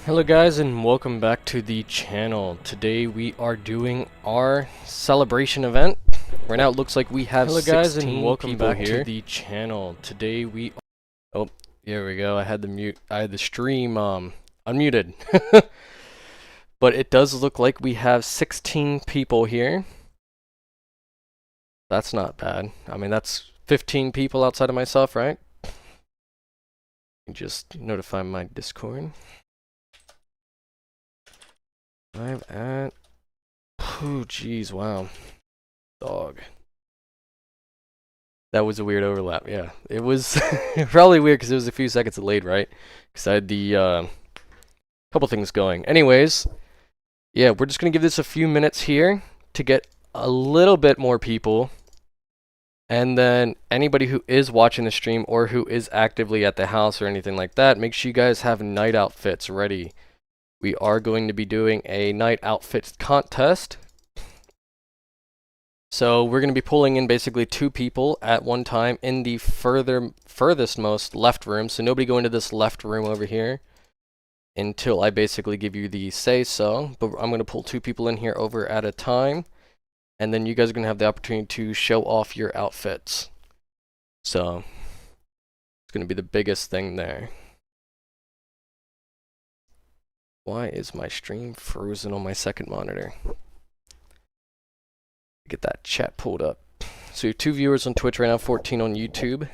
Hello guys and welcome back to the channel. Today we are doing our celebration event. Right now it looks like we have 16 people here. To the channel. Today we Oh, here we go. I had the stream unmuted. But it does look like we have 16 people here. That's not bad. I mean, that's 15 people outside of myself, right? Just notify my Discord. I'm at... Oh, jeez, wow. Dog. That was a weird overlap, yeah. It was probably weird because it was a few seconds delayed, right? Because I had the couple things going. Anyways, yeah, we're just going to give this a few minutes here to get a little bit more people. And then anybody who is watching the stream or who is actively at the house or anything like that, make sure you guys have night outfits ready. We are going to be doing a night outfit contest. So we're going to be pulling in basically 2 people at one time in the furthest most left room. So nobody go into this left room over here until I basically give you the say so. But I'm going to pull 2 people in here over at a time. And then you guys are going to have the opportunity to show off your outfits. So it's going to be the biggest thing there. Why is my stream frozen on my second monitor? Get that chat pulled up. So you have 2 viewers on Twitch right now, 14 on YouTube.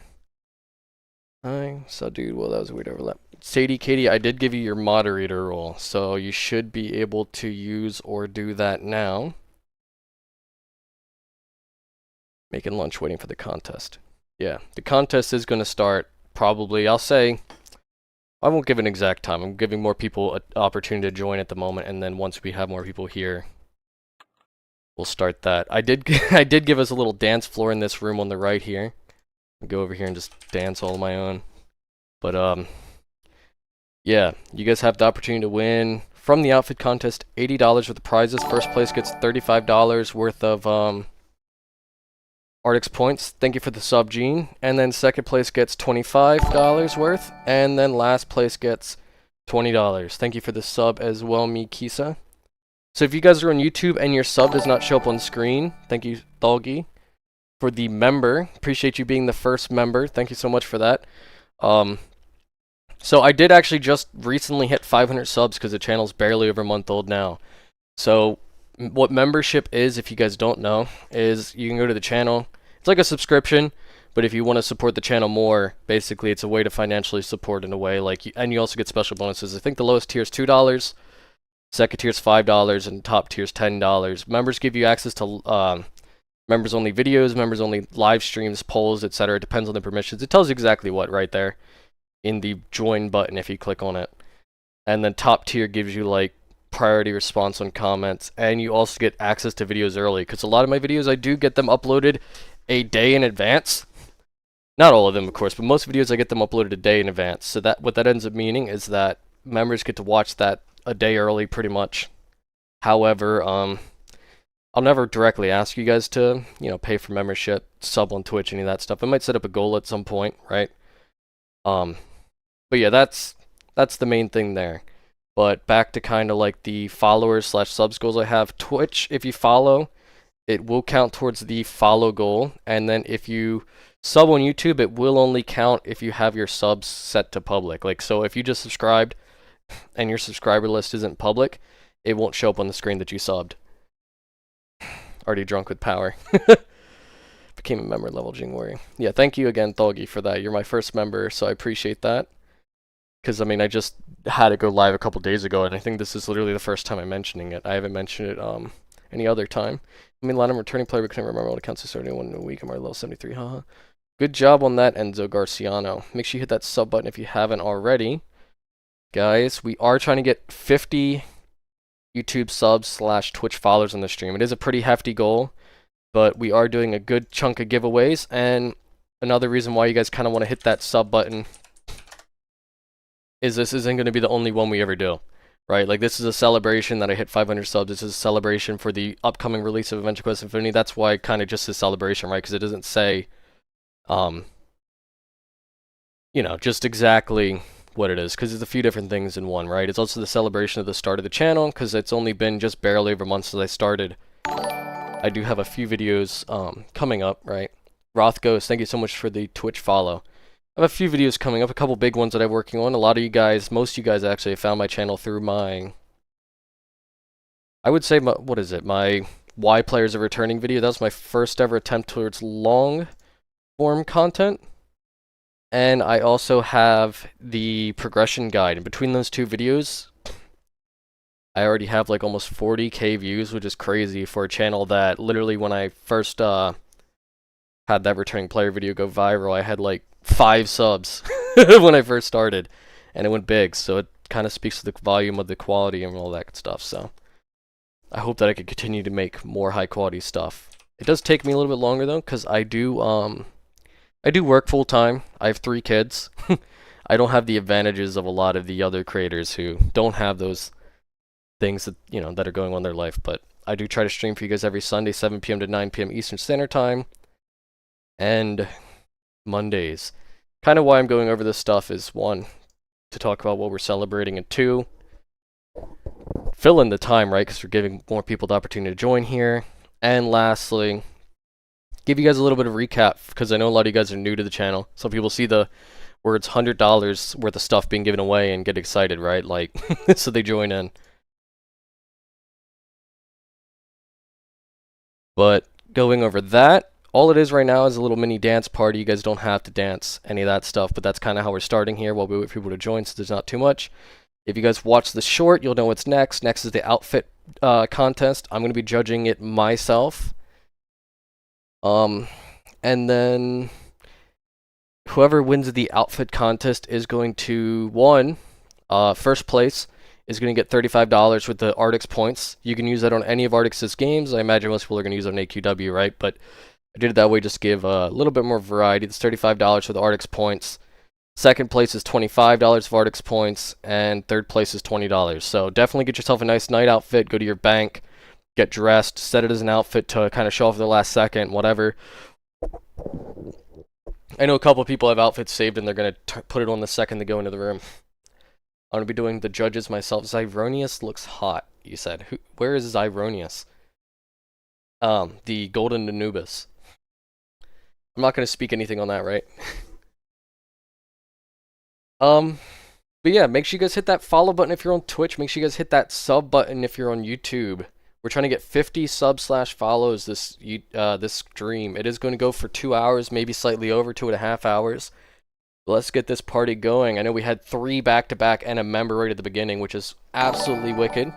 Hi, so dude, well that was a weird overlap. Sadie, Katie, I did give you your moderator role, so you should be able to use or do that now. Making lunch, waiting for the contest. Yeah, the contest is going to start probably, I'll say, I won't give an exact time. I'm giving more people an opportunity to join at the moment, and then once we have more people here, we'll start that. I did give us a little dance floor in this room on the right here. I'll go over here and just dance all on my own. But yeah, you guys have the opportunity to win from the outfit contest $80 worth of prizes. First place gets $35 worth of Arctic's points. Thank you for the sub, Gene. And then second place gets $25 worth. And then last place gets $20. Thank you for the sub as well, Mikisa. So if you guys are on YouTube and your sub does not show up on screen, thank you, Thalgi. For the member, appreciate you being the first member. Thank you so much for that. So I did actually just recently hit 500 subs because the channel's barely over a month old now. So what membership is, if you guys don't know, is you can go to the channel. It's like a subscription, but if you want to support the channel more, basically it's a way to financially support in a way. And you also get special bonuses. I think the lowest tier is $2, second tier is $5, and top tier is $10. Members give you access to members only videos, members only live streams, polls, etc. It depends on the permissions. It tells you exactly what right there in the join button if you click on it. And then top tier gives you like priority response on comments, and you also get access to videos early, because a lot of my videos I do get them uploaded a day in advance. Not all of them, of course, but most videos I get them uploaded a day in advance. So that what that ends up meaning is that members get to watch that a day early pretty much. However, I'll never directly ask you guys to, pay for membership, sub on Twitch, any of that stuff. I might set up a goal at some point, right? But yeah, that's the main thing there. But back to kind of like the followers / subs goals I have. Twitch, if you follow, it will count towards the follow goal. And then if you sub on YouTube, it will only count if you have your subs set to public. Like, so if you just subscribed and your subscriber list isn't public, it won't show up on the screen that you subbed. Already drunk with power. Became a member level, ItsJingWeiAQW. Yeah, thank you again, Thalgi, for that. You're my first member, so I appreciate that. Because, I mean, I just had it go live a couple days ago, and I think this is literally the first time I'm mentioning it. I haven't mentioned it any other time. I mean, a lot of returning player, but couldn't remember what accounts to start anyone in a week. I'm already level 73, haha. Good job on that, Enzo Garciano. Make sure you hit that sub button if you haven't already. Guys, we are trying to get 50 YouTube subs / Twitch followers on the stream. It is a pretty hefty goal, but we are doing a good chunk of giveaways, and another reason why you guys kind of want to hit that sub button is this isn't going to be the only one we ever do, right? Like, this is a celebration that I hit 500 subs. This is a celebration for the upcoming release of Adventure Quest Infinity. That's why kind of just a celebration, right? Because it doesn't say, just exactly what it is, because it's a few different things in one, right? It's also the celebration of the start of the channel, because it's only been just barely over a month since I started. I do have a few videos coming up, right? Roth Ghost, thank you so much for the Twitch follow. I have a few videos coming up, a couple big ones that I'm working on. A lot of you guys, most of you guys actually have found my channel through my, I would say, what is it? My Why Players Are Returning video. That was my first ever attempt towards long form content. And I also have the progression guide. And between those two videos, I already have like almost 40k views, which is crazy for a channel that literally when I first had that returning player video go viral, I had like 5 subs when I first started, and it went big. So it kind of speaks to the volume of the quality and all that stuff. So I hope that I could continue to make more high quality stuff. It does take me a little bit longer though, because I do work full time. I have 3 kids. I don't have the advantages of a lot of the other creators who don't have those things that, you know, that are going on in their life. But I do try to stream for you guys every Sunday, 7 p.m. to 9 p.m. Eastern Standard Time, and Mondays. Kind of why I'm going over this stuff is 1, to talk about what we're celebrating, and 2, fill in the time, right? Because we're giving more people the opportunity to join here. And lastly, give you guys a little bit of recap, because I know a lot of you guys are new to the channel. Some people see the words $100 worth of stuff being given away and get excited, right? Like, so they join in. But going over that, all it is right now is a little mini dance party. You guys don't have to dance any of that stuff, but that's kind of how we're starting here while we wait for people to join, so there's not too much. If you guys watch the short, you'll know what's next. Next is the outfit contest. I'm going to be judging it myself. And then whoever wins the outfit contest is going to, first place is going to get $35 with the Artix points. You can use that on any of Artix's games. I imagine most people are going to use it on AQW, right? But I did it that way just to give a little bit more variety. It's $35 for the Artix points. Second place is $25 for Artix points, and third place is $20. So definitely get yourself a nice night outfit, go to your bank, get dressed, set it as an outfit to kind of show off the last second, whatever. I know a couple of people have outfits saved and they're going to put it on the second they go into the room. I'm going to be doing the judges myself. Zyronius looks hot, you said. Where is Zyronius? The Golden Anubis. I'm not going to speak anything on that, right? But yeah, make sure you guys hit that follow button if you're on Twitch. Make sure you guys hit that sub button if you're on YouTube. We're trying to get 50 subs/follows this stream. It is going to go for 2 hours, maybe slightly over 2.5 hours. Let's get this party going. I know we had 3 back-to-back and a member right at the beginning, which is absolutely wicked.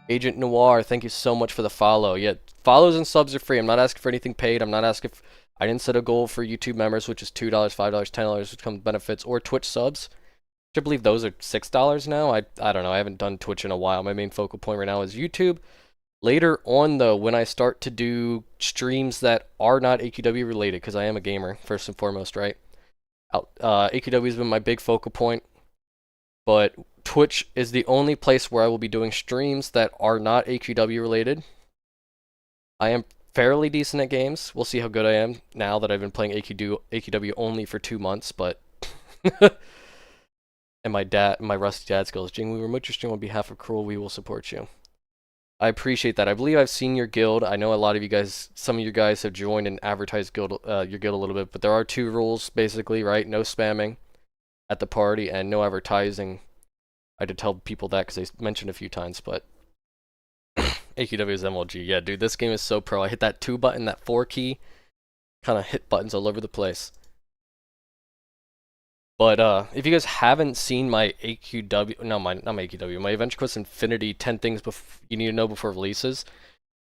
Agent Noir, thank you so much for the follow. Yeah, follows and subs are free. I'm not asking for anything paid. I'm not asking if I didn't set a goal for YouTube members, which is $2, $5, $10, which comes benefits, or Twitch subs. I believe those are $6 now. I don't know. I haven't done Twitch in a while. My main focal point right now is YouTube. Later on, though, when I start to do streams that are not AQW related, because I am a gamer, first and foremost, right? AQW has been my big focal point, but Twitch is the only place where I will be doing streams that are not AQW related. I am fairly decent at games. We'll see how good I am now that I've been playing AQW only for 2 months, but... and my rusty dad skills. Jing, we remote your stream on behalf of Cruel. We will support you. I appreciate that. I believe I've seen your guild. I know a lot of you guys, some of you guys have joined and advertised your guild a little bit, but there are 2 rules, basically, right? No spamming at the party and no advertising. I did tell people that because they mentioned a few times, but AQW is MLG. Yeah, dude, this game is so pro. I hit that 2 button, that 4 key, kind of hit buttons all over the place. But if you guys haven't seen my AQW, not my AQW, my Adventure Quest Infinity 10 things you need to know before releases,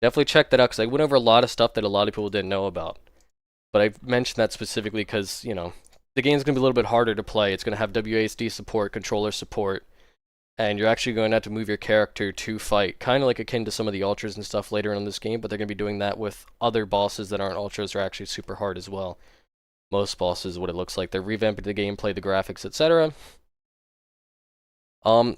definitely check that out because I went over a lot of stuff that a lot of people didn't know about. But I mentioned that specifically because, you know, the game's going to be a little bit harder to play. It's going to have WASD support, controller support, and you're actually going to have to move your character to fight, kind of like akin to some of the ultras and stuff later in this game, but they're going to be doing that with other bosses that aren't ultras, are actually super hard as well. Most bosses, what it looks like. They're revamping the gameplay, the graphics, etc.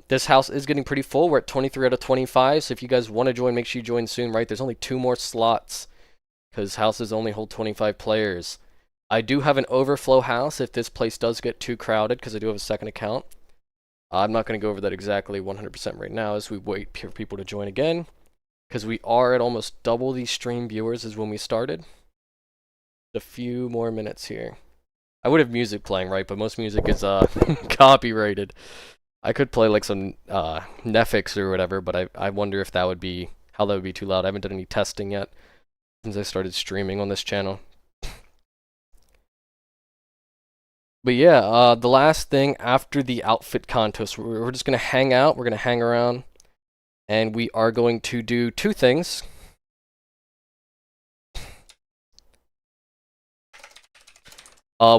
This house is getting pretty full. We're at 23 out of 25, so if you guys want to join, make sure you join soon, right? There's only 2 more slots, because houses only hold 25 players. I do have an overflow house if this place does get too crowded, because I do have a second account. I'm not going to go over that exactly 100% right now as we wait for people to join again, because we are at almost double the stream viewers as when we started. A few more minutes here. I would have music playing, right? But most music is copyrighted. I could play like some Netflix or whatever, but I wonder if that would be how that would be too loud. I haven't done any testing yet since I started streaming on this channel. But yeah, the last thing after the outfit contest, we're just gonna hang out. We're gonna hang around, and we are going to do two things.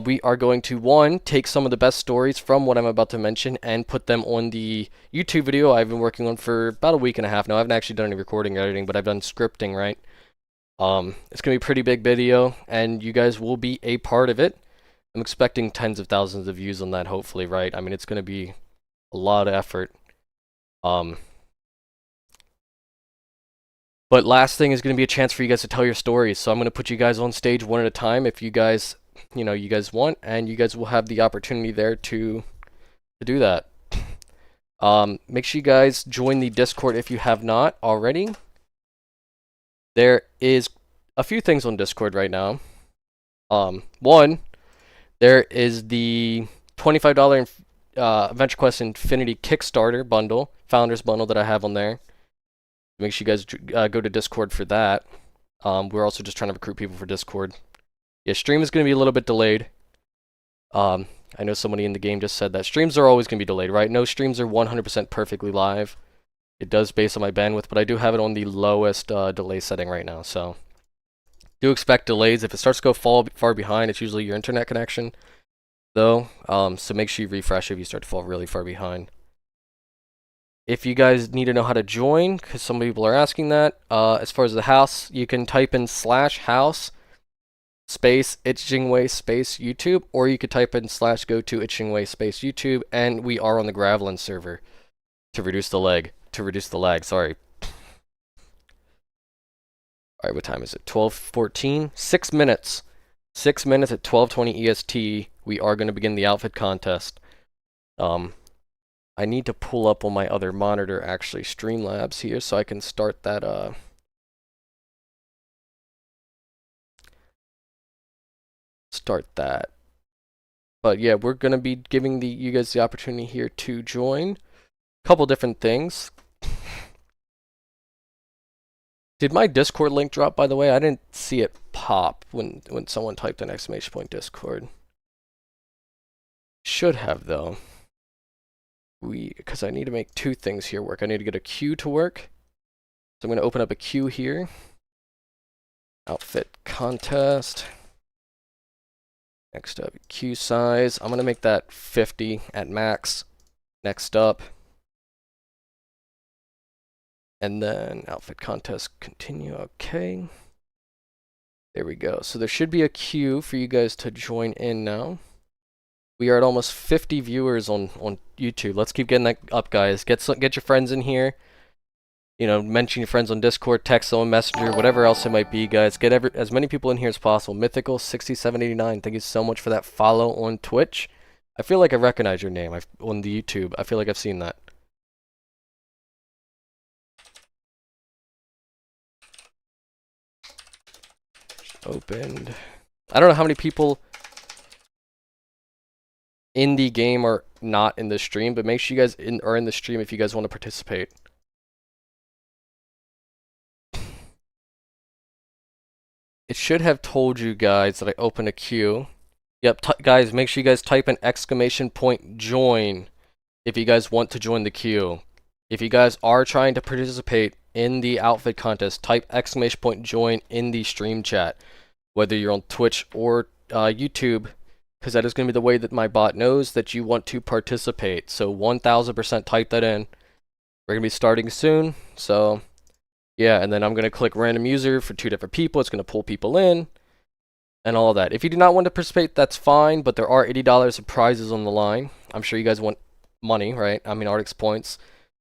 We are going to, one, take some of the best stories from what I'm about to mention and put them on the YouTube video I've been working on for about a week and a half now. I haven't actually done any recording or editing, but I've done scripting, right? It's going to be a pretty big video, and you guys will be a part of it. I'm expecting tens of thousands of views on that, hopefully, right? I mean, it's going to be a lot of effort. But last thing is going to be a chance for you guys to tell your stories. So I'm going to put you guys on stage one at a time if you guys you guys want, and you guys will have the opportunity there to do that. Make sure you guys join the Discord if you have not already. There is a few things on Discord right now. One, there is the $25 Adventure Quest Infinity Kickstarter bundle, Founders Bundle that I have on there. Make sure you guys go to Discord for that. We're also just trying to recruit people for Discord. Yeah, stream is going to be a little bit delayed. I know somebody in the game just said that streams are always going to be delayed, right? No streams are 100% perfectly live. It does based on my bandwidth, but I do have it on the lowest delay setting right now, so do expect delays. If it starts to go far behind, it's usually your internet connection, though. So make sure you refresh if you start to fall really far behind. If you guys need to know how to join, because some people are asking that, as far as the house, you can type in /house space ItsJingWei space YouTube, or you could type in /go to ItsJingWei space YouTube, and we are on the Gravelin server to reduce the lag. Sorry. Alright, what time is it? 12:14. 6 minutes. 6 minutes at 12:20 EST. We are going to begin the outfit contest. I need to pull up on my other monitor, actually, Streamlabs here, so I can start that, But yeah, we're going to be giving you guys the opportunity here to join. A couple different things. Did my Discord link drop, by the way? I didn't see it pop when someone typed an ! Discord. Should have, though. Because I need to make two things here work. I need to get a queue to work. So I'm going to open up a queue here. Outfit contest. Next up, queue size. I'm going to make that 50 at max. Next up. And then outfit contest continue. Okay. There we go. So there should be a queue for you guys to join in now. We are at almost 50 viewers on YouTube. Let's keep getting that up, guys. Get your friends in here. Mention your friends on Discord, text them, Messenger, whatever else it might be, guys. Get as many people in here as possible. Mythical6789, thank you so much for that follow on Twitch. I feel like I recognize your name on the YouTube. I feel like I've seen that. Opened. I don't know how many people in the game are not in the stream, but make sure you guys are in the stream if you guys want to participate. It should have told you guys that I opened a queue. Yep, guys, make sure you guys type an !join if you guys want to join the queue. If you guys are trying to participate in the outfit contest, type !join in the stream chat, whether you're on Twitch or YouTube, because that is going to be the way that my bot knows that you want to participate. So 1000% type that in. We're going to be starting soon, so yeah, and then I'm going to click random user for 2 different people. It's going to pull people in and all of that. If you do not want to participate, that's fine, but there are $80 of prizes on the line. I'm sure you guys want money, right? I mean, Arctic's points.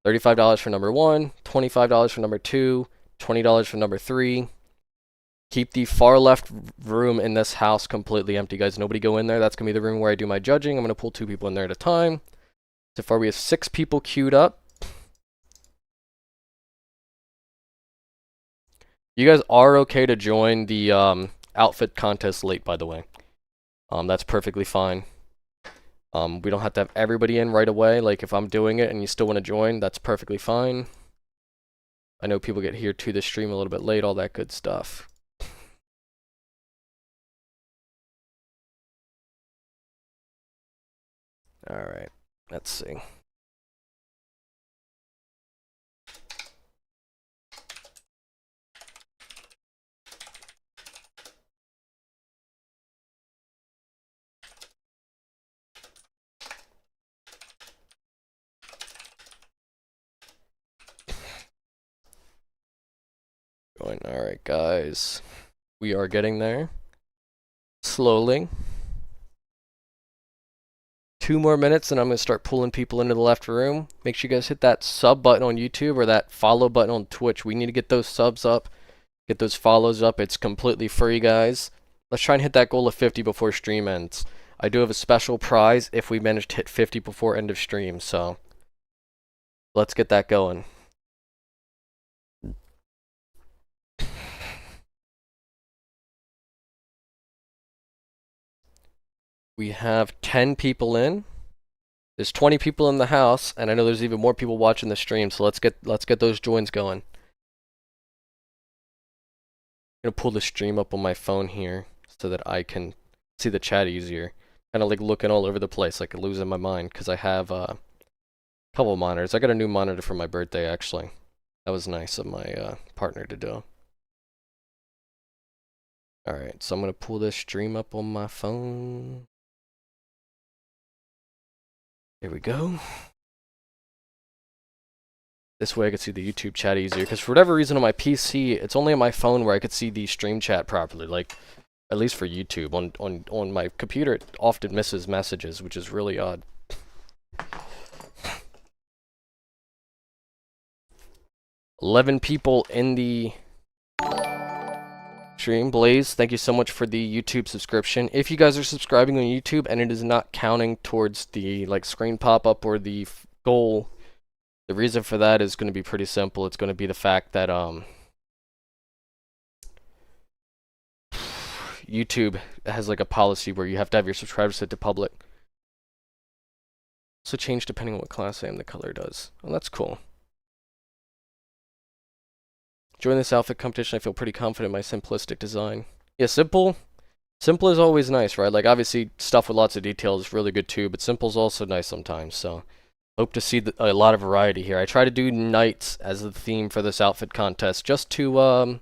$35 for number 1, $25 for number 2, $20 for number 3. Keep the far left room in this house completely empty, guys. Nobody go in there. That's going to be the room where I do my judging. I'm going to pull 2 people in there at a time. So far we have 6 people queued up. You guys are okay to join the outfit contest late, by the way. That's perfectly fine. We don't have to have everybody in right away. Like, if I'm doing it and you still want to join, that's perfectly fine. I know people get here to the stream a little bit late, all that good stuff. Alright, let's see. Alright, guys. We are getting there. Slowly. 2 more minutes and I'm going to start pulling people into the left room. Make sure you guys hit that sub button on YouTube or that follow button on Twitch. We need to get those subs up, get those follows up. It's completely free, guys. Let's try and hit that goal of 50 before stream ends. I do have a special prize if we manage to hit 50 before end of stream, so let's get that going. We have 10 people in. There's 20 people in the house, and I know there's even more people watching the stream, so let's get those joins going. I'm gonna pull the stream up on my phone here so that I can see the chat easier. Kind of like looking all over the place, like losing my mind, because I have a couple of monitors. I got a new monitor for my birthday, actually. That was nice of my partner to do. Alright, so I'm gonna pull this stream up on my phone. Here we go. This way I could see the YouTube chat easier, because for whatever reason on my PC, it's only on my phone where I could see the stream chat properly, like, at least for YouTube. On my computer, it often misses messages, which is really odd. $11 people in the stream. Blaze, thank you so much for the YouTube subscription. If you guys are subscribing on YouTube and it is not counting towards the like screen pop-up or the goal, the reason for that is going to be pretty simple. It's going to be the fact that YouTube has like a policy where you have to have your subscribers set to public. So change depending on what class I am, the color does. Well, that's cool. Join this outfit competition. I feel pretty confident in my simplistic design. Yeah, simple is always nice, right? Like, obviously, stuff with lots of detail is really good too, but simple is also nice sometimes, so hope to see a lot of variety here. I try to do nights as the theme for this outfit contest, just to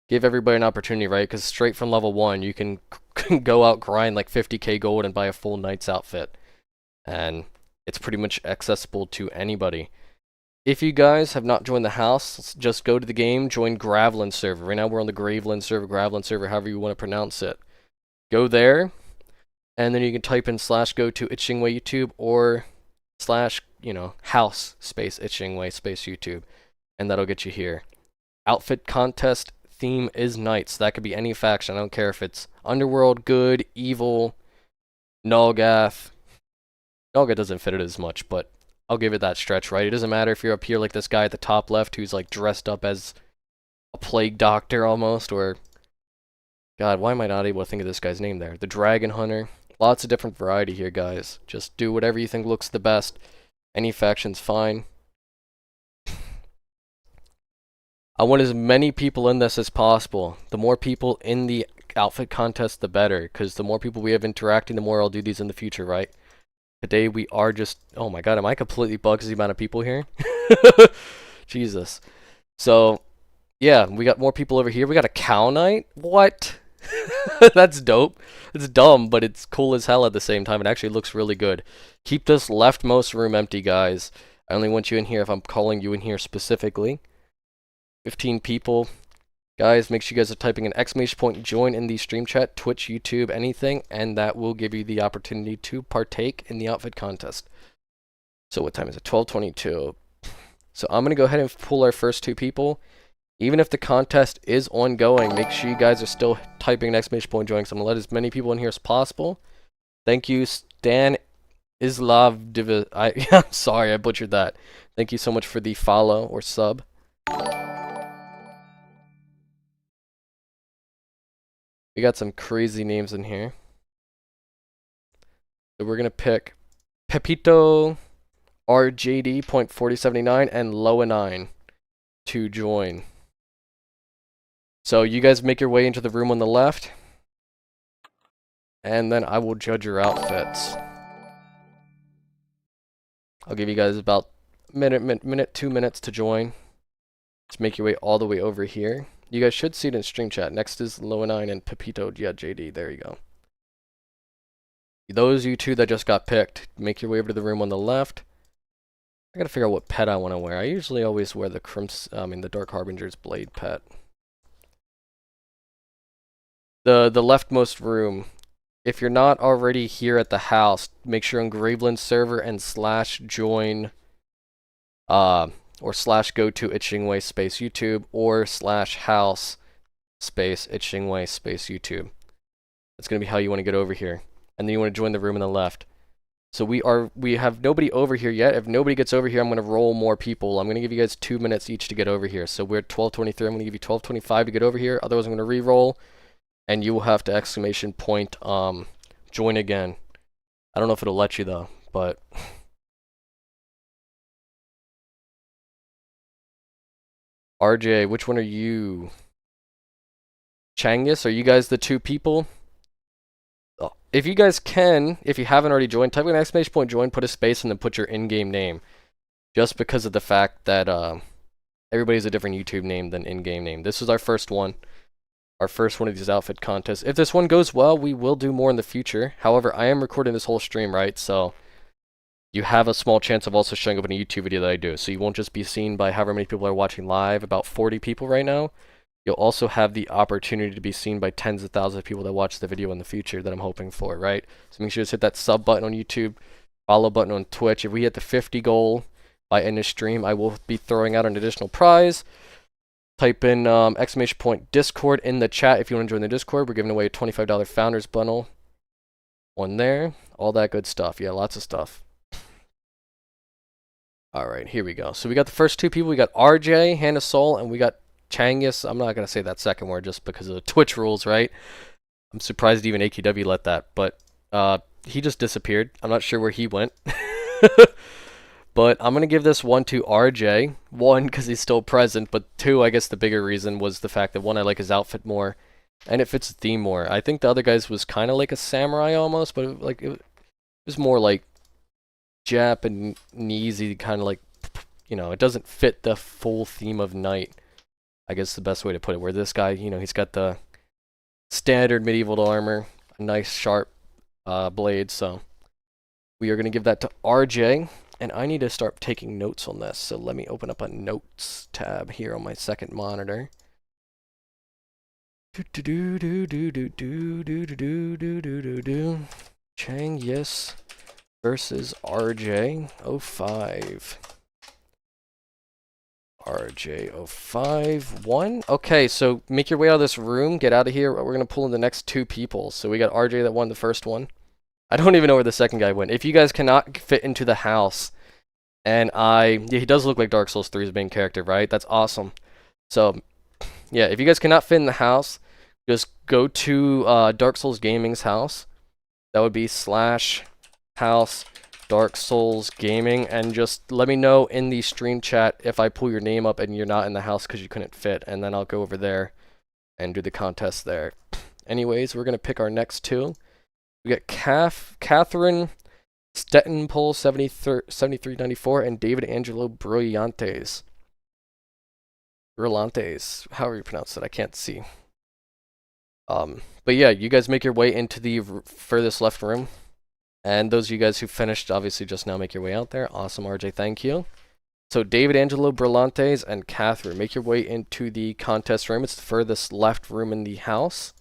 give everybody an opportunity, right? Because straight from level 1, you can go out, grind like 50k gold and buy a full knight's outfit. And it's pretty much accessible to anybody. If you guys have not joined the house, just go to the game, join Gravelin server. Right now we're on the Gravelin server, however you want to pronounce it. Go there, and then you can type in /go to ItsJingWeiAQW or house space ItsJingWei space YouTube, and that'll get you here. Outfit contest theme is knights. That could be any faction. I don't care if it's Underworld, Good, Evil, Nulgath. Nulgath doesn't fit it as much, but I'll give it that stretch, right? It doesn't matter if you're up here like this guy at the top left who's like dressed up as a plague doctor almost, or God, why am I not able to think of this guy's name there? The Dragon Hunter. Lots of different variety here, guys. Just do whatever you think looks the best. Any faction's fine. I want as many people in this as possible. The more people in the outfit contest, the better, because the more people we have interacting, the more I'll do these in the future, right? Today we are just... Oh my god, am I completely bugged the amount of people here? Jesus. So, yeah, we got more people over here. We got a cow knight? What? That's dope. It's dumb, but it's cool as hell at the same time. It actually looks really good. Keep this leftmost room empty, guys. I only want you in here if I'm calling you in here specifically. 15 people. Guys, make sure you guys are typing an ! Join in the stream chat, Twitch, YouTube, anything, and that will give you the opportunity to partake in the outfit contest. So what time is it? 12:22. So I'm going to go ahead and pull our first 2 people. Even if the contest is ongoing, make sure you guys are still typing an ! Join, because I'm going to let as many people in here as possible. Thank you, Stan Islav Diva. I'm sorry, I butchered that. Thank you so much for the follow or sub. We got some crazy names in here. So we're gonna pick Pepito, RJD.4079, and Loa9 to join. So you guys make your way into the room on the left, and then I will judge your outfits. I'll give you guys about a minute, 2 minutes to join. Just make your way all the way over here. You guys should see it in stream chat. Next is Loa9 and Pepito. Yeah, JD. There you go. Those you two that just got picked, make your way over to the room on the left. I gotta figure out what pet I want to wear. I usually always wear the the Dark Harbinger's blade pet. The leftmost room. If you're not already here at the house, make sure on Graveland server and /join or /go to ItsJingWei space YouTube or /house space ItsJingWei space YouTube. That's gonna be how you want to get over here. And then you want to join the room on the left. So we have nobody over here yet. If nobody gets over here, I'm going to roll more people. I'm going to give you guys 2 minutes each to get over here. So we're at 12:23. I'm going to give you 12:25 to get over here. Otherwise, I'm going to re-roll, and you will have to join again. I don't know if it'll let you though, but RJ, which one are you? Changus, are you guys the two people? If you guys can, if you haven't already joined, type an exclamation point join, put a space, and then put your in-game name. Just because of the fact that everybody's a different YouTube name than in-game name. This is our first one. Our first one of these outfit contests. If this one goes well, we will do more in the future. However, I am recording this whole stream, right? So you have a small chance of also showing up in a YouTube video that I do. So you won't just be seen by however many people are watching live, about 40 people right now. You'll also have the opportunity to be seen by tens of thousands of people that watch the video in the future that I'm hoping for, right? So make sure to hit that sub button on YouTube, follow button on Twitch. If we hit the 50 goal by end of stream, I will be throwing out an additional prize. Type in exclamation point Discord in the chat if you want to join the Discord. We're giving away a $25 Founders Bundle on there. All that good stuff. Yeah, lots of stuff. All right, here we go. So we got the first two people. We got RJ, Hannah Soul, and we got Changus. I'm not going to say that second word just because of the Twitch rules, right? I'm surprised even AQW let that, but he just disappeared. I'm not sure where he went. But I'm going to give this one to RJ. One, because he's still present, but two, I guess the bigger reason was the fact that one, I like his outfit more, and it fits the theme more. I think the other guy's was kind of like a samurai almost, but it was more like Japanesey, kind of like, you know, it doesn't fit the full theme of night. I guess the best way to put it, where this guy, you know, he's got the standard medieval armor, a nice sharp blade, so we are going to give that to RJ, and I need to start taking notes on this, so let me open up a notes tab here on my second monitor. Changus versus RJ05. RJ05-1. Okay, so make your way out of this room. Get out of here. We're going to pull in the next two people. So we got RJ that won the first one. I don't even know where the second guy went. If you guys cannot fit into the house, and yeah, he does look like Dark Souls 3's main character, right? That's awesome. So, yeah, if you guys cannot fit in the house, just go to Dark Souls Gaming's house. That would be /house Dark Souls Gaming, and just let me know in the stream chat if I pull your name up and you're not in the house because you couldn't fit, and then I'll go over there and do the contest there. Anyways, we're going to pick our next two. We got Catherine Stettenpole 7394 and David Angelo Brillantes. Brillantes, however you pronounce it, I can't see. But yeah, you guys make your way into the furthest left room. And those of you guys who finished, obviously, just now make your way out there. Awesome, RJ, thank you. So David Angelo Brillantes and Catherine, make your way into the contest room. It's the furthest left room in the house.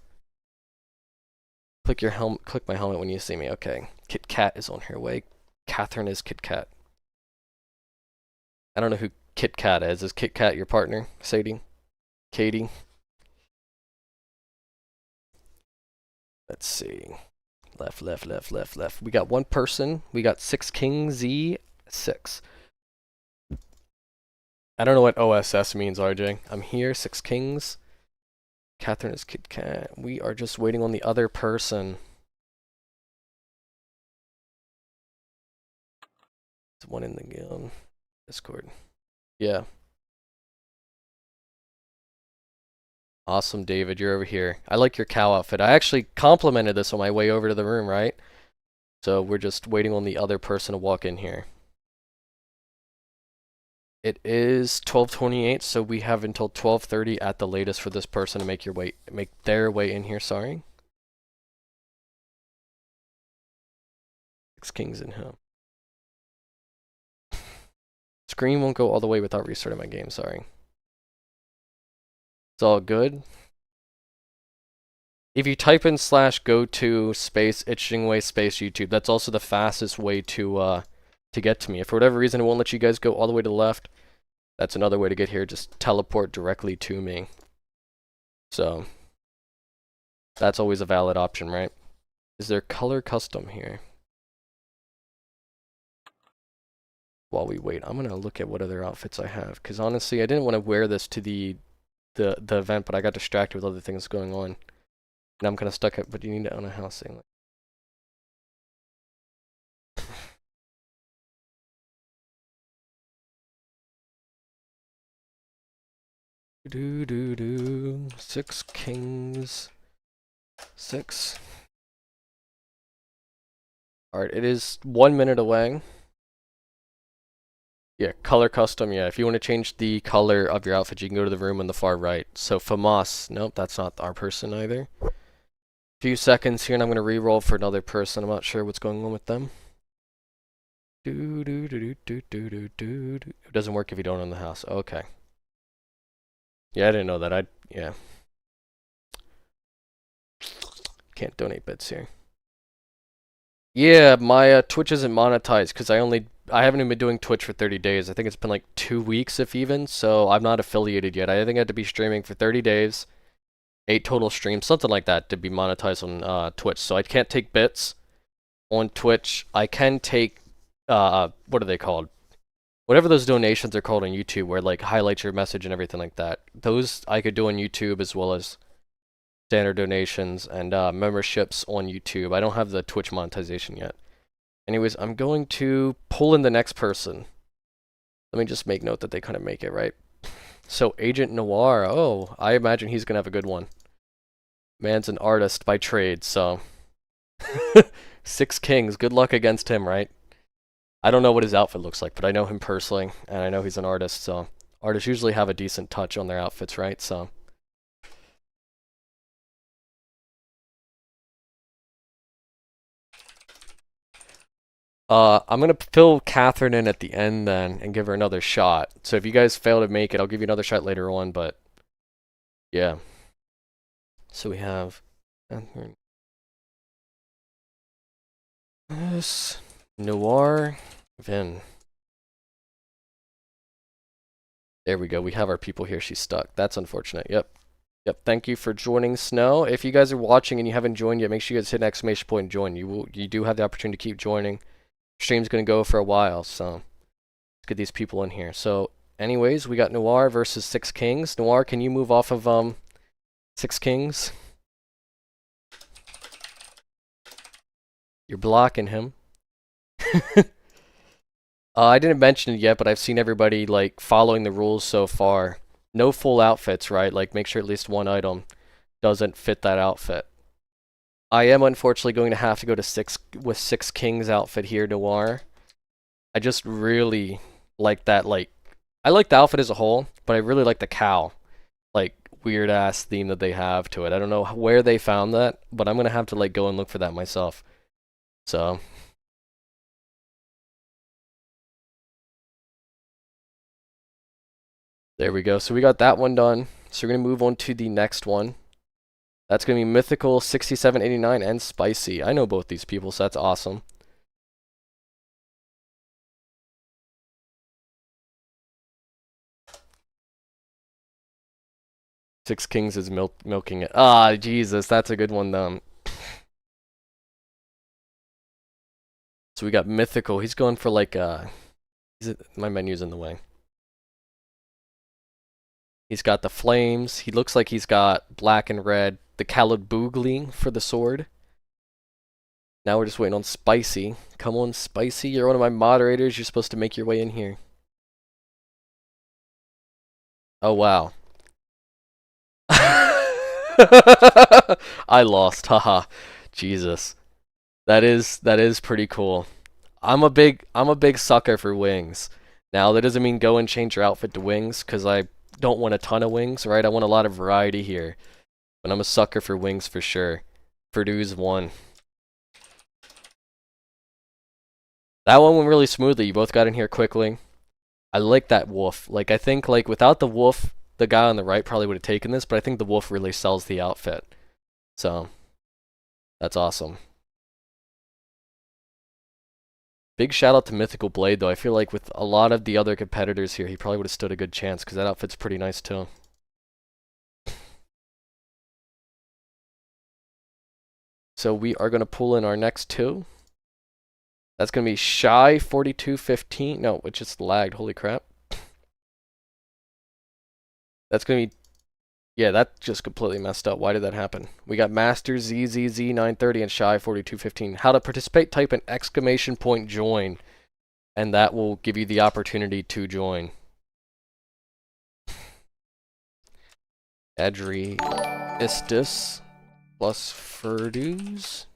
Click my helmet when you see me. Okay. Kit Kat is on her way. Catherine is Kit Kat. I don't know who Kit Kat is. Is Kit Kat your partner, Sadie? Katie? Let's see. Left, left, left, left, left. We got one person. We got 6 Kings Z6. I don't know what OSS means, RJ. I'm here, 6 Kings. Catherine is Kit Kat. We are just waiting on the other person. There's one in the Discord. Yeah. Awesome, David. You're over here. I like your cow outfit. I actually complimented this on my way over to the room, right? So we're just waiting on the other person to walk in here. It is 12:28, so we have until 12:30 at the latest for this person to make their way in here. Sorry. 6 Kings in him. Screen won't go all the way without restarting my game. Sorry. It's all good. If you type in /go to space ItsJingWei space YouTube, that's also the fastest way to get to me. If for whatever reason it won't let you guys go all the way to the left, that's another way to get here. Just teleport directly to me. So that's always a valid option, right? Is there color custom here? While we wait, I'm gonna look at what other outfits I have, because honestly, I didn't want to wear this to the event, but I got distracted with other things going on. And I'm kind of stuck at, but you need to own a house thing. Do 6 Kings 6. Alright, it is 1 minute away. Yeah, color custom, yeah. If you want to change the color of your outfit, you can go to the room on the far right. So FAMAS, nope, that's not our person either. Few seconds here and I'm going to re-roll for another person. I'm not sure what's going on with them. It doesn't work if you don't own the house. Okay. Yeah, I didn't know that. Yeah. Can't donate bits here. Yeah, my Twitch isn't monetized because I haven't even been doing Twitch for 30 days. I think it's been like 2 weeks if even, so I'm not affiliated yet. I think I had to be streaming for 30 days, 8 total streams, something like that to be monetized on Twitch. So I can't take bits on Twitch. I can take, what are they called? Whatever those donations are called on YouTube where like highlights your message and everything like that. Those I could do on YouTube as well as standard donations and memberships on YouTube. I don't have the Twitch monetization yet. Anyways, I'm going to pull in the next person. Let me just make note that they kind of make it, right? So, Agent Noir. Oh, I imagine he's going to have a good one. Man's an artist by trade, so... 6 Kings. Good luck against him, right? I don't know what his outfit looks like, but I know him personally, and I know he's an artist, so... Artists usually have a decent touch on their outfits, right? So... I'm gonna fill Catherine in at the end then and give her another shot. So if you guys fail to make it, I'll give you another shot later on, but yeah. So we have this Noir Vin. There we go. We have our people here. She's stuck. That's unfortunate. Yep. Yep. Thank you for joining, Snow. If you guys are watching and you haven't joined yet, make sure you guys hit an exclamation point and join. You do have the opportunity to keep joining. Stream's gonna go for a while, so let's get these people in here. So anyways, we got Noir versus 6 Kings. Noir, can you move off of 6 Kings? You're blocking him. I didn't mention it yet, but I've seen everybody like following the rules so far. No full outfits, right? Like make sure at least one item doesn't fit that outfit. I am unfortunately going to have to go to 6 Kings outfit here, Noir. I just really like that, like, I like the outfit as a whole, but I really like the cow, like, weird ass theme that they have to it. I don't know where they found that, but I'm gonna have to like go and look for that myself. So there we go. So we got that one done. So we're gonna move on to the next one. That's gonna be Mythical 6789 and Spicy. I know both these people, so that's awesome. Six Kings is milking it. Ah, Jesus, that's a good one, though. So we got mythical. He's going for like my menu's in the way. He's got the flames. He looks like he's got black and red. The colored boogly for the sword. Now we're just waiting on Spicy. Come on, Spicy. You're one of my moderators. You're supposed to make your way in here. Oh, wow. I lost. Haha. Jesus. That is pretty cool. I'm a big sucker for wings. Now that doesn't mean go and change your outfit to wings, because I don't want a ton of wings, right? I want a lot of variety here. But I'm a sucker for wings for sure. Purdue's won. That one went really smoothly. You both got in here quickly. I like that wolf. Like, I think, like, without the wolf, the guy on the right probably would have taken this, but I think the wolf really sells the outfit. So, that's awesome. Big shout out to Mythical Blade, though. I feel like with a lot of the other competitors here, he probably would have stood a good chance, because that outfit's pretty nice, too. So we are going to pull in our next two. That's going to be Shy 4215. No, it just lagged. Holy crap. That's going to be... Yeah, that just completely messed up. Why did that happen? We got Master ZZZ930 and Shy 4215. How to participate, type an exclamation point join, and that will give you the opportunity to join. Adri Istis plus Furdues.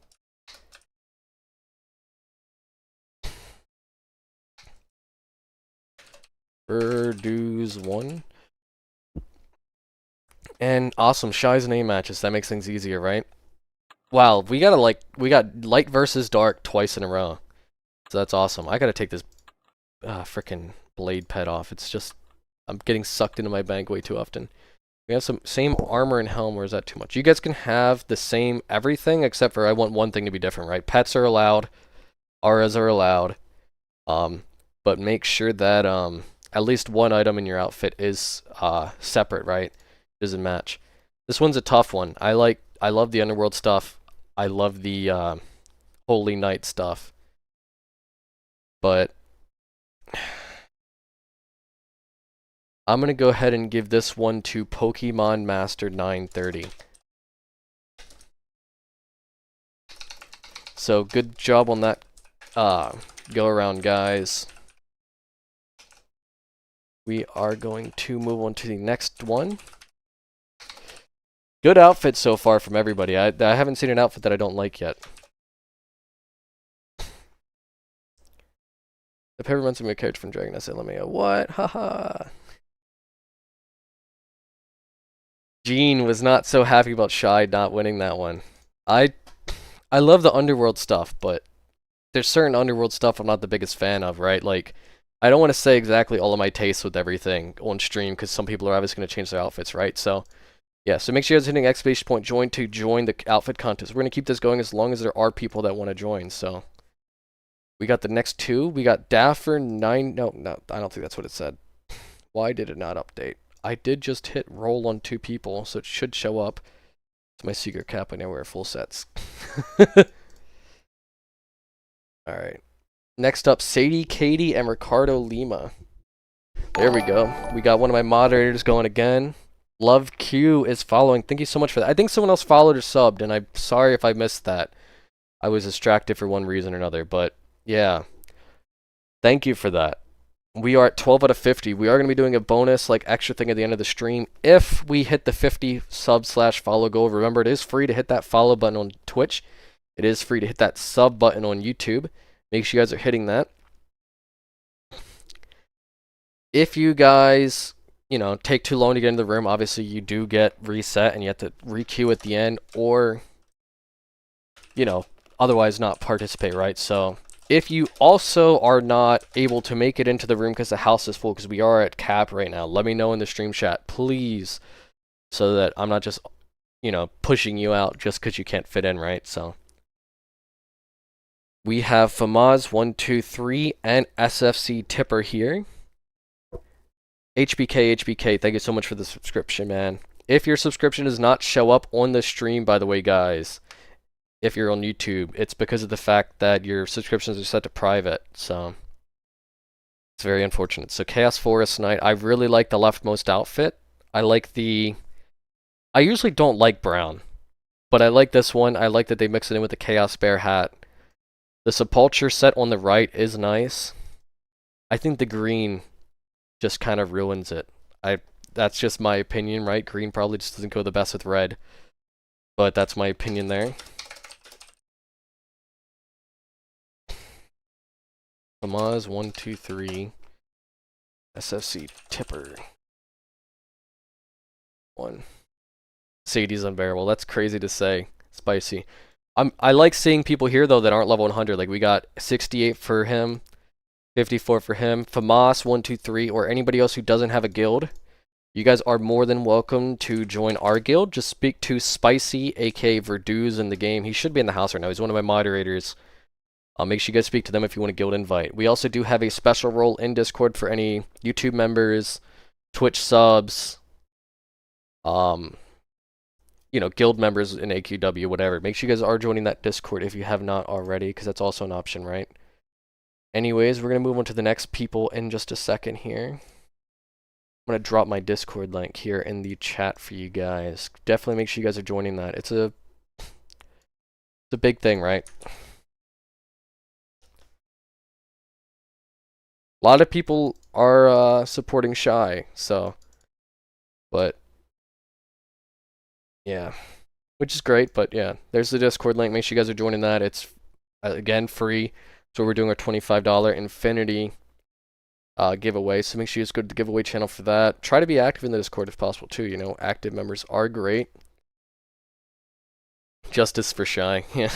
Furdues 1. And awesome, Shy's name matches. That makes things easier, right? Wow, we got light versus dark twice in a row. So that's awesome. I gotta take this frickin' blade pet off. It's just, I'm getting sucked into my bank way too often. We have some same armor and helm, or is that too much? You guys can have the same everything, except for I want one thing to be different, right? Pets are allowed, auras are allowed, but make sure that at least one item in your outfit is separate, right? Doesn't match. This one's a tough one. I love the underworld stuff. I love the holy knight stuff. But I'm gonna go ahead and give this one to Pokemon Master 930. So good job on that go around, guys. We are going to move on to the next one. Good outfit so far from everybody. I haven't seen an outfit that I don't like yet. The paper reminds me of a character from Dragon. I said, let me go. What? Haha. Gene was not so happy about Shy not winning that one. I love the underworld stuff, but there's certain underworld stuff I'm not the biggest fan of, right? Like, I don't want to say exactly all of my tastes with everything on stream, because some people are obviously going to change their outfits, right? So, yeah, so make sure you guys are hitting exclamation point join to join the outfit contest. We're going to keep this going as long as there are people that want to join, so. We got the next two. We got Daffer 9... No, I don't think that's what it said. Why did it not update? I did just hit roll on 2 people, so it should show up. It's my secret cap. I now wear full sets. Alright. Next up, Sadie, Katie, and Ricardo Lima. There we go. We got one of my moderators going again. Love Q is following. Thank you so much for that. I think someone else followed or subbed, and I'm sorry if I missed that. I was distracted for one reason or another, but yeah. Thank you for that. We are at 12 out of 50. We are going to be doing a bonus, like, extra thing at the end of the stream. If we hit the 50 sub/follow goal, remember, it is free to hit that follow button on Twitch. It is free to hit that sub button on YouTube. Make sure you guys are hitting that. If you guys, you know, take too long to get into the room, obviously you do get reset and you have to re-queue at the end, or, you know, otherwise not participate, right? So if you also are not able to make it into the room because the house is full, because we are at cap right now, let me know in the stream chat, please, so that I'm not just, you know, pushing you out just because you can't fit in, right? So we have Famaz123 and SFC Tipper here. HBK, thank you so much for the subscription, man. If your subscription does not show up on the stream, by the way, guys, if you're on YouTube. It's because of the fact that your subscriptions are set to private, so it's very unfortunate. So Chaos Forest Knight, I really like the leftmost outfit. I usually don't like brown, but I like this one. I like that they mix it in with the Chaos Bear hat. The Sepulture set on the right is nice. I think the green just kind of ruins it. That's just my opinion, right? Green probably just doesn't go the best with red, but that's my opinion there. Kamaz 123 SFC Tipper 1. Sadie's unbearable. That's crazy to say. Spicy. I like seeing people here though that aren't level 100. Like we got 68 for him, 54 for him. Famas 123 or anybody else who doesn't have a guild. You guys are more than welcome to join our guild. Just speak to Spicy, aka Verdu's in the game. He should be in the house right now. He's one of my moderators. Make sure you guys speak to them if you want a guild invite. We also do have a special role in Discord for any YouTube members, Twitch subs, guild members in AQW, whatever. Make sure you guys are joining that Discord if you have not already, because that's also an option, right? Anyways, we're going to move on to the next people in just a second here. I'm going to drop my Discord link here in the chat for you guys. Definitely make sure you guys are joining that. It's a big thing, right? A lot of people are supporting Shy, so, but yeah, which is great. But yeah, there's the Discord link. Make sure you guys are joining that. It's again free. So we're doing our $25 Infinity giveaway. So make sure you just go to the giveaway channel for that. Try to be active in the Discord if possible too. You know, active members are great. Justice for Shy. Yeah.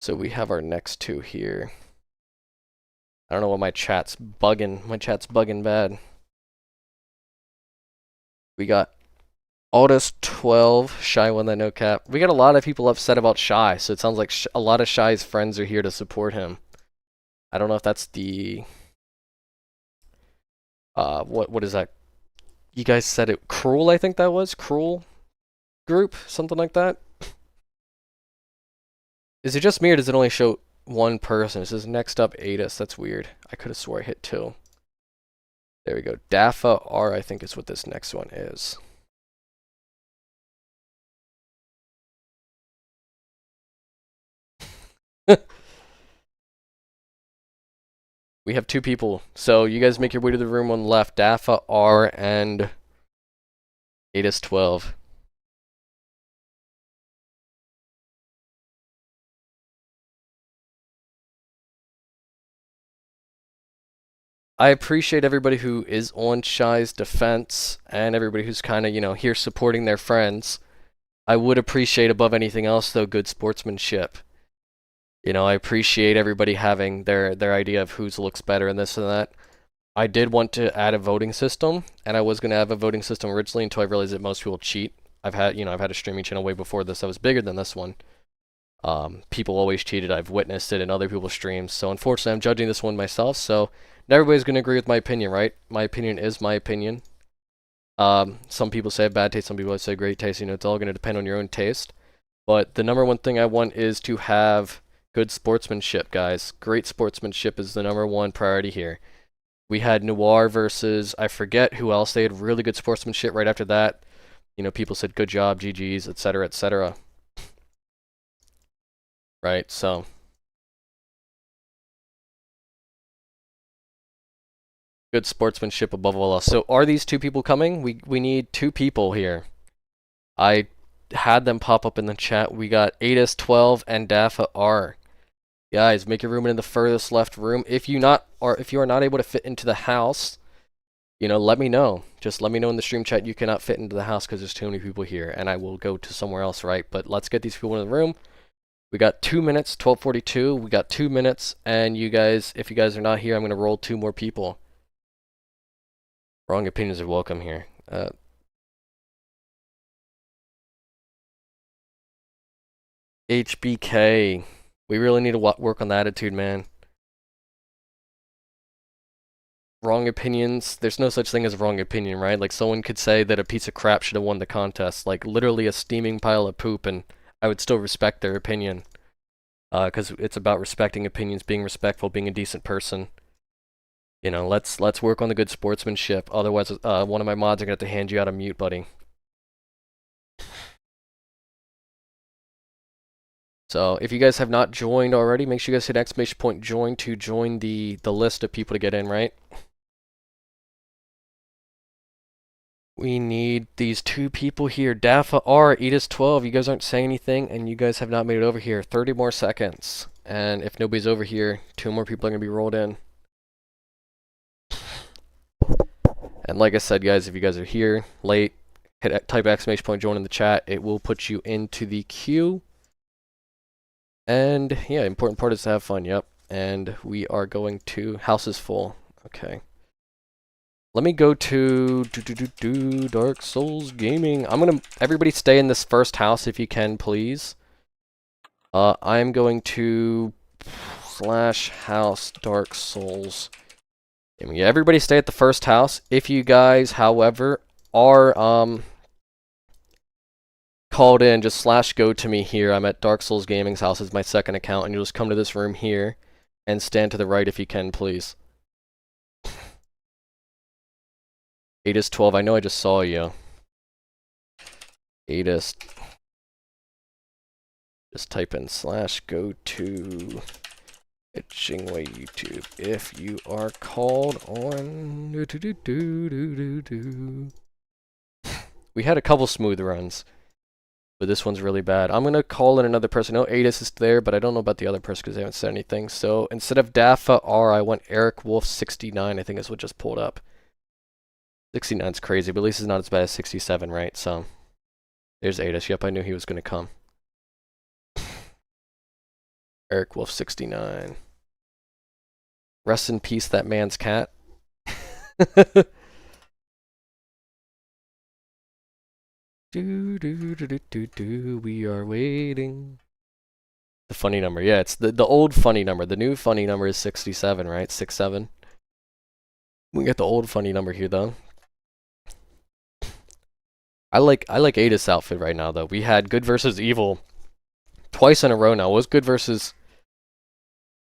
So we have our next two here. I don't know what my chat's bugging. My chat's bugging bad. We got Aldous12, Shy won that no cap. We got a lot of people upset about Shy, so it sounds like a lot of Shy's friends are here to support him. I don't know if that's the what is that? You guys said it Cruel, I think that was Cruel group, something like that. Is it just me or does it only show one person? It says next up Adis. That's weird. I could have swore I hit 2. There we go. Dafa R, I think is what this next one is. We have 2 people. So you guys make your way to the room on the left. Dafa R and Adis12. I appreciate everybody who is on Shy's defense and everybody who's kind of, here supporting their friends. I would appreciate above anything else, though, good sportsmanship. I appreciate everybody having their idea of whose looks better and this and that. I did want to add a voting system, and I was going to have a voting system originally until I realized that most people cheat. I've had a streaming channel way before this that was bigger than this one. People always cheated. I've witnessed it in other people's streams. So unfortunately, I'm judging this one myself. So not everybody's going to agree with my opinion, right? My opinion is my opinion. Some people say bad taste. Some people say great taste. It's all going to depend on your own taste. But the number one thing I want is to have good sportsmanship, guys. Great sportsmanship is the number one priority here. We had Noir versus, I forget who else. They had really good sportsmanship right after that. People said good job, GG's, etc., etc. Right, so. Good sportsmanship above all else. So are these 2 people coming? We need 2 people here. I had them pop up in the chat. We got Adis12 and Dafa R. Guys, make your room in the furthest left room. If you are not able to fit into the house, let me know. Just let me know in the stream chat you cannot fit into the house because there's too many people here, and I will go to somewhere else, right? But let's get these people in the room. We got 2 minutes, 12:42. We got 2 minutes, and you guys, if you guys are not here, I'm gonna roll 2 more people. Wrong opinions are welcome here. HBK. We really need to work on the attitude, man. Wrong opinions. There's no such thing as a wrong opinion, right? Like, someone could say that a piece of crap should have won the contest. Like, literally a steaming pile of poop, and I would still respect their opinion. Because it's about respecting opinions, being respectful, being a decent person. You know, let's work on the good sportsmanship. Otherwise, one of my mods are gonna have to hand you out a mute, buddy. So if you guys have not joined already, make sure you guys hit !join to join the list of people to get in, right? We need these 2 people here. Dafa R, Edis12, you guys aren't saying anything, and you guys have not made it over here. 30 more seconds. And if nobody's over here, 2 more people are going to be rolled in. And like I said, guys, if you guys are here late, type !join in the chat. It will put you into the queue. And yeah, important part is to have fun, yep. And we are going to, house is full. Okay. Let me go to Dark Souls Gaming. everybody stay in this first house if you can, please. I'm going to /house Dark Souls Gaming. Yeah, everybody stay at the first house. If you guys, however, are called in, just /go to me here. I'm at Dark Souls Gaming's house is my second account, and you'll just come to this room here and stand to the right if you can, please. 8is12, I know I just saw you. 8is. Just type in /go to ItsJingWeiAQW if you are called on. We had a couple smooth runs, but this one's really bad. I'm gonna call in another person. No, 8is is there, but I don't know about the other person because they haven't said anything. So instead of Dafa R, I want Eric Wolf 69. I think is what just pulled up. 69's crazy, but at least it's not as bad as 67, right? So there's 8is. Yep, I knew he was gonna come. Eric Wolf 69. Rest in peace, that man's cat. We are waiting. The funny number, yeah, it's the old funny number. The new funny number is 67, right? 67. We got the old funny number here, though. I like 8is outfit right now, though. We had good versus evil twice in a row now. It was good versus,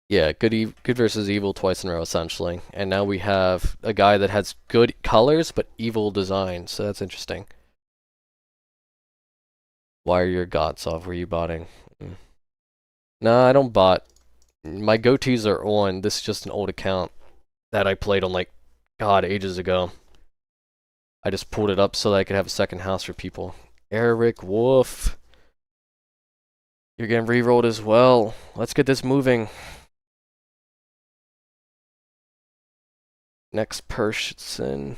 yeah, good versus evil twice in a row, essentially. And now we have a guy that has good colors but evil design, so that's interesting. Why are your gods off? Were you botting? Nah, I don't bot. My go-tos are on. This is just an old account that I played on, like, God, ages ago. I just pulled it up so that I could have a second house for people. Eric Wolf. You're getting re-rolled as well. Let's get this moving. Next person.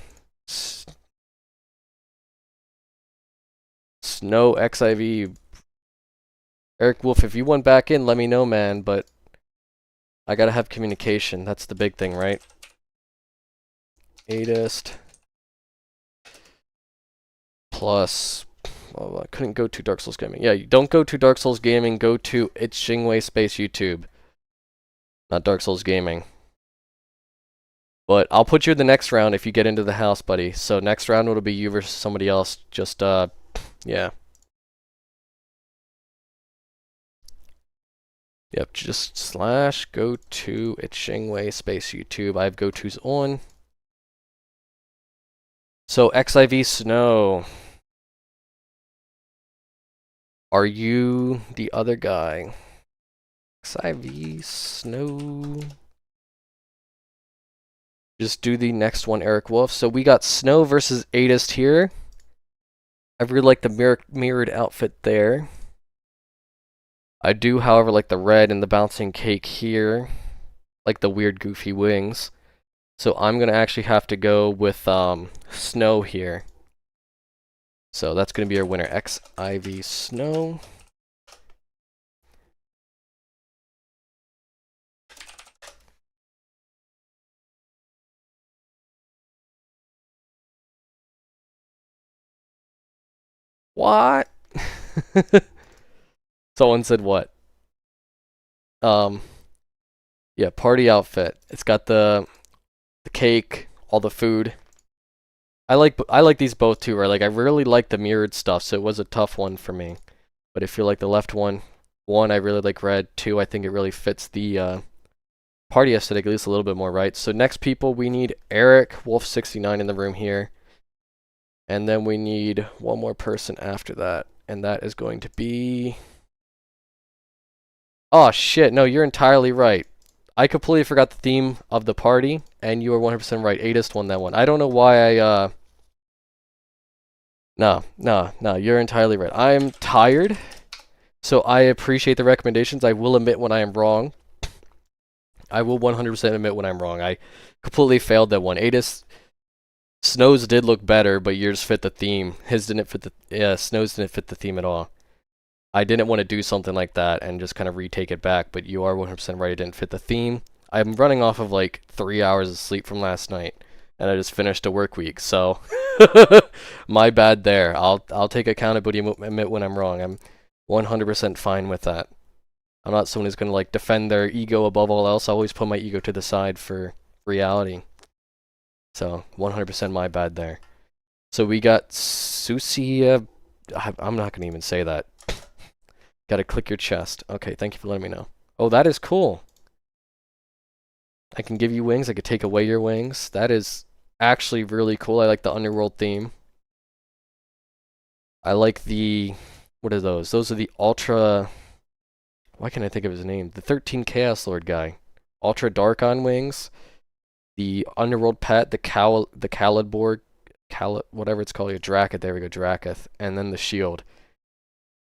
Snow XIV. Eric Wolf, if you want back in, let me know, man, but I gotta have communication. That's the big thing, right? 8ist. Plus, well, I couldn't go to Dark Souls Gaming. Yeah, don't go to Dark Souls Gaming, go to ItsJingWei space YouTube. Not Dark Souls Gaming. But I'll put you in the next round if you get into the house, buddy. So next round it'll be you versus somebody else. Just, yeah. Yep, just /go to ItsJingWei space YouTube. I have go-tos on. So XIV Snow. Are you the other guy? XIV Snow. Just do the next one, Eric Wolf. So we got Snow versus 8ist here. I really like the mirrored outfit there. I do, however, like the red and the bouncing cake here. Like the weird goofy wings. So I'm going to actually have to go with Snow here. So that's going to be our winner, XIV Snow. What? Someone said what? Um, yeah, party outfit. It's got the cake, all the food. I like these both too, right? Like I really like the mirrored stuff, so it was a tough one for me. But if you like the left one, I really like red. Two, I think it really fits the party aesthetic at least a little bit more, right? So next people, we need Eric Wolf69 in the room here. And then we need one more person after that. And that is going to be... Oh shit, no, you're entirely right. I completely forgot the theme of the party, and you are 100% right. Adist won that one. I don't know why No, you're entirely right. I'm tired, so I appreciate the recommendations. I will admit when I am wrong. I will 100% admit when I'm wrong. I completely failed that one. Adis, Snow's did look better, but yours fit the theme. His didn't fit Snow's didn't fit the theme at all. I didn't want to do something like that and just kind of retake it back, but you are 100% right. It didn't fit the theme. I'm running off of like 3 hours of sleep from last night, and I just finished a work week, so my bad there. I'll take accountability and admit when I'm wrong. I'm 100% fine with that. I'm not someone who's gonna like defend their ego above all else. I always put my ego to the side for reality. So 100% my bad there. So we got Susie. I'm not gonna even say that. Gotta click your chest. Okay, thank you for letting me know. Oh, that is cool. I can give you wings. I could take away your wings. That is actually really cool. I like the underworld theme. I like the... What are those? Those are the Ultra... Why can't I think of his name? The 13 Chaos Lord guy. Ultra Dark on wings. The underworld pet. The Calidborg. Whatever it's called. Your Draketh. There we go. Draketh. And then the shield.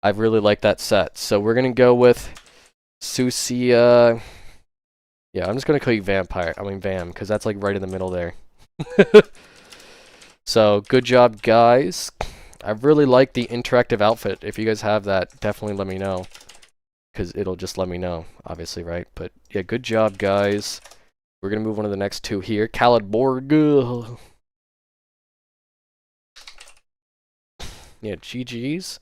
I really like that set. So we're going to go with Susie, yeah, I'm just going to call you Vam, because that's like right in the middle there. So, good job, guys. I really like the interactive outfit. If you guys have that, definitely let me know. Because it'll just let me know, obviously, right? But, yeah, good job, guys. We're going to move on to the next two here. Calidborg. Yeah, GG's.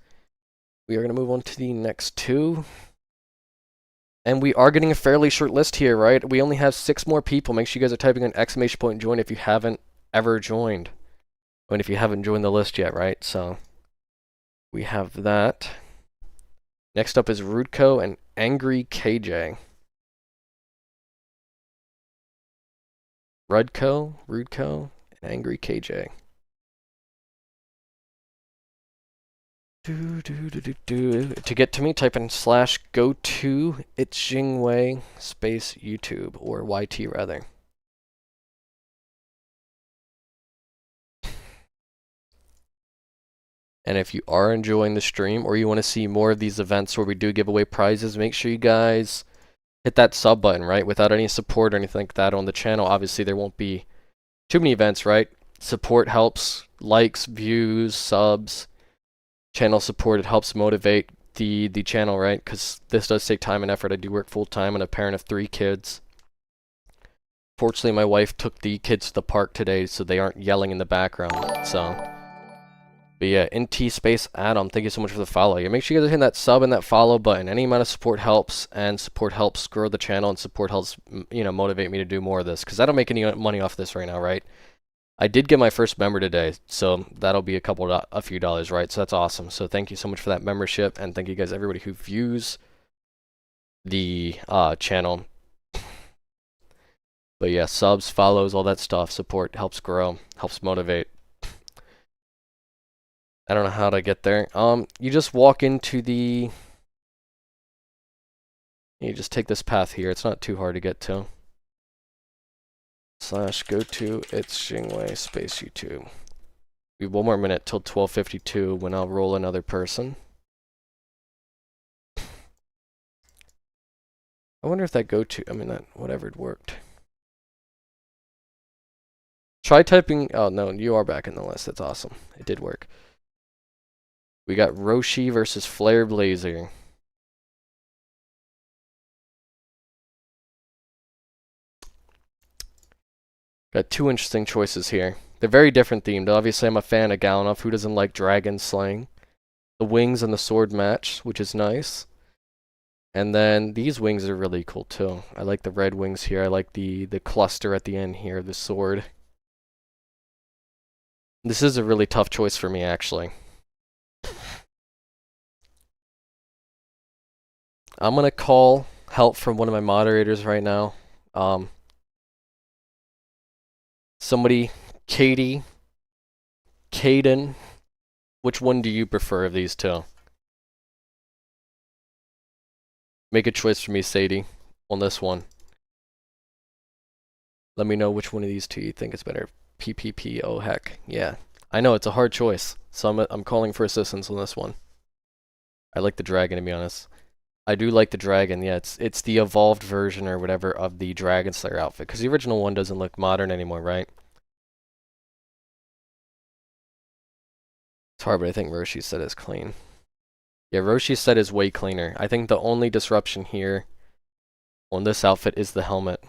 We are going to move on to the next two. And we are getting a fairly short list here, right? We only have 6 more people. Make sure you guys are typing an exclamation point join if you haven't ever joined. And if you haven't joined the list yet, right? So, we have that. Next up is Rudko and Angry KJ. Rudko, and Angry KJ. To get to me, type in /go to ItsJingWei space YouTube, or YT rather. And if you are enjoying the stream, or you want to see more of these events where we do give away prizes, make sure you guys hit that sub button, right? Without any support or anything like that on the channel, obviously there won't be too many events, right? Support helps, likes, views, subs. Channel support, it helps motivate the channel, right? Because this does take time and effort. I do work full-time. I'm a parent of 3 kids. Fortunately, my wife took the kids to the park today, so they aren't yelling in the background. So, but yeah, NT space Adam, thank you so much for the follow. Yeah, make sure you guys hit that sub and that follow button. Any amount of support helps, and support helps grow the channel, and support helps, you know, motivate me to do more of this. Because I don't make any money off this right now, right? I did get my first member today, so that'll be a few dollars, right? So that's awesome. So thank you so much for that membership, and thank you guys, everybody who views the channel. But yeah, subs, follows, all that stuff, support helps grow, helps motivate. I don't know how to get there. You just walk into the... You just take this path here. It's not too hard to get to. /go to ItsJingWei space YouTube. We have 1 more minute till 12:52 when I'll roll another person. I wonder if that that whatever it worked. Try typing. Oh no, you are back in the list. That's awesome. It did work. We got Roshi versus Flare Blazer. Got 2 interesting choices here. They're very different themed. Obviously, I'm a fan of Galanov. Who doesn't like dragon slaying? The wings and the sword match, which is nice. And then these wings are really cool too. I like the red wings here. I like the cluster at the end here, the sword. This is a really tough choice for me, actually. I'm gonna call help from one of my moderators right now. Somebody, Katie, Caden, which one do you prefer of these two? Make a choice for me, Sadie, on this one. Let me know which one of these two you think is better. PPP, oh heck, yeah. I know, it's a hard choice, so I'm calling for assistance on this one. I like the dragon, to be honest. I do like the dragon, yeah, it's the evolved version or whatever of the Dragon Slayer outfit, because the original one doesn't look modern anymore, right? It's hard, but I think Roshi's set is clean. Yeah, Roshi's set is way cleaner. I think the only disruption here on this outfit is the helmet.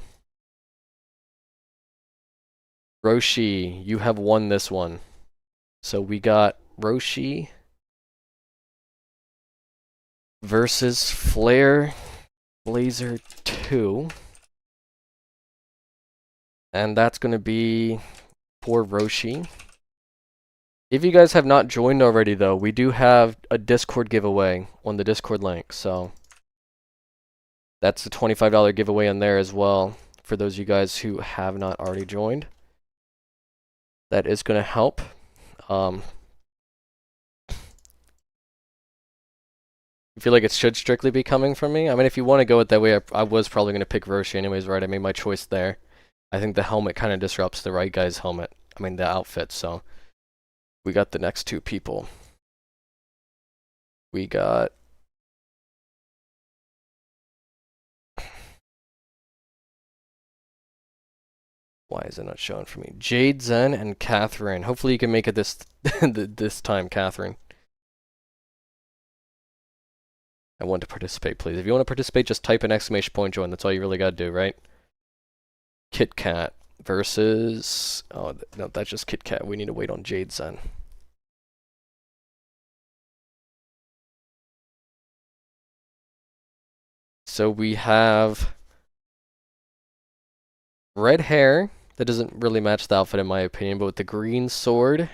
Roshi, you have won this one. So we got Roshi versus Flare Blazer 2. And that's going to be for Roshi. If you guys have not joined already, though, we do have a Discord giveaway on the Discord link. So that's a $25 giveaway on there as well for those of you guys who have not already joined. That is going to help. I feel like it should strictly be coming from me. I mean, if you want to go it that way, I was probably going to pick Roshi anyways, right? I made my choice there. I think the helmet kind of disrupts the right guy's helmet. I mean, the outfit, so. We got the next two people. We got... Why is it not showing for me? Jade Zen and Catherine. Hopefully you can make it this this time, Catherine. I want to participate, please. If you want to participate, just type an exclamation point join. That's all you really got to do, right? Kit Kat versus... Oh, no, that's just Kit Kat. We need to wait on Jade Zen. So we have red hair. That doesn't really match the outfit in my opinion, but with the green sword,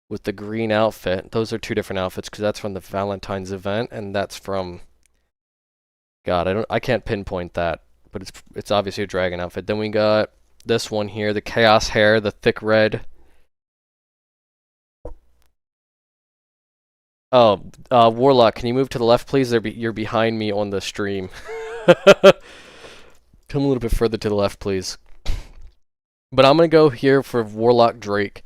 with the green outfit, those are two different outfits because that's from the Valentine's event and that's from... God, I can't pinpoint that, but it's obviously a dragon outfit. Then we got this one here, the chaos hair, the thick red. Oh, Warlock, can you move to the left, please? You're behind me on the stream. Come a little bit further to the left, please. But I'm going to go here for Warlock Drake.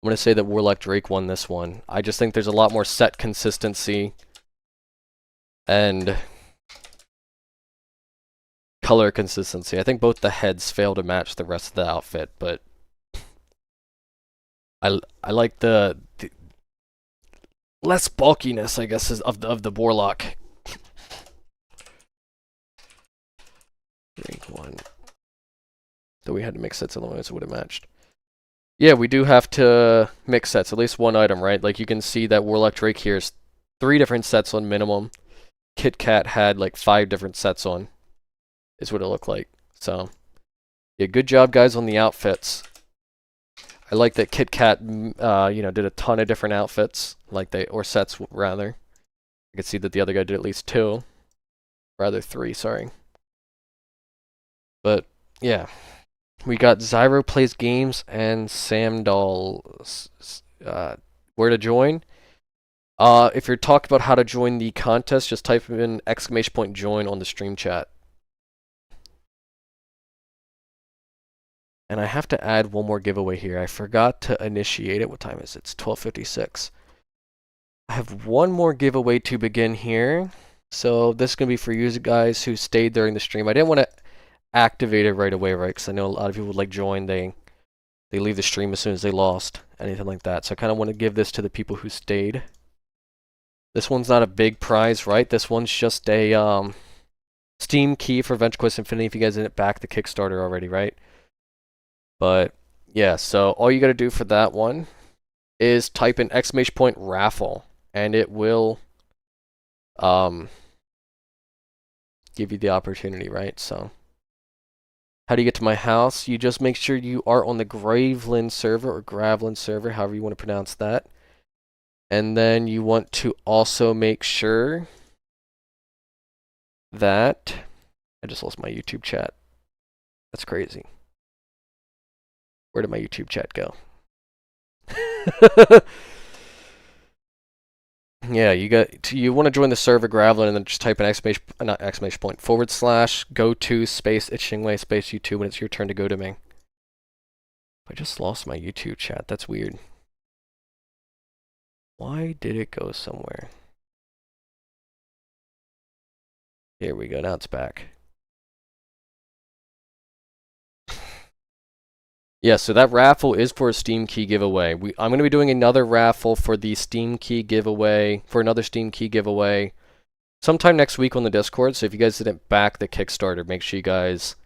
I'm going to say that Warlock Drake won this one. I just think there's a lot more set consistency and color consistency. I think both the heads fail to match the rest of the outfit, but I like the less bulkiness, I guess, of the Warlock. Drink one. So we had to mix sets otherwise it would have matched. Yeah, we do have to mix sets, at least one item, right? Like you can see that Warlock Drake here is 3 different sets on minimum. Kit Kat had like 5 different sets on, is what it looked like. So, yeah, good job, guys, on the outfits. I like that Kit Kat, you know, did a ton of different outfits, or sets rather. I could see that the other guy did at least 2, rather 3, sorry. But yeah, we got Zyro Plays Games and Samdal. Where to join? If you're talking about how to join the contest, just type in exclamation point join on the stream chat. And I have to add one more giveaway here. I forgot to initiate it. What time is it? It's 12:56. I have one more giveaway to begin here. So this is going to be for you guys who stayed during the stream. I didn't want to activate it right away, right? Because I know a lot of people would like join. They leave the stream as soon as they lost. Anything like that. So I kind of want to give this to the people who stayed. This one's not a big prize, right? This one's just a Steam key for Venture Quest Infinity if you guys didn't back the Kickstarter already, right? But yeah, so all you got to do for that one is type in exclamation point raffle, and it will give you the opportunity, right? So, how do you get to my house? You just make sure you are on the Graveland server or Graveland server, however you want to pronounce that. And then you want to also make sure that I just lost my YouTube chat. That's crazy. Where did my YouTube chat go? Yeah, you want to join the server Graveland and then just type an exclamation not exclamation point / go to space ItsJingWei space YouTube when it's your turn to go to me. I just lost my YouTube chat. That's weird. Why did it go somewhere? Here we go. Now it's back. Yeah, so that raffle is for a Steam key giveaway. I'm going to be doing another raffle for the Steam key giveaway, for another Steam key giveaway sometime next week on the Discord. So if you guys didn't back the Kickstarter, make sure you guys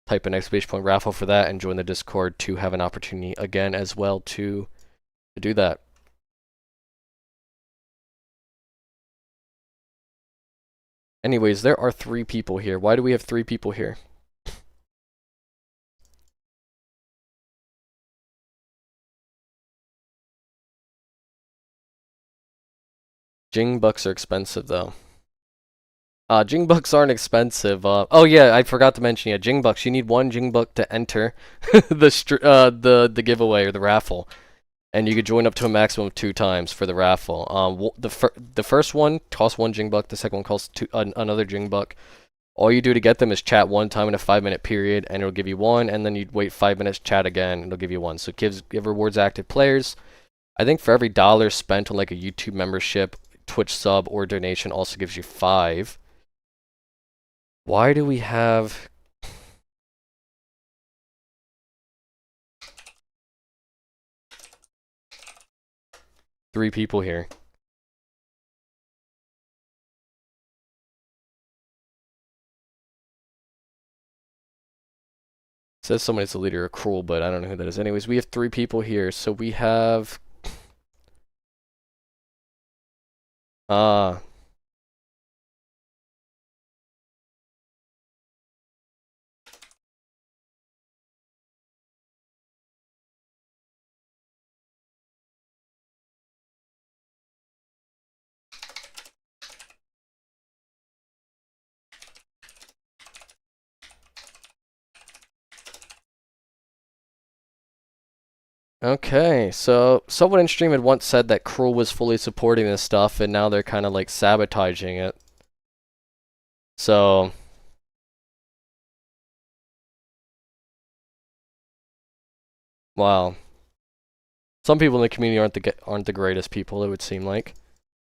type an exclamation point raffle for that and join the Discord to have an opportunity again as well to do that. Anyways, there are 3 people here. Why do we have 3 people here? Jing bucks are expensive though. Jing bucks aren't expensive. Oh yeah, I forgot to mention. Yeah, Jing bucks. You need 1 Jing buck to enter the giveaway or the raffle, and you could join up to a maximum of 2 times for the raffle. The first one costs 1 Jing buck. The second one costs another Jing buck. All you do to get them is chat 1 time in a 5-minute period, and it'll give you 1. And then you'd wait 5 minutes, chat again, and it'll give you 1. So it rewards active players. I think for every $1 spent on like a YouTube membership, Twitch sub, or donation, also gives you 5. Why do we have... three people here? It says somebody's the leader of Cruel, but I don't know who that is. Anyways, we have 3 people here. So we have... Okay, so someone in stream had once said that Cruel was fully supporting this stuff, and now they're kind of like sabotaging it. So... wow. Some people in the community aren't the greatest people, it would seem like.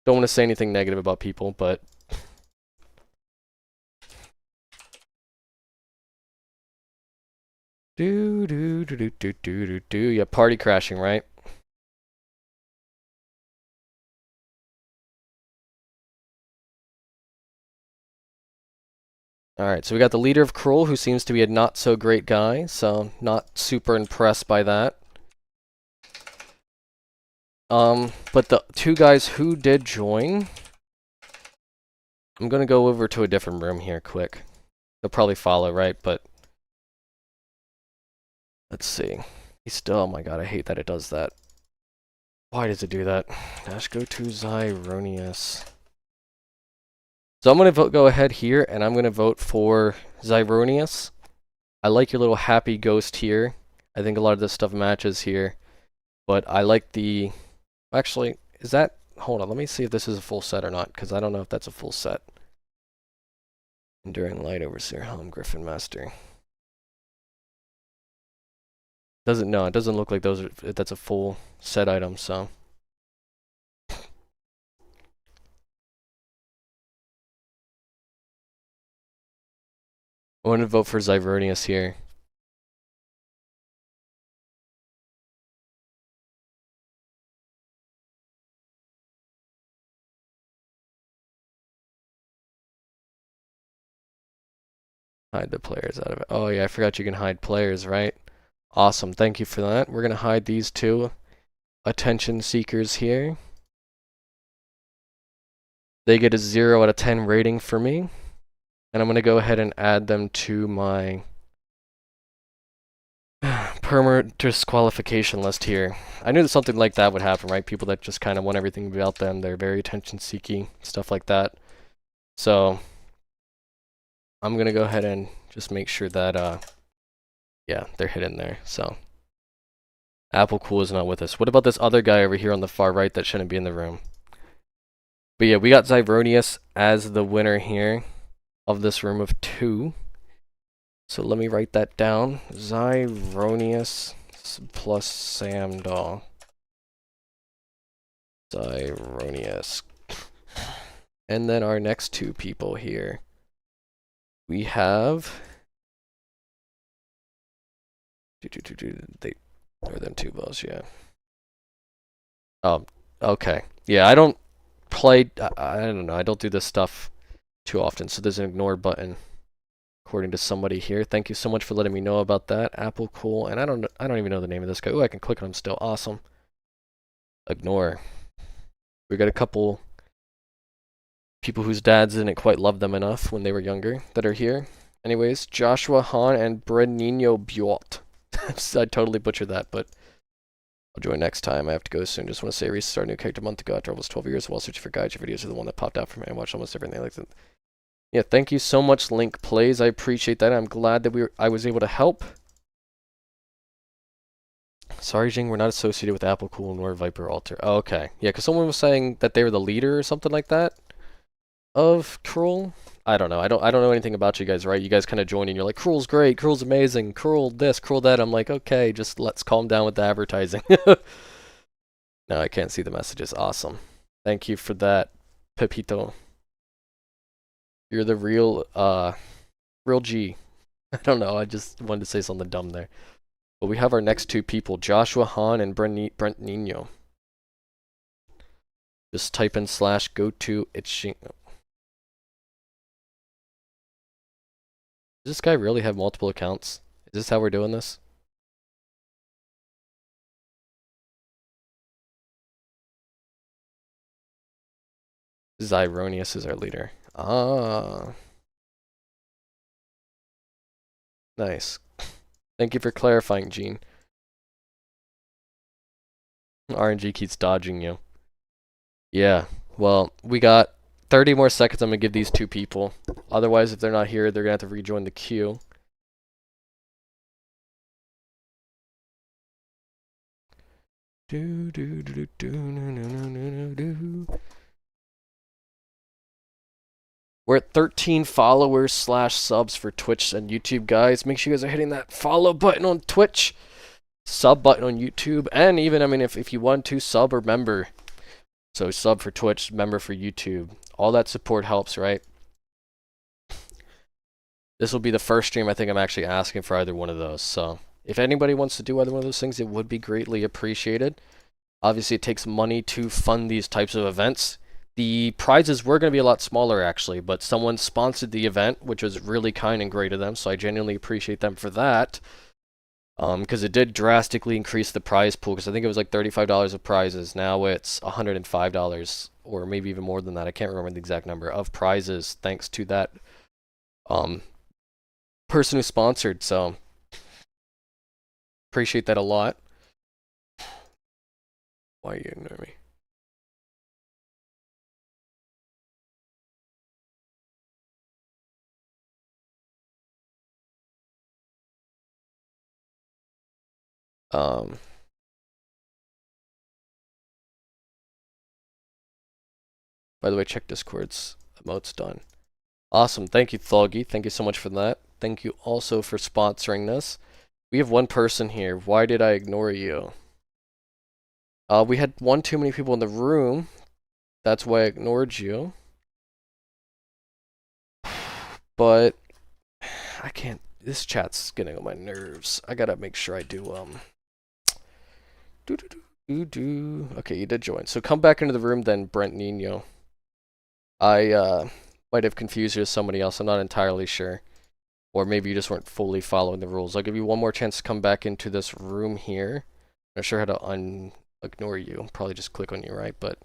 Don't want to say anything negative about people, but... Yeah, party crashing, right? Alright, so we got the leader of Cruel, who seems to be a not-so-great guy, so not super impressed by that. But the 2 guys who did join... I'm gonna go over to a different room here quick. They'll probably follow, right? But... let's see. He's still... oh my god, I hate that it does that. Why does it do that? Dash go to Zyronius. So I'm going to go ahead here, and I'm going to vote for Zyronius. I like your little happy ghost here. I think a lot of this stuff matches here. But I like the... actually, is that... hold on, let me see if this is a full set or not, because I don't know if that's a full set. Enduring Light, Overseer, Helm, Griffin Master. Doesn't... no, it doesn't look like those are... that's a full set item, so... I'm going to vote for Zyronius here. Hide the players out of it. Oh yeah, I forgot you can hide players, right? Awesome, thank you for that. We're going to hide these 2 attention seekers here. They get a 0 out of 10 rating for me. And I'm going to go ahead and add them to my permanent disqualification list here. I knew that something like that would happen, right? People that just kind of want everything about them. They're very attention-seeking, stuff like that. So I'm going to go ahead and just make sure that, yeah, they're hidden there. So Apple Cool is not with us. What about this other guy over here on the far right that shouldn't be in the room? But yeah, we got Zyronius as the winner here of this room of 2. So let me write that down. Zyronius plus Samdal. Zyronius. And then our next 2 people here. We have... They are them 2 balls, yeah. Oh, okay. Yeah, I don't play... I don't know. I don't do this stuff too often, so there's an ignore button. According to somebody here. Thank you so much for letting me know about that. Apple Cool. And I don't even know the name of this guy. Oh, I can click on him still. Awesome. Ignore. We got a couple people whose dads didn't quite love them enough when they were younger that are here. Anyways, Joshua Hahn and Brenino Buot. I totally butchered that, but I'll join next time. I have to go soon. Just want to say I restarted a new character a month ago after almost 12 years while searching for guides. Your videos are the one that popped out for me. I watched almost everything like that. Yeah, thank you so much, Link Plays. I appreciate that. I'm glad that I was able to help. Sorry, Jing, we're not associated with Apple Cool nor Viper Alter. Oh, okay. Yeah, because someone was saying that they were the leader or something like that of Cruel. I don't know. I don't know anything about you guys, right? You guys kind of join and you're like, Cruel's great, Cruel's amazing, Cruel this, Cruel that. I'm like, okay, just let's calm down with the advertising. No, I can't see the messages. Awesome. Thank you for that, Pepito. You're the real G. I don't know. I just wanted to say something dumb there. But we have our next 2 people, Joshua Hahn and Brent Nino. Just type in / go to ItsJing. Does this guy really have multiple accounts? Is this how we're doing this? Zyronius is our leader. Ah. Nice. Thank you for clarifying, Gene. RNG keeps dodging you. Yeah, well, we got 30 more seconds. I'm going to give these 2 people. Otherwise, if they're not here, they're going to have to rejoin the queue. We're at 13 followers / subs for Twitch and YouTube, guys. Make sure you guys are hitting that follow button on Twitch, sub button on YouTube, and even, I mean, if you want to, sub or member. So sub for Twitch, member for YouTube. All that support helps, right? This will be the first stream I think I'm actually asking for either one of those. So if anybody wants to do either one of those things, it would be greatly appreciated. Obviously, it takes money to fund these types of events. The prizes were going to be a lot smaller, actually, but someone sponsored the event, which was really kind and great of them, so I genuinely appreciate them for that. Because it did drastically increase the prize pool, because I think it was like $35 of prizes. Now it's $105, or maybe even more than that. I can't remember the exact number of prizes, thanks to that person who sponsored, so appreciate that a lot. Why are you ignoring me? By the way, check Discord's emotes done. Awesome. Thank you, Thoggy. Thank you so much for that. Thank you also for sponsoring this. We have one person here. Why did I ignore you? We had one too many people in the room. That's why I ignored you. But I can't. This chat's getting on my nerves. I gotta make sure I do Okay, you did join. So come back into the room then, Brent Nino. I might have confused you with somebody else. I'm not entirely sure. Or maybe you just weren't fully following the rules. I'll give you one more chance to come back into this room here. I'm not sure how to ignore you. Probably just click on you, right? But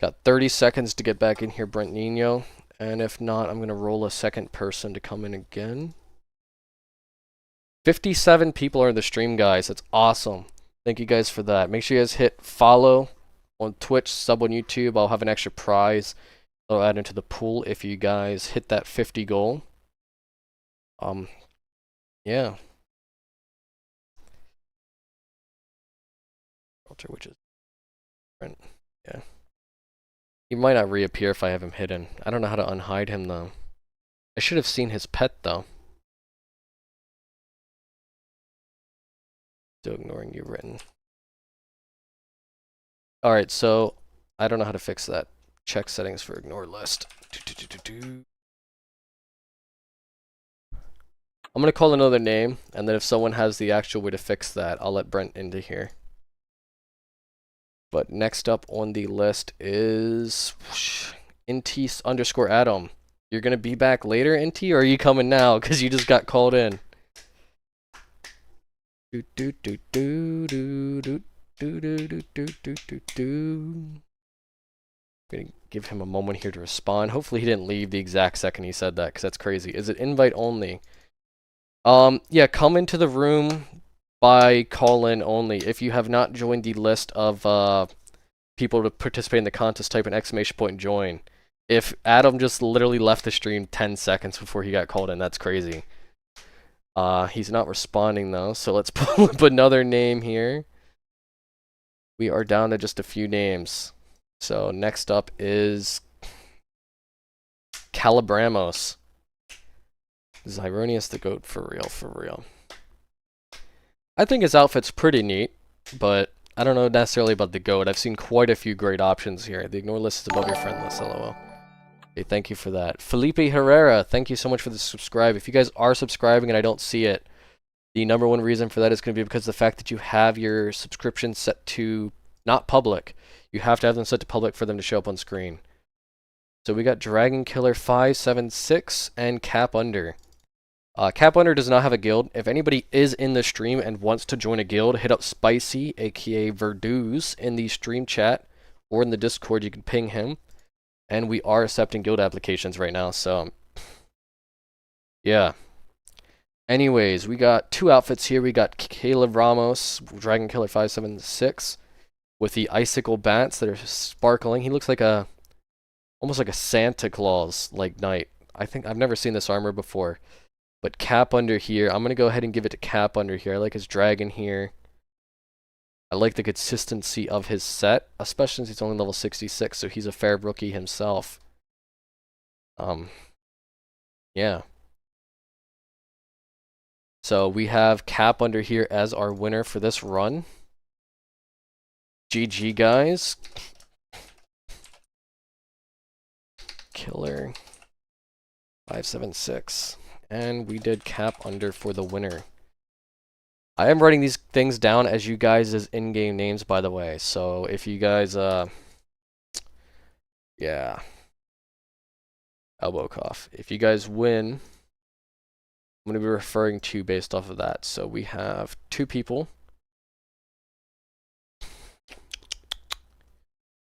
got 30 seconds to get back in here, Brent Nino. And if not, I'm going to roll a second person to come in again. 57 people are in the stream, guys. That's awesome. Thank you guys for that. Make sure you guys hit follow on Twitch, sub on YouTube. I'll have an extra prize I'll add into the pool if you guys hit that 50 goal. Yeah. Alter, which is different. Yeah. He might not reappear if I have him hidden. I don't know how to unhide him though. I should have seen his pet though. Still ignoring you written. Alright, so I don't know how to fix that. Check settings for ignore list. I'm gonna call another name, and then if someone has the actual way to fix that, I'll let Brent into here. But next up on the list is Inti_Adam. You're gonna be back later, Inti, or are you coming now? Because you just got called in. Gonna give him a moment here to respond. Hopefully he didn't leave the exact second he said that, because that's crazy. Is it invite only? Yeah, come into the room by call-in only. If you have not joined the list of people to participate in the contest, type an exclamation point and join. If Adam just literally left the stream 10 seconds before he got called in, that's crazy. He's not responding though, so let's pull up another name here. We are down to just a few names. So next up is Calabramos. Zyronius the goat, for real, for real. I think his outfit's pretty neat, but I don't know necessarily about the goat. I've seen quite a few great options here. The ignore list is above your friend list, lol. Okay, thank you for that. Felipe Herrera, thank you so much for the subscribe. If you guys are subscribing and I don't see it, the number one reason for that is going to be because of the fact that you have your subscription set to not public. You have to have them set to public for them to show up on screen. So we got Dragon Killer 576 and Cap Under. Cap Under does not have a guild. If anybody is in the stream and wants to join a guild, hit up Spicy, aka Verduz, in the stream chat or in the Discord. You can ping him. And we are accepting guild applications right now, so yeah. Anyways, we got two outfits here. We got Caleb Ramos, Dragon Killer 576, with the icicle bats that are sparkling. He looks like almost like a Santa Claus like knight. I think I've never seen this armor before. But Cap Under here, I'm gonna go ahead and give it to Cap Under here. I like his dragon here. I like the consistency of his set, especially since he's only level 66, so he's a fair rookie himself. Yeah. So we have Cap Under here as our winner for this run. GG, guys. Killer 576. And we did Cap Under for the winner. I am writing these things down as you guys' in-game names, by the way. So if you guys, yeah. Elbow cough. If you guys win, I'm going to be referring to you based off of that. So we have two people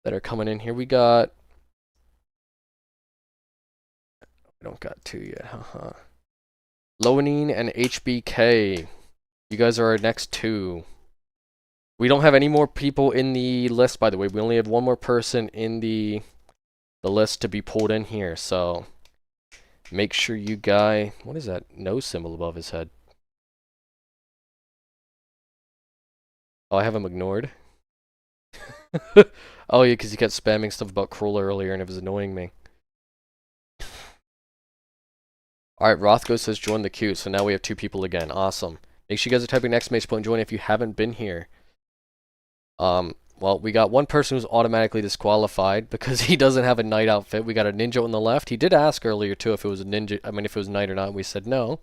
that are coming in here. We don't got two yet, haha. Lowenine and HBK. You guys are our next two. We don't have any more people in the list, by the way. We only have one more person in the list to be pulled in here, so make sure you guy... What is that no symbol above his head? Oh, I have him ignored. Oh yeah, because he kept spamming stuff about Cruella earlier and it was annoying me. Alright, Rothko says join the queue, so now we have two people again. Awesome. Make sure you guys are typing exclamation point and join if you haven't been here. Well, we got one person who's automatically disqualified because he doesn't have a knight outfit. We got a ninja on the left. He did ask earlier too if it was a ninja, if it was knight or not. We said no.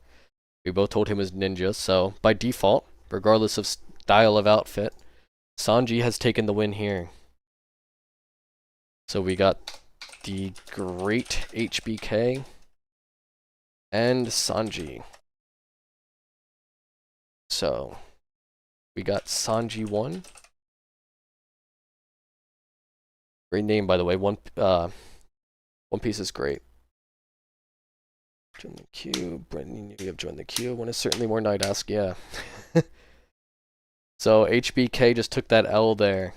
We both told him it was ninja, so by default, regardless of style of outfit, Sanji has taken the win here. So we got the great HBK and Sanji. So we got Sanji 1. Great name, by the way. One Piece is great. Join the queue. Brendan, you have joined the queue. One is certainly more Night Ask, yeah. So HBK just took that L there.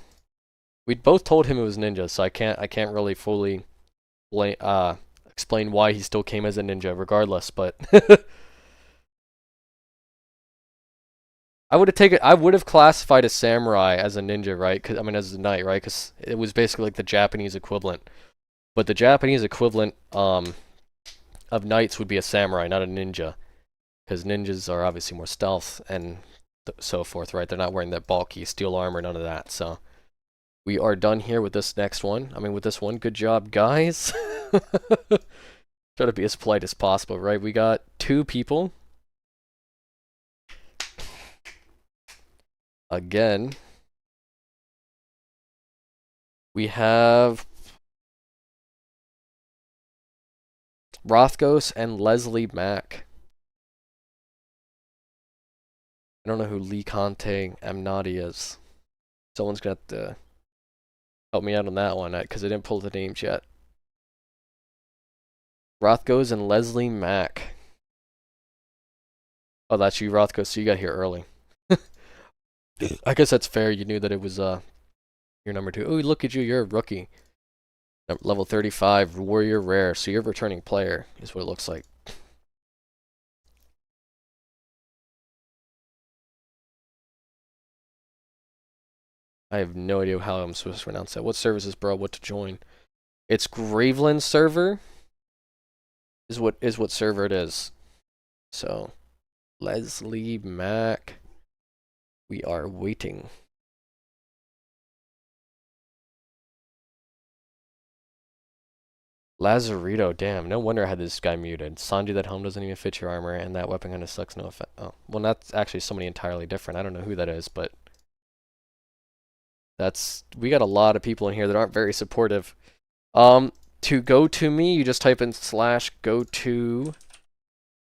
We both told him it was ninja, so I can't really fully explain why he still came as a ninja regardless, but I would have classified a samurai as a ninja, right? Cause, I mean, as a knight, right? Because it was basically like the Japanese equivalent. But the Japanese equivalent of knights would be a samurai, not a ninja. Because ninjas are obviously more stealth and so forth, right? They're not wearing that bulky steel armor, none of that. So we are done here with this next one. I mean, with this one. Good job, guys. Try to be as polite as possible, right? We got 2 people. Again, we have Rothgos and Leslie Mack. I don't know who Lee Conte Amnati is. Someone's gonna have to help me out on that one, because I didn't pull the names yet. Rothgos and Leslie Mack. Oh, that's you, Rothgos, so you got here early. I guess that's fair. You knew that it was your number 2. Oh, look at you, you're a rookie. Level 35, Warrior Rare, so you're a returning player, is what it looks like. I have no idea how I'm supposed to pronounce that. What service is, bro? What to join? It's Graveland server. Is what server it is. So, Leslie Mack. We are waiting. Lazarito, damn, no wonder I had this guy muted. Sanji, that helm doesn't even fit your armor, and that weapon kind of sucks, no effect. Oh, well, that's actually somebody entirely different. I don't know who that is, but we got a lot of people in here that aren't very supportive. To go to me, you just type in / go to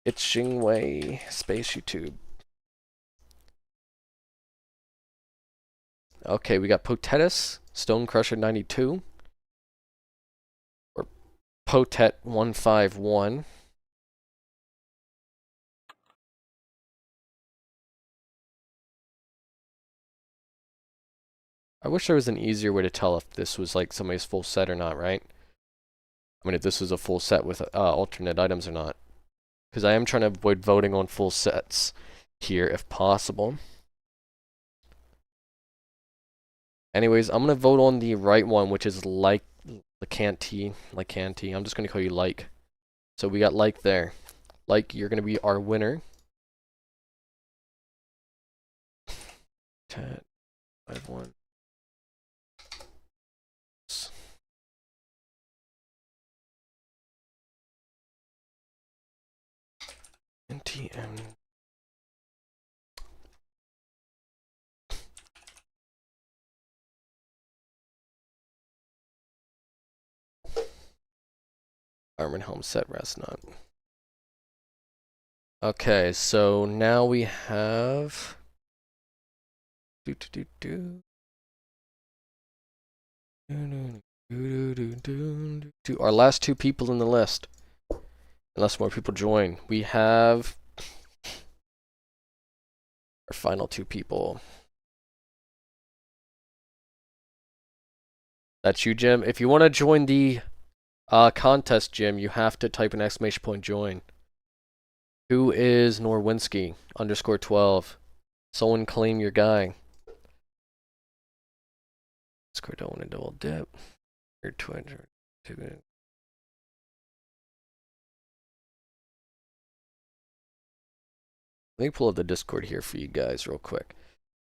ItsJingWei space YouTube. Okay, we got Potetus, Stonecrusher 92, or Potet 151. I wish there was an easier way to tell if this was like somebody's full set or not, right? I mean, if this was a full set with alternate items or not. Because I am trying to avoid voting on full sets here if possible. Anyways, I'm going to vote on the right one, which is Lycanti. I'm just going to call you Like. So we got Like there. Like, you're going to be our winner. 10, 5, 1. NTM. Armor and helm set, rest not. Okay, so now we have our last 2 people in the list. Unless more people join. We have our final 2 people. That's you, Jim. If you want to join the contest, Jim, you have to type an !join. Who is Norwinski _12? Someone claim your guy. Discord don't want to double dip. Your Twitter. Let me pull up the Discord here for you guys real quick.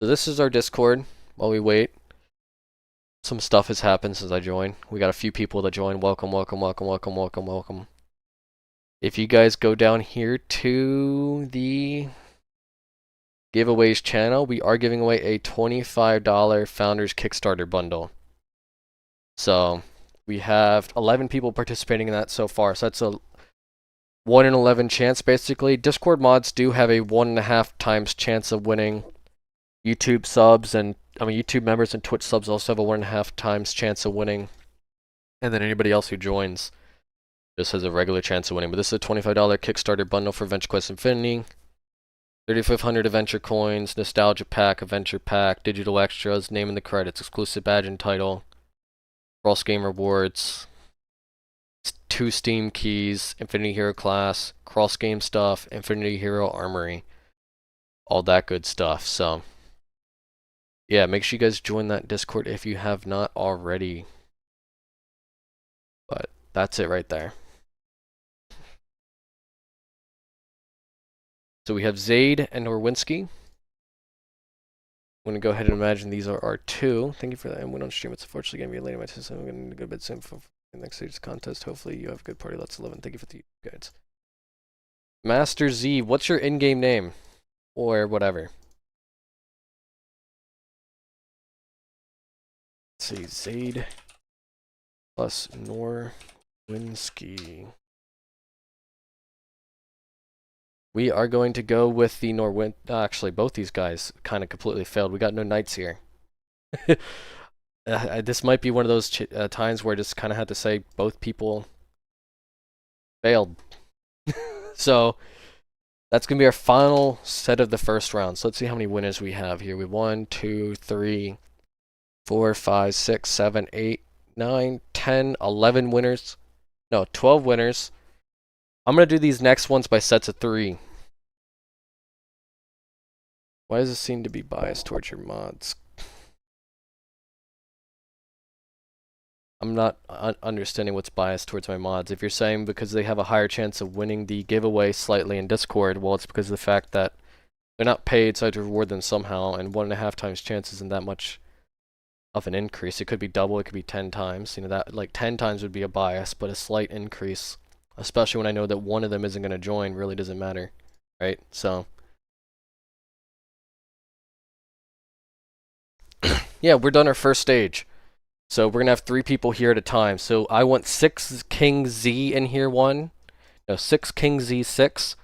So this is our Discord while we wait. Some stuff has happened since I joined. We got a few people that joined. Welcome, welcome, welcome, welcome, welcome, welcome. If you guys go down here to the giveaways channel, we are giving away a $25 Founders Kickstarter bundle. So we have 11 people participating in that so far. So that's a 1 in 11 chance, basically. Discord mods do have a 1.5 times chance of winning. YouTube subs and YouTube members and Twitch subs also have a 1.5 times chance of winning. And then anybody else who joins Just has a regular chance of winning. But this is a $25 Kickstarter bundle for Adventure Quest Infinity. 3,500 adventure coins, nostalgia pack, adventure pack, digital extras, name in the credits, exclusive badge and title, cross game rewards, 2 Steam keys, Infinity Hero class, cross game stuff, Infinity Hero armory, all that good stuff. So yeah, make sure you guys join that Discord if you have not already. But that's it right there. So we have Zaid and Norwinski. I'm going to go ahead and imagine these are our 2. Thank you for that. And went on stream. It's unfortunately going to be late in my system. I'm going to go to bed soon for the next stage contest. Hopefully you have a good party. Let's 11. Thank you for the guides. Master Z, what's your in-game name? Or whatever. Let's see. Zaid plus Norwinski. We are going to go with the actually, both these guys kind of completely failed. We got no knights here. This might be one of those times where I just kind of had to say both people failed. So that's going to be our final set of the first round. So let's see how many winners we have here. We have 1, 2, 3, 4, 5, 6, 7, 8, 9, 10, 11 winners. No, 12 winners. I'm going to do these next ones by sets of 3. Why does it seem to be biased towards your mods? I'm not understanding what's biased towards my mods. If you're saying because they have a higher chance of winning the giveaway slightly in Discord, well, it's because of the fact that they're not paid, so I have to reward them somehow, and 1.5 times chance isn't that much of an increase. It could be double, it could be 10 times. You know, that like 10 times would be a bias, but a slight increase, especially when I know that one of them isn't going to join, really doesn't matter, right? So yeah, we're done our first stage. So we're going to have 3 people here at a time. So I want 6 King Z in here, 6 King Z 6,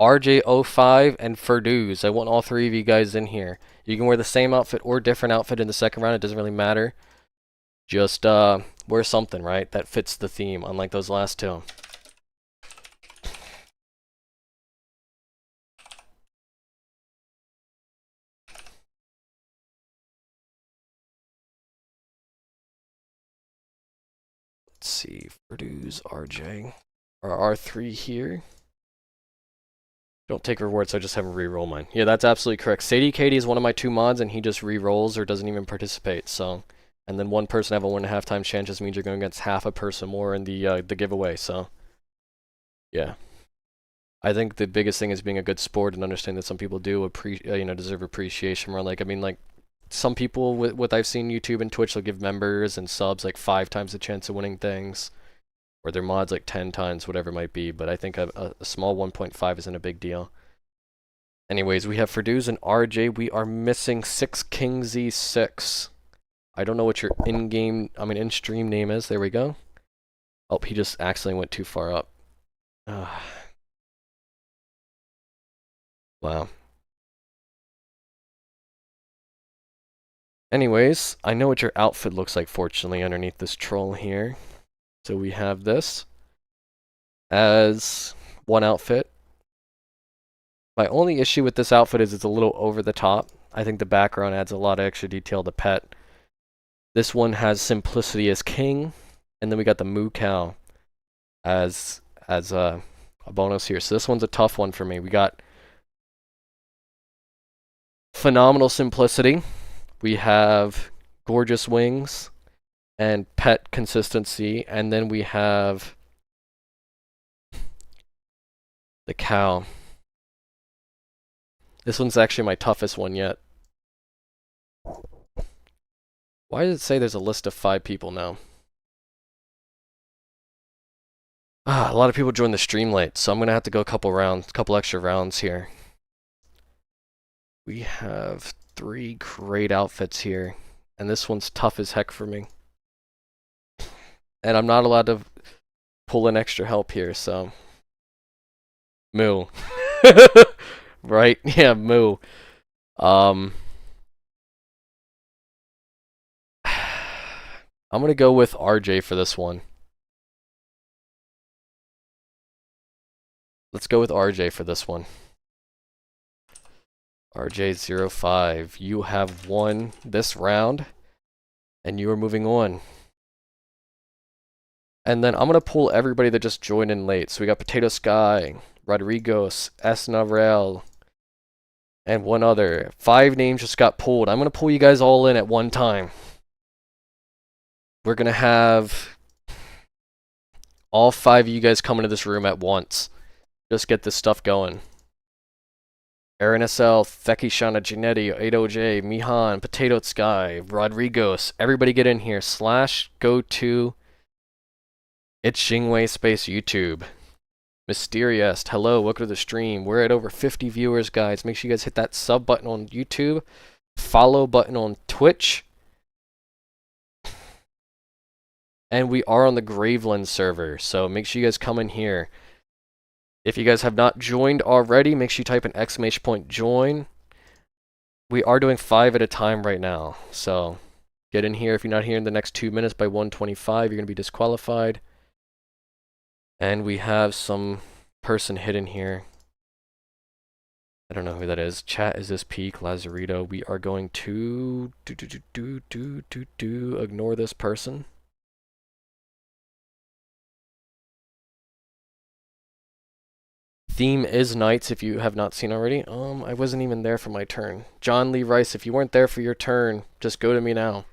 RJ05, and Ferduz. I want all 3 of you guys in here. You can wear the same outfit or different outfit in the second round. It doesn't really matter. Just wear something, right? That fits the theme, unlike those last 2. Let's see, Ferduz, RJ, are R3 here. Don't take rewards, so I just have him re-roll mine. Yeah, that's absolutely correct. Sadie Katie is one of my 2 mods, and he just re-rolls or doesn't even participate. So, and then one person have a 1.5 times chance just means you're going against half a person more in the giveaway. So, yeah, I think the biggest thing is being a good sport and understanding that some people do deserve appreciation. More like, I mean, like some people with what I've seen YouTube and Twitch, they'll give members and subs like 5 times the chance of winning things, or their mods like 10 times, whatever it might be. But I think a small 1.5 isn't a big deal. Anyways, we have Ferduz and RJ. We are missing 6 King Z6. I don't know what your in-stream name is. There we go. Oh, he just accidentally went too far up. Wow. Anyways, I know what your outfit looks like, fortunately, underneath this troll here. So we have this as one outfit. My only issue with this outfit is it's a little over the top. I think the background adds a lot of extra detail to pet. This one has simplicity as king, and then we got the moo cow as a bonus here. So this one's a tough one for me. We got phenomenal simplicity. We have gorgeous wings and pet consistency, and then we have the cow. This one's actually my toughest one yet. Why does it say there's a list of 5 people now? A lot of people joined the stream late, so I'm gonna have to go a couple extra rounds here. We have 3 great outfits here, and this one's tough as heck for me. And I'm not allowed to pull in extra help here, so moo. Right? Yeah, moo. I'm gonna go with RJ for this one. Let's go with RJ for this one. RJ05, you have won this round, and you are moving on. And then I'm going to pull everybody that just joined in late. So we got Potato Sky, Rodrigos, S. Navarel, and one other. 5 names just got pulled. I'm going to pull you guys all in at one time. We're going to have all 5 of you guys come into this room at once. Just get this stuff going. Aaron SL, Theki Shana Ginetti, 8OJ, Mihan, Potato Sky, Rodrigos. Everybody get in here. / go to ItsJingWei space YouTube. Mysterious, hello, welcome to the stream. We're at over 50 viewers, guys. Make sure you guys hit that sub button on YouTube, follow button on Twitch, and we are on the Graveland server, so make sure you guys come in here. If you guys have not joined already, make sure you type an ! join. We are doing 5 at a time right now, so get in here. If you're not here in the next 2 minutes by 1:25, you're going to be disqualified. And we have some person hidden here. I don't know who that is. Chat, is this Peak Lazarito? We are going to ignore this person. Theme is Knights, if you have not seen already. I wasn't even there for my turn. John Lee Rice, if you weren't there for your turn, just go to me now.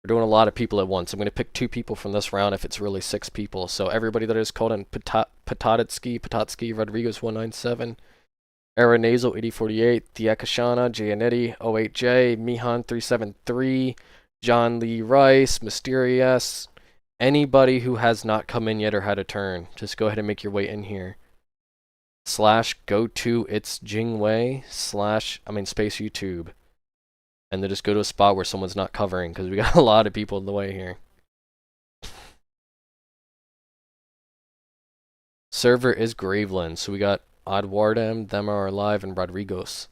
We're doing a lot of people at once. I'm going to pick 2 people from this round if it's really 6 people. So everybody that is called in, Patatsky, Rodriguez 197, Aranazal 8048, Diakashana, Gianetti 08J, Mihan 373, John Lee Rice, Mysterious, anybody who has not come in yet or had a turn, just go ahead and make your way in here. / go to ItsJingWei / space YouTube. And then just go to a spot where someone's not covering, because we got a lot of people in the way here. Server is Graveland, so we got Oddwardem, Them Are Alive, and Rodrigos.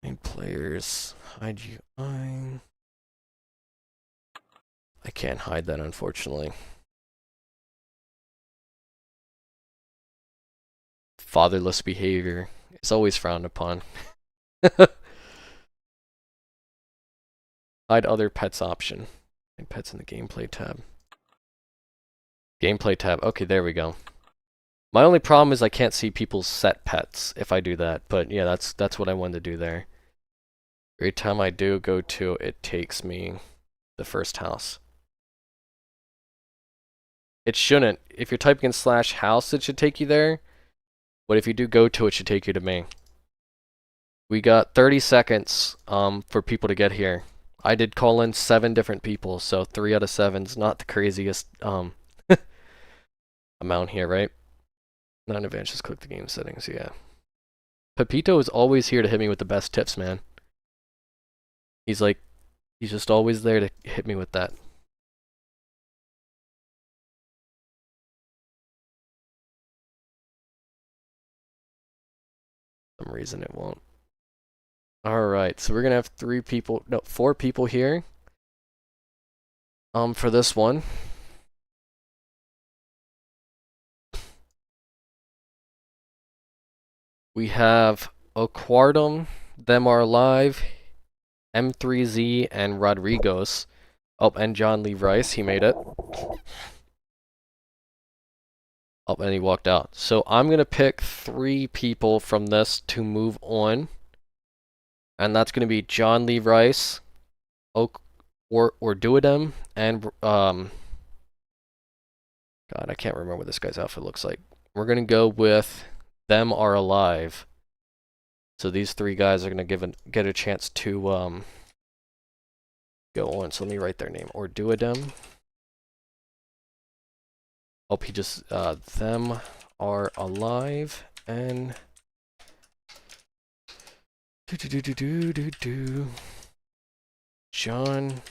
Main players, hide UI. I can't hide that, unfortunately. Fatherless behavior is always frowned upon. Hide other pets option. And pets in the gameplay tab. Gameplay tab. Okay, there we go. My only problem is I can't see people's set pets if I do that. But yeah, that's what I wanted to do there. Every time I do go to, it takes me the first house. It shouldn't. If you're typing in /house, it should take you there. But if you do go to, it should take you to me. We got 30 seconds for people to get here. I did call in 7 different people, so 3 out of 7's not the craziest amount here, right? Not in advance, just click the game settings, yeah. Pepito is always here to hit me with the best tips, man. He's just always there to hit me with that. For some reason it won't. Alright, so we're gonna have 4 people here. For this one. We have Oquardum, Them Are Alive, M3Z, and Rodrigos. Oh, and John Lee Rice, he made it. Oh, and he walked out. So I'm going to pick 3 people from this to move on. And that's going to be John Lee Rice, or Duodem, and God, I can't remember what this guy's outfit looks like. We're going to go with Them Are Alive. So these 3 guys are going to get a chance to go on. So let me write their name. Or Duodem. Oh, he just, Them Are Alive, and John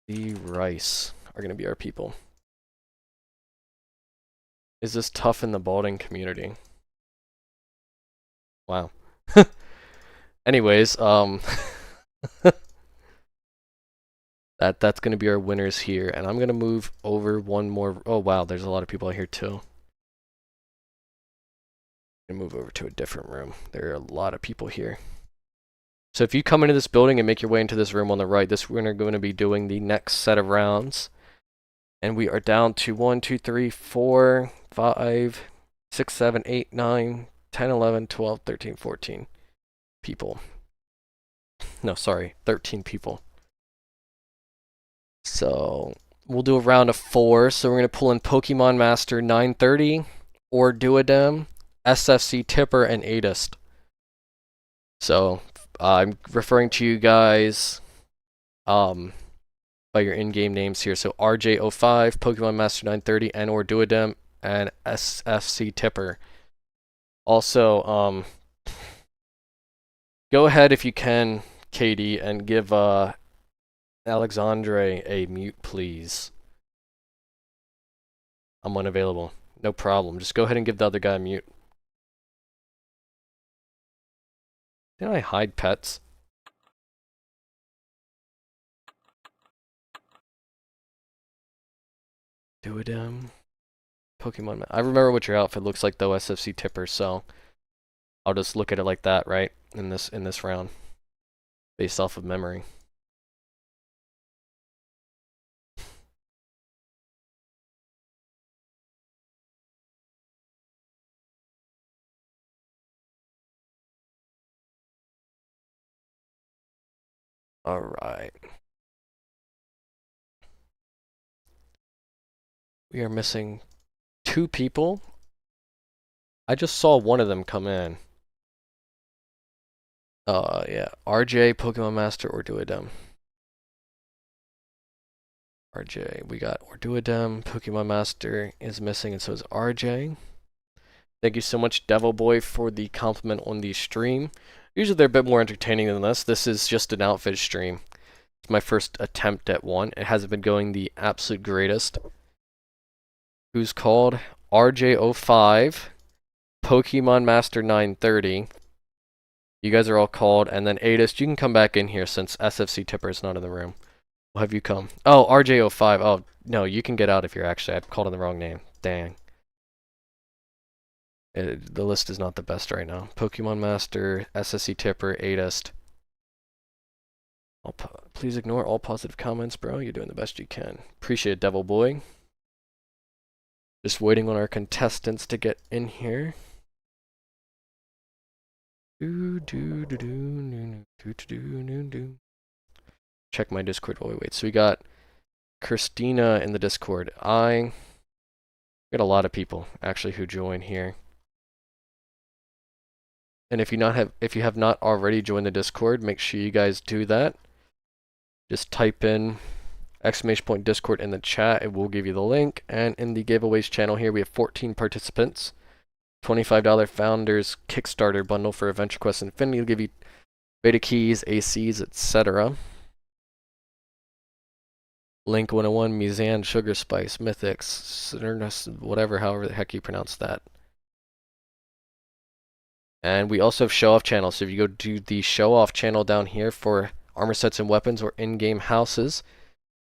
Lee Rice are gonna be our people. Is this tough in the balding community? Wow. Anyways, that's gonna be our winners here, and I'm gonna move over one more. Oh wow, there's a lot of people out here too. I'm gonna move over to a different room. There are a lot of people here. So if you come into this building and make your way into this room on the right, this we're going to be doing the next set of rounds. And we are down to 1, 2, 3, 4, 5, 6, 7, 8, 9, 10, 11, 12, 13, 14 people. No, sorry, 13 people. So we'll do a round of 4. So we're going to pull in Pokemon Master 930, or Duodem, SFC Tipper, and Adist. So I'm referring to you guys by your in-game names here. So RJ05, Pokemon Master 930, and or Duodem, and SFC Tipper. Also, go ahead if you can, Katie, and give Alexandre a mute, please. I'm unavailable. No problem. Just go ahead and give the other guy a mute. Didn't I hide pets? Duodem. Pokemon. I remember what your outfit looks like though, SFC Tipper, so I'll just look at it like that, right? In this round. Based off of memory. Alright. We are missing 2 people. I just saw one of them come in. Yeah. RJ, Pokemon Master, or Duodem. RJ, we got Orduodem, Pokemon Master is missing, and so is RJ. Thank you so much, Devil Boy, for the compliment on the stream. Usually they're a bit more entertaining than this. This is just an outfit stream. It's my first attempt at one. It hasn't been going the absolute greatest. Who's called RJ05, Pokemon Master 930. You guys are all called, and then Adist, you can come back in here since SFC Tipper is not in the room. We'll have you come. Oh, RJ05. Oh, no, you can get out if you're actually. I've called in the wrong name. Dang. The list is not the best right now. Pokemon Master, SSC Tipper, Adist. Please ignore all positive comments, bro. You're doing the best you can. Appreciate it, Devil Boy. Just waiting on our contestants to get in here. Check my Discord while we wait. So we got Christina in the Discord. We got a lot of people actually who join here. And if you have not already joined the Discord, make sure you guys do that. Just type in !Discord in the chat. It will give you the link. And in the giveaways channel here, we have 14 participants. $25 Founders Kickstarter bundle for Adventure Quest Infinity will give you beta keys, ACs, etc. Link 101, Mizan, Sugar Spice, Mythics, whatever, however the heck you pronounce that. And we also have show off channels. So if you go to the show off channel down here for armor sets and weapons or in-game houses,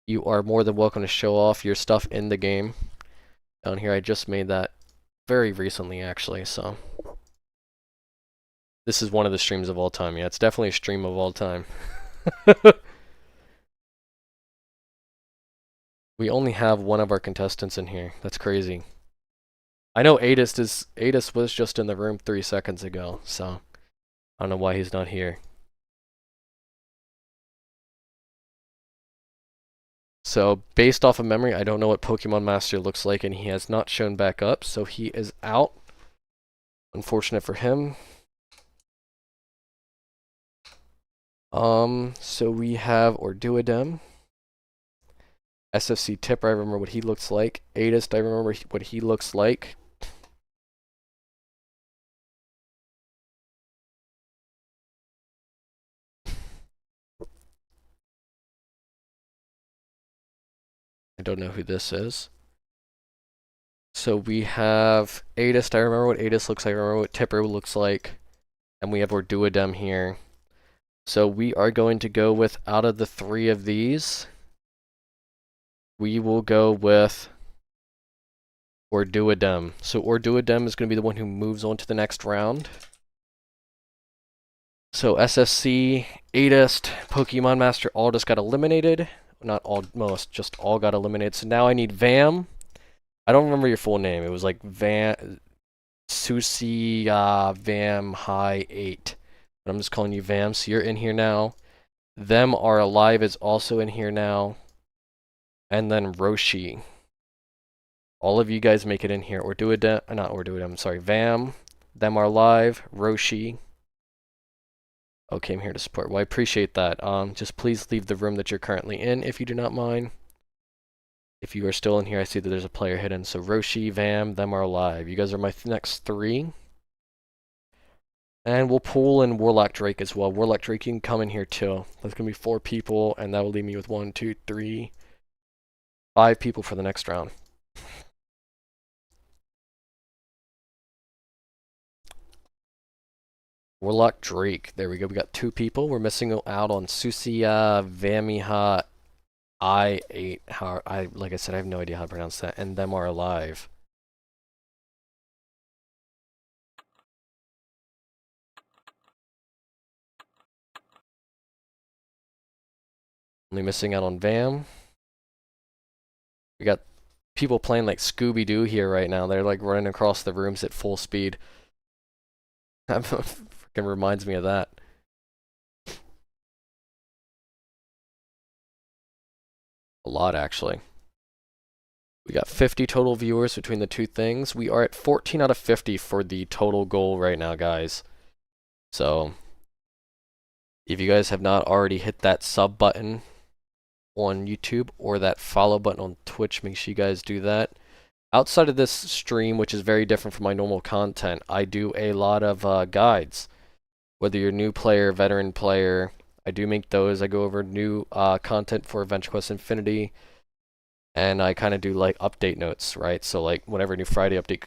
you are more than welcome to show off your stuff in the game. Down here, I just made that very recently, actually, so. This is one of the streams of all time. Yeah, it's definitely a stream of all time. We only have one of our contestants in here. That's crazy. I know Adist was just in the room 3 seconds ago, so I don't know why he's not here. So, based off of memory, I don't know what Pokemon Master looks like, and he has not shown back up, so he is out. Unfortunate for him. So we have Orduodem. SFC Tipper, I remember what he looks like. Adist, I remember what he looks like. I don't know who this is. So we have Adist, I remember what Adist looks like, I remember what Tipper looks like. And we have Orduodem here. So we are going to go with, out of the three of these, we will go with Orduodem. So Orduodem is going to be the one who moves on to the next round. So SSC, Adist, Pokemon Master all just got eliminated. Not all, most, just all got eliminated. So now I need Vam. I don't remember your full name. It was like Susi Vam High 8. But I'm just calling you Vam. So you're in here now. Them Are Alive is also in here now. And then Roshi. All of you guys make it in here. Not Orduodem, I'm sorry. Vam, Them Are Alive, Roshi. Oh, came here to support. Well, I appreciate that. Just please leave the room that you're currently in if you do not mind. If you are still in here, I see that there's a player hidden. So Roshi, Vam, Them Are Alive. You guys are my next three. And we'll pull in Warlock Drake as well. Warlock Drake, you can come in here too. There's going to be 4 people, and that will leave me with 1, 2, 3, 5 people for the next round. Warlock Drake. There we go. We got 2 people. We're missing out on Susia Vamiha I8. Like I said, I have no idea how to pronounce that. And Them Are Alive. Only missing out on Vam. We got people playing like Scooby-Doo here right now. They're like running across the rooms at full speed. That freaking reminds me of that. A lot, actually. We got 50 total viewers between the two things. We are at 14 out of 50 for the total goal right now, guys. So, if you guys have not already hit that sub button on YouTube or that follow button on Twitch, make sure you guys do that. Outside of this stream, which is very different from my normal content, I do a lot of guides. Whether you're a new player, veteran player, I do make those. I go over new content for Adventure Quest Infinity, and I kind of do like update notes, right? So like whenever a new Friday update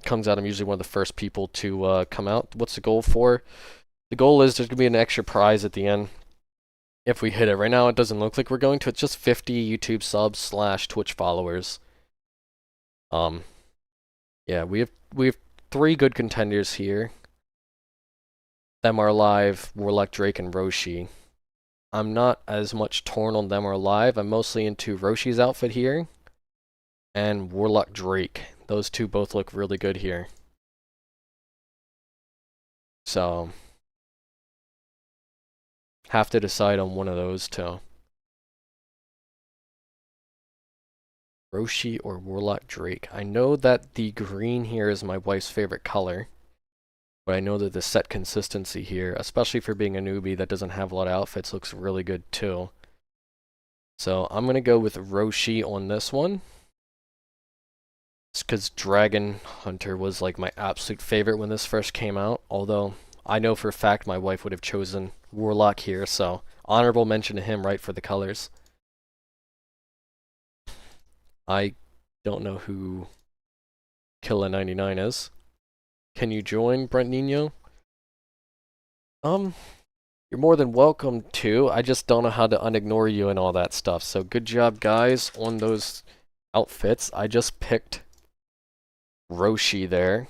comes out, I'm usually one of the first people to come out. What's the goal for? The goal is there's going to be an extra prize at the end if we hit it. Right now it doesn't look like we're going to. It's just 50 YouTube subs / Twitch followers. Yeah, we have 3 good contenders here. Them Are Alive, Warlock Drake, and Roshi. I'm not as much torn on Them Are Alive. I'm mostly into Roshi's outfit here and Warlock Drake. Those 2 both look really good here. So, have to decide on one of those 2. Roshi or Warlock Drake. I know that the green here is my wife's favorite color. But I know that the set consistency here, especially for being a newbie that doesn't have a lot of outfits, looks really good too. So I'm going to go with Roshi on this one. It's because Dragon Hunter was like my absolute favorite when this first came out. Although I know for a fact my wife would have chosen Warlock here. So honorable mention to him, right, for the colors. I don't know who Killa99 is. Can you join, Brent Nino? You're more than welcome to. I just don't know how to unignore you and all that stuff. So good job, guys, on those outfits. I just picked Roshi there.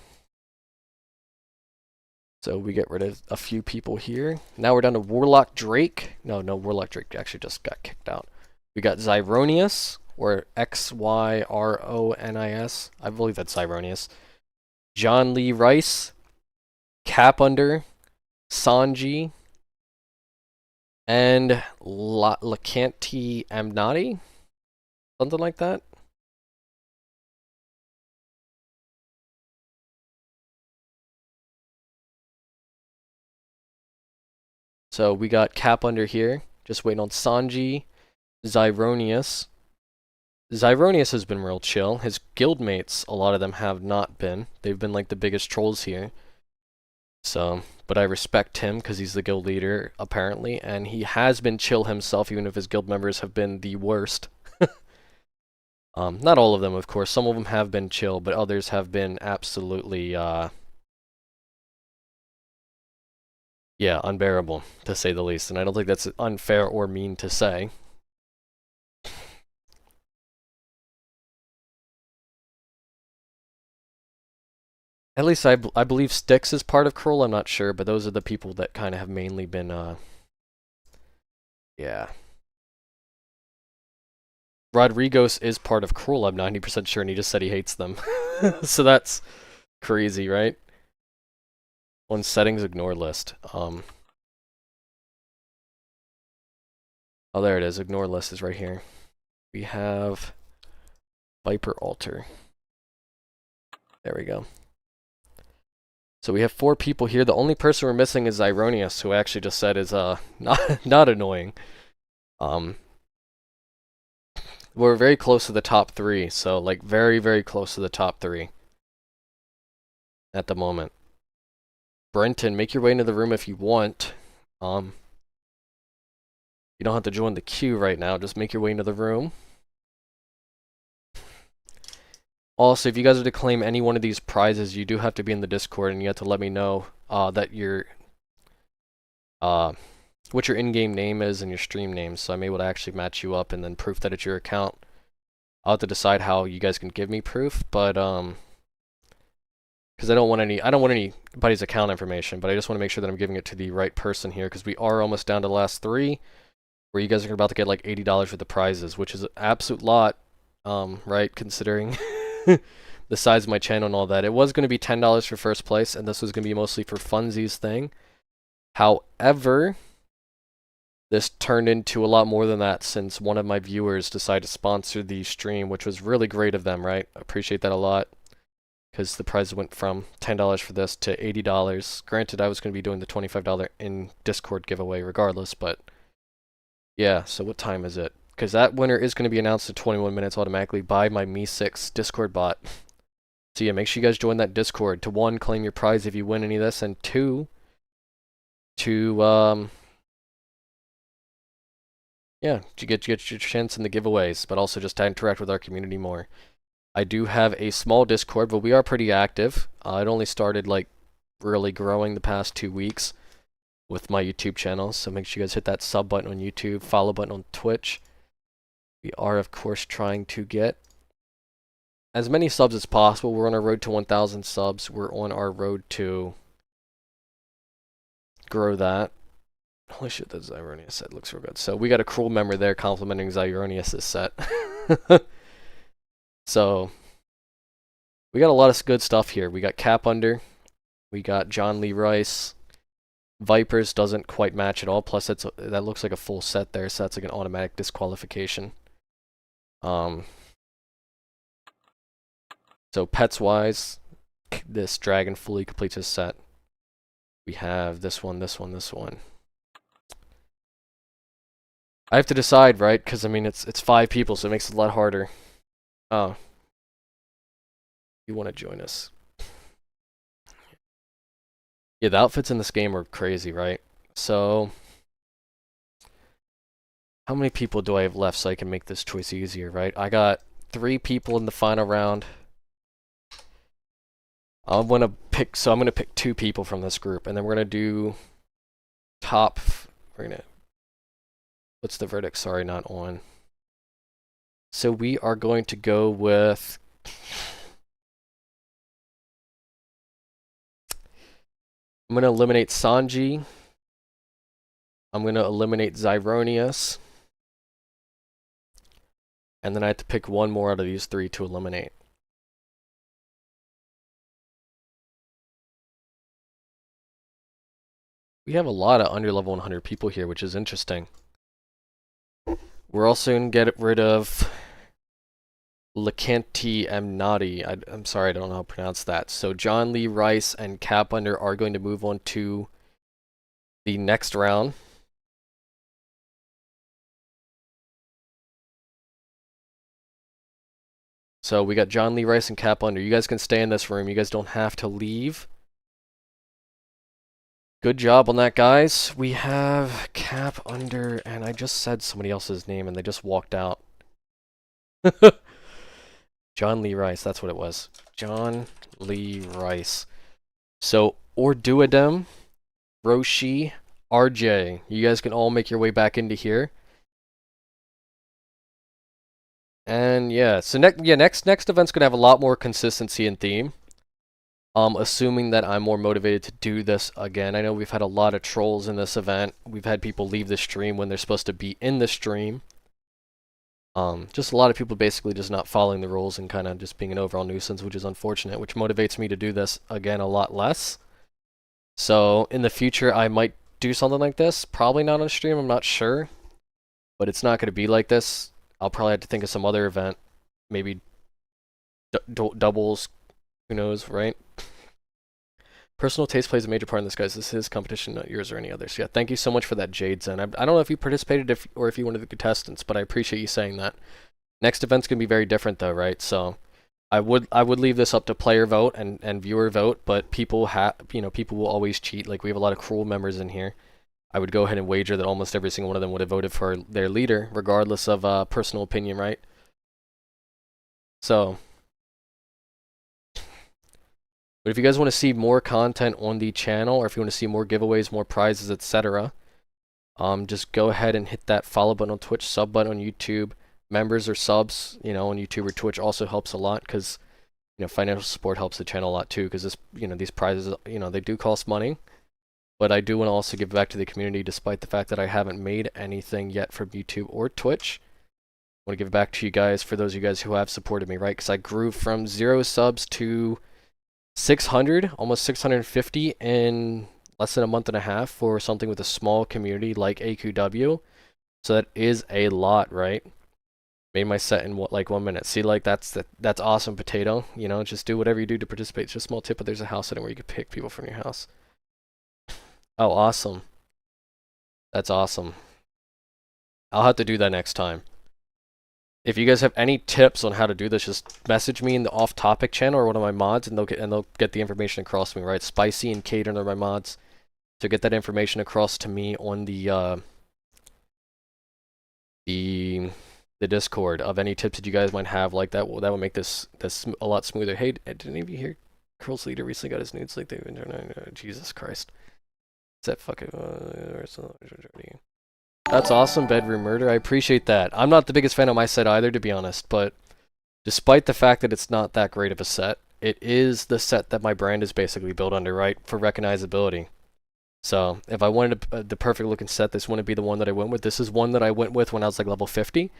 So we get rid of a few people here. Now we're down to Warlock Drake. No, Warlock Drake actually just got kicked out. We got Xyronius, or Xyronis. I believe that's Xyronius. John Lee Rice, Cap Under, Sanji, and Lacanti Amnati? Something like that? So we got Cap Under here, just waiting on Sanji, Xyronius. Xyronius has been real chill. His guildmates, a lot of them have not been. They've been like the biggest trolls here. So, but I respect him because he's the guild leader, apparently, and he has been chill himself, even if his guild members have been the worst. Not all of them, of course. Some of them have been chill, but others have been absolutely, Yeah, unbearable, to say the least. And I don't think that's unfair or mean to say. At least I believe Styx is part of Cruel, I'm not sure, but those are the people that kind of have mainly been, yeah. Rodriguez is part of Cruel, I'm 90% sure, and he just said he hates them. So that's crazy, right? On settings, ignore list. Oh, there it is. Ignore list is right here. We have Viper Alter. There we go. So we have 4 people here. The only person we're missing is Ironius, who I actually just said is not annoying. We're very close to the top 3, so like very, very close to the top 3 at the moment. Brenton, make your way into the room if you want. You don't have to join the queue right now, just make your way into the room. Also, if you guys are to claim any one of these prizes, you do have to be in the Discord, and you have to let me know that your what your in-game name is and your stream name, so I'm able to actually match you up and then proof that it's your account. I'll have to decide how you guys can give me proof, but because I don't want anybody's account information, but I just want to make sure that I'm giving it to the right person here, because we are almost down to the last 3, where you guys are about to get like $80 worth of prizes, which is an absolute lot, right, considering the size of my channel and all that. It was going to be $10 for first place, and this was going to be mostly for funsies thing. However, this turned into a lot more than that, since one of my viewers decided to sponsor the stream, which was really great of them, right? I appreciate that a lot, because the prize went from $10 for this to $80. Granted, I was going to be doing the $25 in Discord giveaway regardless, but yeah, so what time is it? Because that winner is going to be announced in 21 minutes automatically by my Me6 Discord bot. So yeah, make sure you guys join that Discord to 1, claim your prize if you win any of this, and 2, to yeah, to get your chance in the giveaways, but also just to interact with our community more. I do have a small Discord, but we are pretty active. It only started like really growing the past 2 weeks with my YouTube channel, so make sure you guys hit that sub button on YouTube, follow button on Twitch. We are, of course, trying to get as many subs as possible. We're on our road to 1,000 subs. We're on our road to grow that. Holy shit, that Zyronius set looks real good. So we got a Cruel member there complimenting Zyronius' set. So we got a lot of good stuff here. We got Cap Under. We got John Lee Rice. Vipers doesn't quite match at all. Plus, that looks like a full set there, so that's like an automatic disqualification. So pets-wise, this dragon fully completes his set. We have this one, this one, this one. I have to decide, right? Because I mean, it's 5 people, so it makes it a lot harder. Oh, you want to join us? Yeah, the outfits in this game are crazy, right? So, how many people do I have left so I can make this choice easier, right? I got 3 people in the final round. I'm gonna pick 2 people from this group, and then we're gonna do top. What's the verdict? Sorry, not on. So we are going to go with. I'm gonna eliminate Sanji. I'm gonna eliminate Zyronius. And then I have to pick one more out of these 3 to eliminate. We have a lot of under level 100 people here, which is interesting. We're also going to get rid of Lacanti Amnati. I'm sorry, I don't know how to pronounce that. So John Lee Rice and Cap Under are going to move on to the next round. So we got John Lee Rice and Cap Under. You guys can stay in this room. You guys don't have to leave. Good job on that, guys. We have Cap Under, and I just said somebody else's name, and they just walked out. John Lee Rice, that's what it was. John Lee Rice. So, Orduadem Roshi, RJ. You guys can all make your way back into here. And yeah, so next event's gonna have a lot more consistency and theme. Assuming that I'm more motivated to do this again. I know we've had a lot of trolls in this event. We've had people leave the stream when they're supposed to be in the stream. Just a lot of people basically just not following the rules and kind of just being an overall nuisance, which is unfortunate, which motivates me to do this again a lot less. So in the future, I might do something like this. Probably not on stream, I'm not sure. But it's not going to be like this. I'll probably have to think of some other event. Maybe doubles. Who knows, right? Personal taste plays a major part in this, guys. This is his competition, not yours or any others. Yeah, thank you so much for that, Jade Zen. I don't know if you participated or if you one of the contestants, but I appreciate you saying that. Next event's gonna be very different, though, right? So, I would leave this up to player vote and viewer vote, but people people will always cheat. Like, we have a lot of cruel members in here. I would go ahead and wager that almost every single one of them would have voted for their leader, regardless of personal opinion, right? So. But if you guys want to see more content on the channel, or if you want to see more giveaways, more prizes, etc., just go ahead and hit that follow button on Twitch, sub button on YouTube. Members or subs, on YouTube or Twitch also helps a lot because, financial support helps the channel a lot too. Because these prizes, they do cost money. But I do want to also give back to the community, despite the fact that I haven't made anything yet from YouTube or Twitch. I want to give it back to you guys for those of you guys who have supported me, right? Because I grew from 0 subs to 600, almost 650 in less than a month and a half for something with a small community like AQW. So that is a lot, right? Made my set in like 1 minute. See, like that's awesome, Potato. Just do whatever you do to participate. It's just a small tip, but there's a house setting where you can pick people from your house. Oh, awesome. That's awesome. I'll have to do that next time. If you guys have any tips on how to do this, just message me in the off-topic channel or one of my mods, and they'll get the information across to me. Right? Spicy and Caden are my mods, so get that information across to me on the Discord of any tips that you guys might have like that. That would make this a lot smoother. Hey, did any of you hear Curl's leader recently got his nudes leaked? Jesus Christ! Is that fucking? That's awesome, Bedroom Murder. I appreciate that. I'm not the biggest fan of my set either, to be honest, but despite the fact that it's not that great of a set, it is the set that my brand is basically built under, right? For recognizability. So, if I wanted the perfect looking set, this wouldn't be the one that I went with. This is one that I went with when I was like level 50.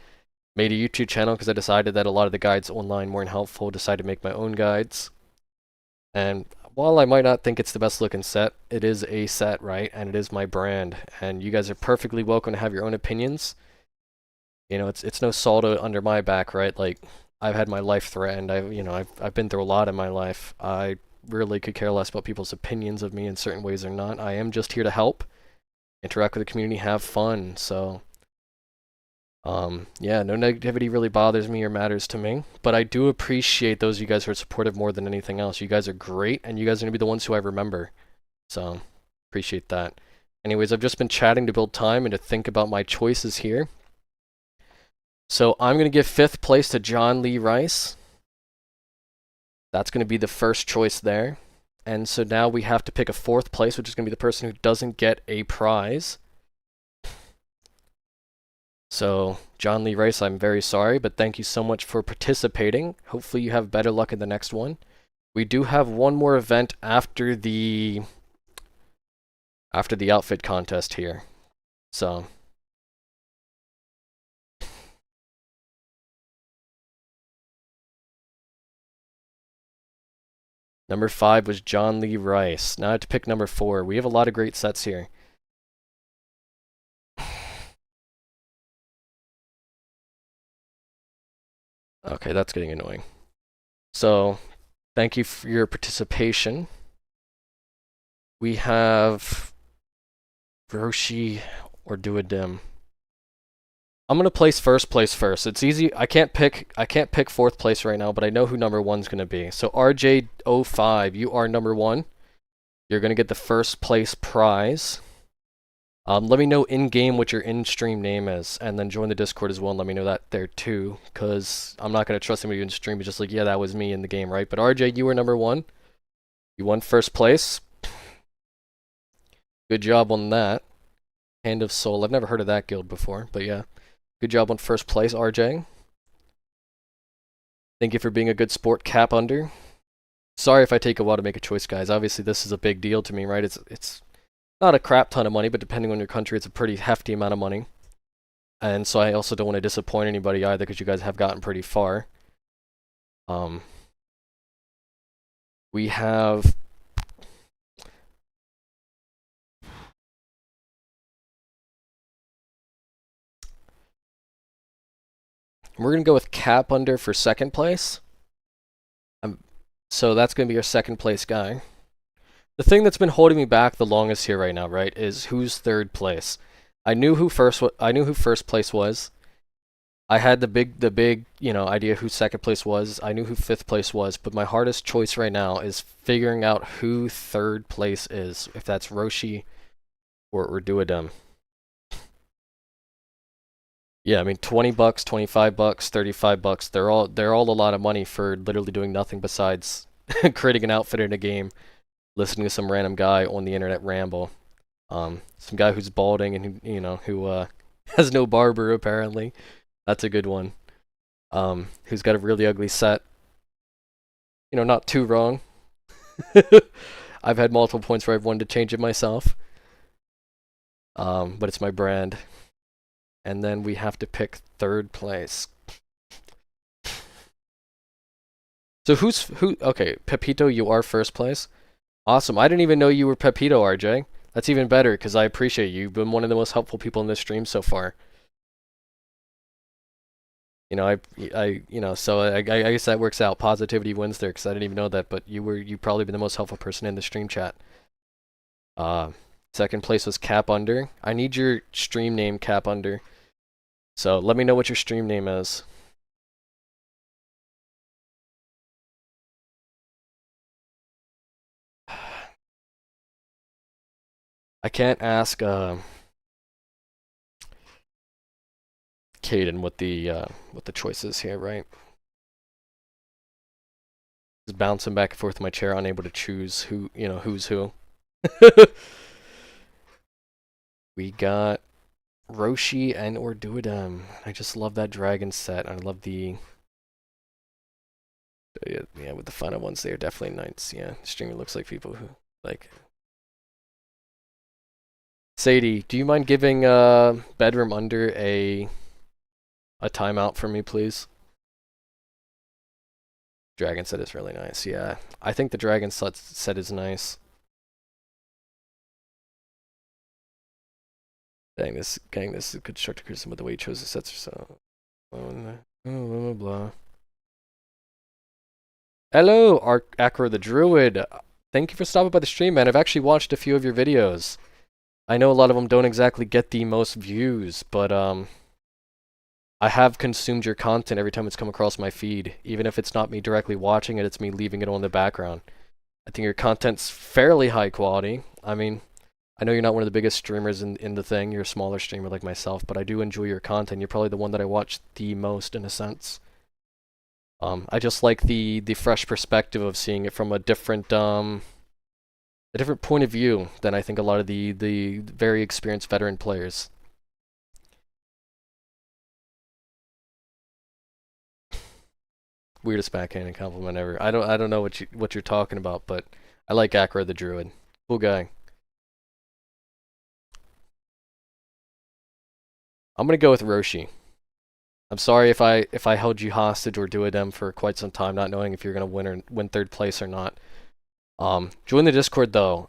Made a YouTube channel because I decided that a lot of the guides online weren't helpful. Decided to make my own guides. And while I might not think it's the best looking set, it is a set, right? And it is my brand. And you guys are perfectly welcome to have your own opinions. It's no salt under my back, right? Like, I've had my life threatened. I've been through a lot in my life. I really could care less about people's opinions of me in certain ways or not. I am just here to help, interact with the community, have fun. So, yeah, no negativity really bothers me or matters to me, but I do appreciate those of you guys who are supportive more than anything else. You guys are great, and you guys are going to be the ones who I remember. So, appreciate that. Anyways, I've just been chatting to build time and to think about my choices here. So, I'm going to give 5th place to John Lee Rice. That's going to be the first choice there. And so now we have to pick a 4th place, which is going to be the person who doesn't get a prize. So, John Lee Rice, I'm very sorry, but thank you so much for participating. Hopefully you have better luck in the next one. We do have one more event after the outfit contest here. So, number 5 was John Lee Rice. Now I have to pick number 4. We have a lot of great sets here. Okay, that's getting annoying. So, thank you for your participation. We have Roshi or Duodim. I'm gonna place first place first. It's easy. I can't pick 4th place right now, but I know who number 1's gonna be. So RJ05, you are number 1. You're gonna get the first place prize. Let me know in-game what your in-stream name is, and then join the Discord as well and let me know that there too, because I'm not going to trust anybody in stream. It's just like, yeah, that was me in the game, right? But RJ, you were number 1. You won first place. Good job on that. Hand of Soul. I've never heard of that guild before, but yeah. Good job on first place, RJ. Thank you for being a good sport, Cap Under. Sorry if I take a while to make a choice, guys. Obviously, this is a big deal to me, right? It's not a crap ton of money, but depending on your country, it's a pretty hefty amount of money. And so I also don't want to disappoint anybody either, because you guys have gotten pretty far. We have... We're going to go with Cap Under for second place. So that's going to be your second place guy. The thing that's been holding me back the longest here right now, right, is who's third place. I knew who first place was. I had the big, you know, idea who second place was. I knew who fifth place was, but my hardest choice right now is figuring out who third place is. If that's Roshi or Duodem. Yeah, I mean, $20, $25, $35. They're all a lot of money for literally doing nothing besides creating an outfit in a game, listening to some random guy on the internet ramble. Some guy who's balding and who has no barber apparently. That's a good one. Who's got a really ugly set. You know, not too wrong. I've had multiple points where I've wanted to change it myself. But it's my brand. And then we have to pick third place. So who? Okay, Pepito, you are first place. Awesome. I didn't even know you were Pepito, RJ. That's even better because I appreciate you. You've been one of the most helpful people in this stream so far. You know, so I guess that works out. Positivity wins there because I didn't even know that, but you probably been the most helpful person in the stream chat. Second place was Cap Under. I need your stream name, Cap Under. So let me know what your stream name is. I can't ask Caden what the choice is here, right? Just bouncing back and forth in my chair, unable to choose who's who. We got Roshi and or Duodem. I just love that dragon set. I love the yeah, with the final ones, they are definitely nice. Yeah, the streamer looks like people who like. Sadie, do you mind giving Bedroom Under a timeout for me, please? Dragon set is really nice. Yeah, I think the dragon set is nice. Dang, this is a constructive criticism of the way he chose the sets or so. Blah, blah, blah. Hello, Acro the Druid. Thank you for stopping by the stream, man. I've actually watched a few of your videos. I know a lot of them don't exactly get the most views, but I have consumed your content every time it's come across my feed. Even if it's not me directly watching it, it's me leaving it on the background. I think your content's fairly high quality. I mean, I know you're not one of the biggest streamers in the thing. You're a smaller streamer like myself, but I do enjoy your content. You're probably the one that I watch the most, in a sense. I just like the fresh perspective of seeing it from a different point of view than I think a lot of the very experienced veteran players. Weirdest backhanded compliment ever. I don't know what you're talking about, but I like Acro the Druid. Cool guy. I'm gonna go with Roshi. I'm sorry if I held you hostage or Duodem for quite some time, not knowing if you're gonna win third place or not. Join the Discord though.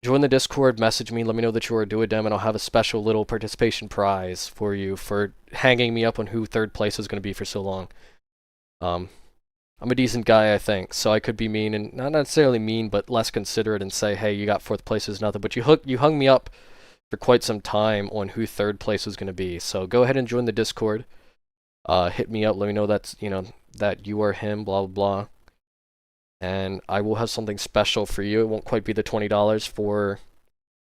Join the Discord, message me, let me know that you're a Duodem, and I'll have a special little participation prize for you for hanging me up on who third place is gonna be for so long. I'm a decent guy, I think, so I could be mean, and not necessarily mean, but less considerate and say, hey, you got fourth place is nothing, but you hung me up for quite some time on who third place was going to be. So go ahead and join the Discord. Hit me up, let me know that's, that you are him, blah, blah, blah. And I will have something special for you. It won't quite be the $20 for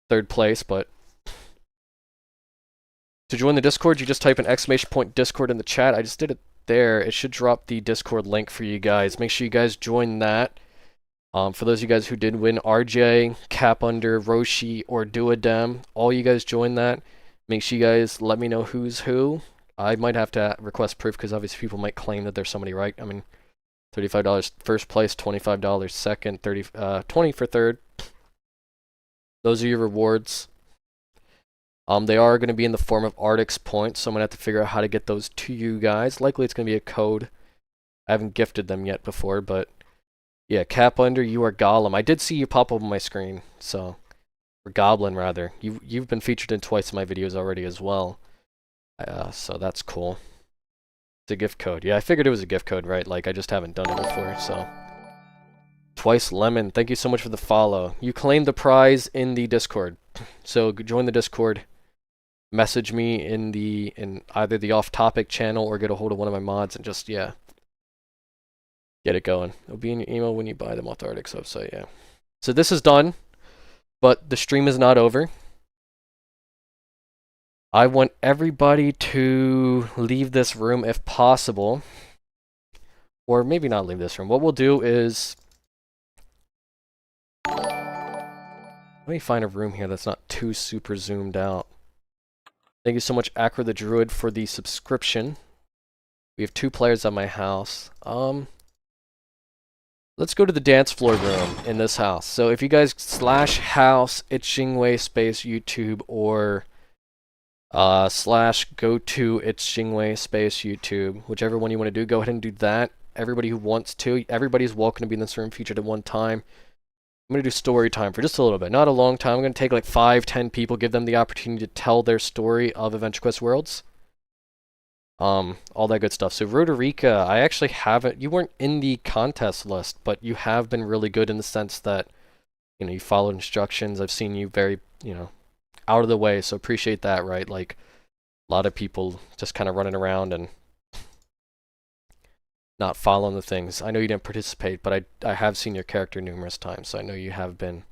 third place, but to join the Discord, you just type an !! Discord in the chat. I just did it there. It should drop the Discord link for you guys. Make sure you guys join that. For those of you guys who did win, RJ, Cap Under, Roshi, or Duodem, all you guys join that. Make sure you guys let me know who's who. I might have to request proof because obviously people might claim that there's somebody right. I mean, $35 first place, $25 second, 20 for third. Those are your rewards. They are going to be in the form of Arctic's points, so I'm going to have to figure out how to get those to you guys. Likely it's going to be a code. I haven't gifted them yet before, but yeah, Cap Under, you are Gollum. I did see you pop up on my screen, so, or Goblin rather. You've been featured in twice of my videos already as well, so that's cool. It's a gift code. Yeah, I figured it was a gift code, right? Like, I just haven't done it before, so. Twice Lemon, thank you so much for the follow. You claimed the prize in the Discord, so join the Discord. Message me in either the off-topic channel or get a hold of one of my mods and just, yeah, get it going. It'll be in your email when you buy them off the Arctic's website, yeah. So this is done, but the stream is not over. I want everybody to leave this room if possible. Or maybe not leave this room. What we'll do is... Let me find a room here that's not too super zoomed out. Thank you so much, Acro the Druid, for the subscription. We have 2 players at my house. Let's go to the dance floor room in this house. So if you guys /house ItsJingWei space YouTube or /go to ItsJingWei space YouTube, whichever one you want to do, go ahead and do that. Everybody who wants to, everybody's welcome to be in this room featured at one time. I'm going to do story time for just a little bit, not a long time. I'm going to take like 5-10 people, give them the opportunity to tell their story of Adventure Quest Worlds. All that good stuff. So Roderica, I actually haven't, you weren't in the contest list, but you have been really good in the sense that, you know, you followed instructions. I've seen you very, you know, out of the way, so appreciate that, right? Like, a lot of people just kind of running around and not following the things. I know you didn't participate, but I have seen your character numerous times, so I know you have been.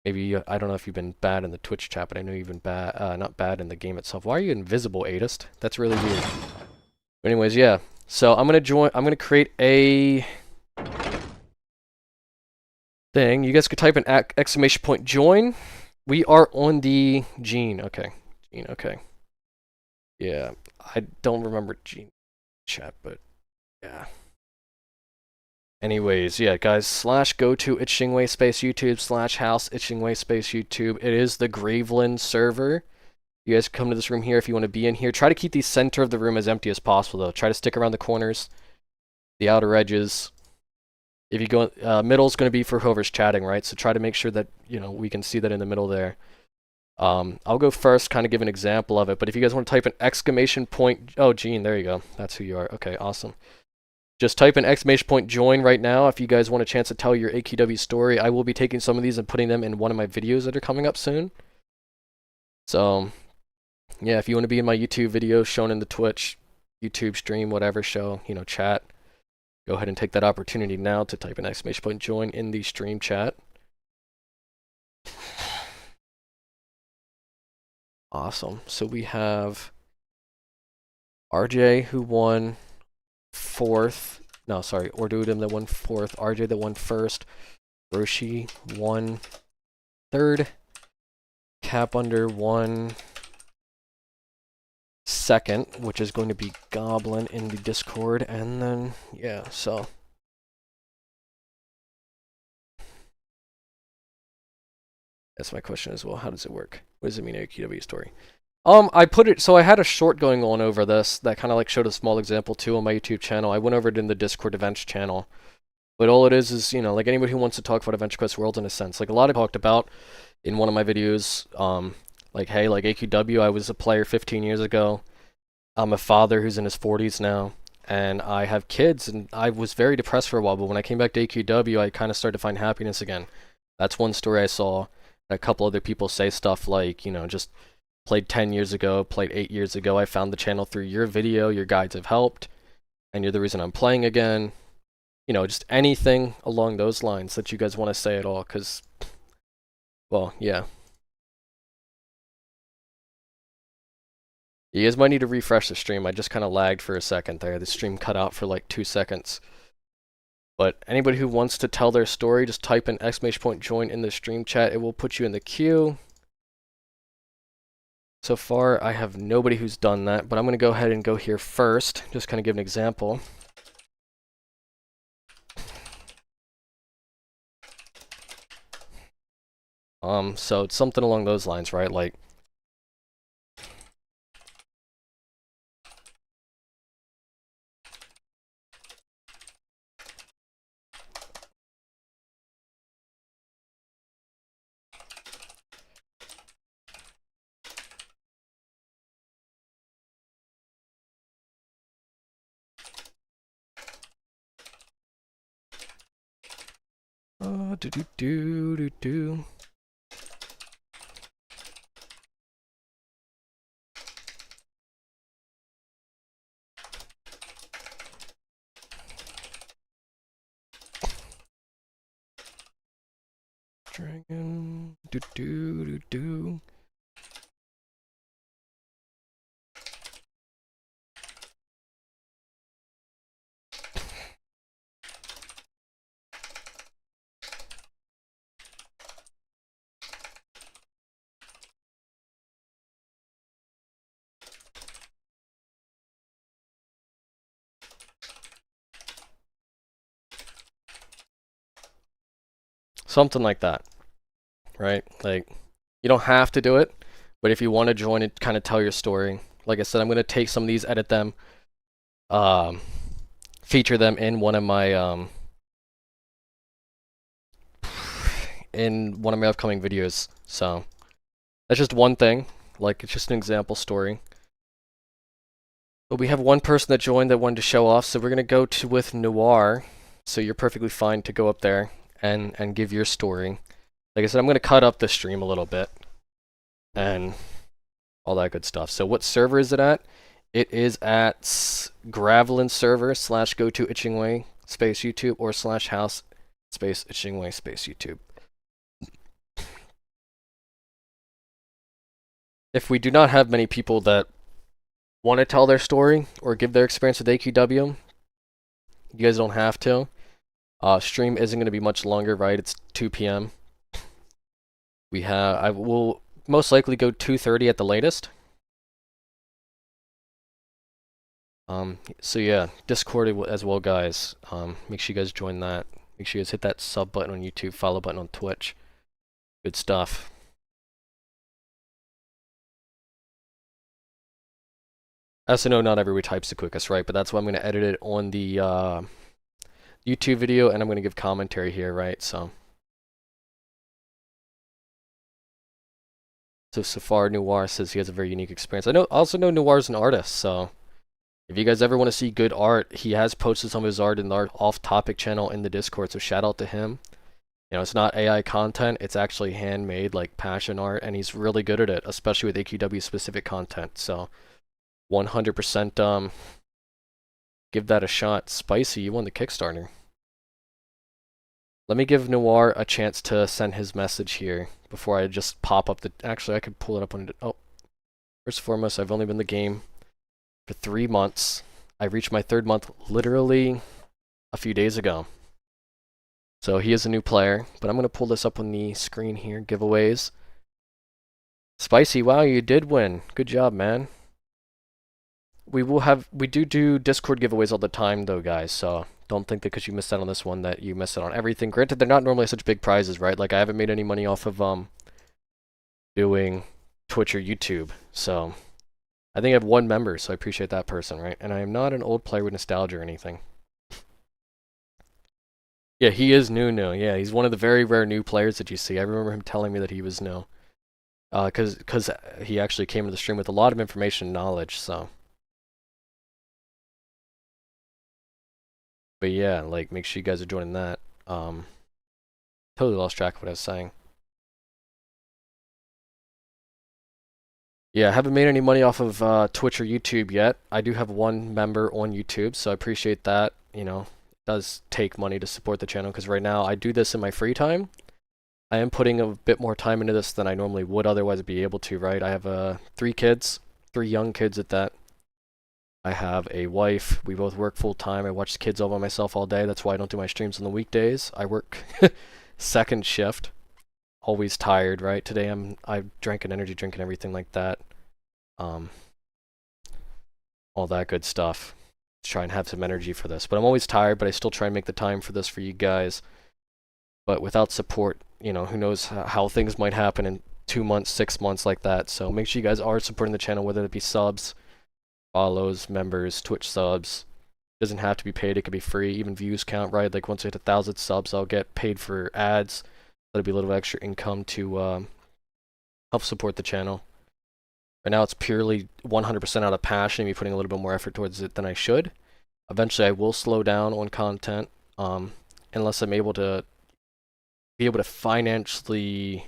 Maybe, I don't know if you've been bad in the Twitch chat, but I know you've been bad, not bad in the game itself. Why are you invisible, Adist? That's really weird. But anyways, yeah. So I'm gonna create a thing. You guys could type an exclamation point join. We are on the Gene. Okay. Gene, okay. Yeah. I don't remember Gene chat, but yeah. Anyways, yeah, guys, /go to ItsJingWei space YouTube /house ItsJingWei space YouTube. It is the Graveland server. You guys come to this room here if you want to be in here. Try to keep the center of the room as empty as possible, though. Try to stick around the corners, the outer edges. If you go, middle's going to be for whoever's chatting, right? So try to make sure that, you know, we can see that in the middle there. I'll go first, kind of give an example of it. But if you guys want to type an exclamation point, oh, Gene, there you go. That's who you are. Okay, awesome. Just type an exclamation point join right now if you guys want a chance to tell your AQW story. I will be taking some of these and putting them in one of my videos that are coming up soon. So, yeah, if you want to be in my YouTube video shown in the Twitch, YouTube stream, whatever show, you know, chat, go ahead and take that opportunity now to type an exclamation point join in the stream chat. Awesome. So we have RJ who won 4th. No, sorry, Ordudum that won 4th. RJ that won 1st. Roshi won 3rd. Cap Under won 2nd, which is going to be Goblin in the Discord. And then, yeah, so. That's my question as well. How does it work? What does it mean, AQW story? I put it, so I had a short going on over this that kind of like showed a small example too on my YouTube channel. I went over it in the Discord events channel. But all it is, you know, like anybody who wants to talk about Adventure Quest Worlds in a sense. Like a lot of talked about in one of my videos, like, hey, like AQW, I was a player 15 years ago. I'm a father who's in his 40s now. And I have kids, and I was very depressed for a while. But when I came back to AQW, I kind of started to find happiness again. That's one story I saw. A couple other people say stuff like, you know, just played 10 years ago, played 8 years ago. I found the channel through your video. Your guides have helped. And you're the reason I'm playing again. You know, just anything along those lines that you guys want to say at all. Because, well, yeah. You guys might need to refresh the stream. I just kind of lagged for a second there. The stream cut out for like 2 seconds. But anybody who wants to tell their story, just type in !join in the stream chat. It will put you in the queue. So far, I have nobody who's done that, but I'm going to go ahead and go here first, just kind of give an example. So it's something along those lines, right? Like, do do do do do. Dragon, do do do do. Something like that, right? Like, you don't have to do it, but if you want to join and kind of tell your story, like I said, I'm going to take some of these, edit them, feature them in one of my upcoming videos. So that's just one thing, like it's just an example story. But we have one person that joined that wanted to show off, so we're going to go to with Noir. So you're perfectly fine to go up there and give your story. Like I said, I'm going to cut up the stream a little bit and all that good stuff. So what server is it at? It is at Gravelin server / go to ItsJingWei space YouTube or / house space ItsJingWei space YouTube. If we do not have many people that want to tell their story or give their experience with AQW, you guys don't have to. Stream isn't going to be much longer, right? It's 2 p.m. I will most likely go 2:30 at the latest. So yeah, Discord as well, guys. Make sure you guys join that. Make sure you guys hit that sub button on YouTube, follow button on Twitch. Good stuff. SNO, not everybody types the quickest, right? But that's why I'm going to edit it on the YouTube video, and I'm going to give commentary here, right? So Safar Noir says he has a very unique experience. I also know Noir's an artist, so if you guys ever want to see good art, he has posted some of his art in the off-topic channel in the Discord, so shout out to him. You know, it's not AI content, it's actually handmade, like passion art, and he's really good at it, especially with AQW specific content. So 100% give that a shot. Spicy, you won the Kickstarter. Let me give Noir a chance to send his message here before I just pop up the... Actually, I could pull it up on... Oh, first and foremost, I've only been in the game for 3 months. I reached my 3rd month literally a few days ago. So he is a new player, but I'm going to pull this up on the screen here. Giveaways. Spicy, wow, you did win. Good job, man. We do Discord giveaways all the time though, guys, so don't think that because you missed out on this one that you missed out on everything. Granted, they're not normally such big prizes, right? Like, I haven't made any money off of doing Twitch or YouTube, so I think I have 1 member, so I appreciate that person, right? And I am not an old player with nostalgia or anything. Yeah, he is new. Yeah, he's one of the very rare new players that you see. I remember him telling me that he was new. Because he actually came to the stream with a lot of information and knowledge, so... But yeah, like, make sure you guys are joining that. Totally lost track of what I was saying. Yeah, I haven't made any money off of Twitch or YouTube yet. I do have 1 member on YouTube, so I appreciate that. You know, it does take money to support the channel, because right now I do this in my free time. I am putting a bit more time into this than I normally would otherwise be able to, right? I have 3 kids, 3 young kids at that. I have a wife. We both work full time. I watch the kids all by myself all day. That's why I don't do my streams on the weekdays. I work second shift. Always tired, right? Today I drank an energy drink and everything like that. Um, all that good stuff. Try and have some energy for this. But I'm always tired, but I still try and make the time for this for you guys. But without support, you know, who knows how things might happen in 2 months, 6 months like that. So make sure you guys are supporting the channel, whether it be subs, follows, members, Twitch subs. It doesn't have to be paid, it could be free. Even views count, right? Like once I hit 1,000 subs, I'll get paid for ads. That'll be a little extra income to help support the channel. Right now it's purely 100% out of passion, me putting a little bit more effort towards it than I should. Eventually I will slow down on content, unless I'm able to be able to financially,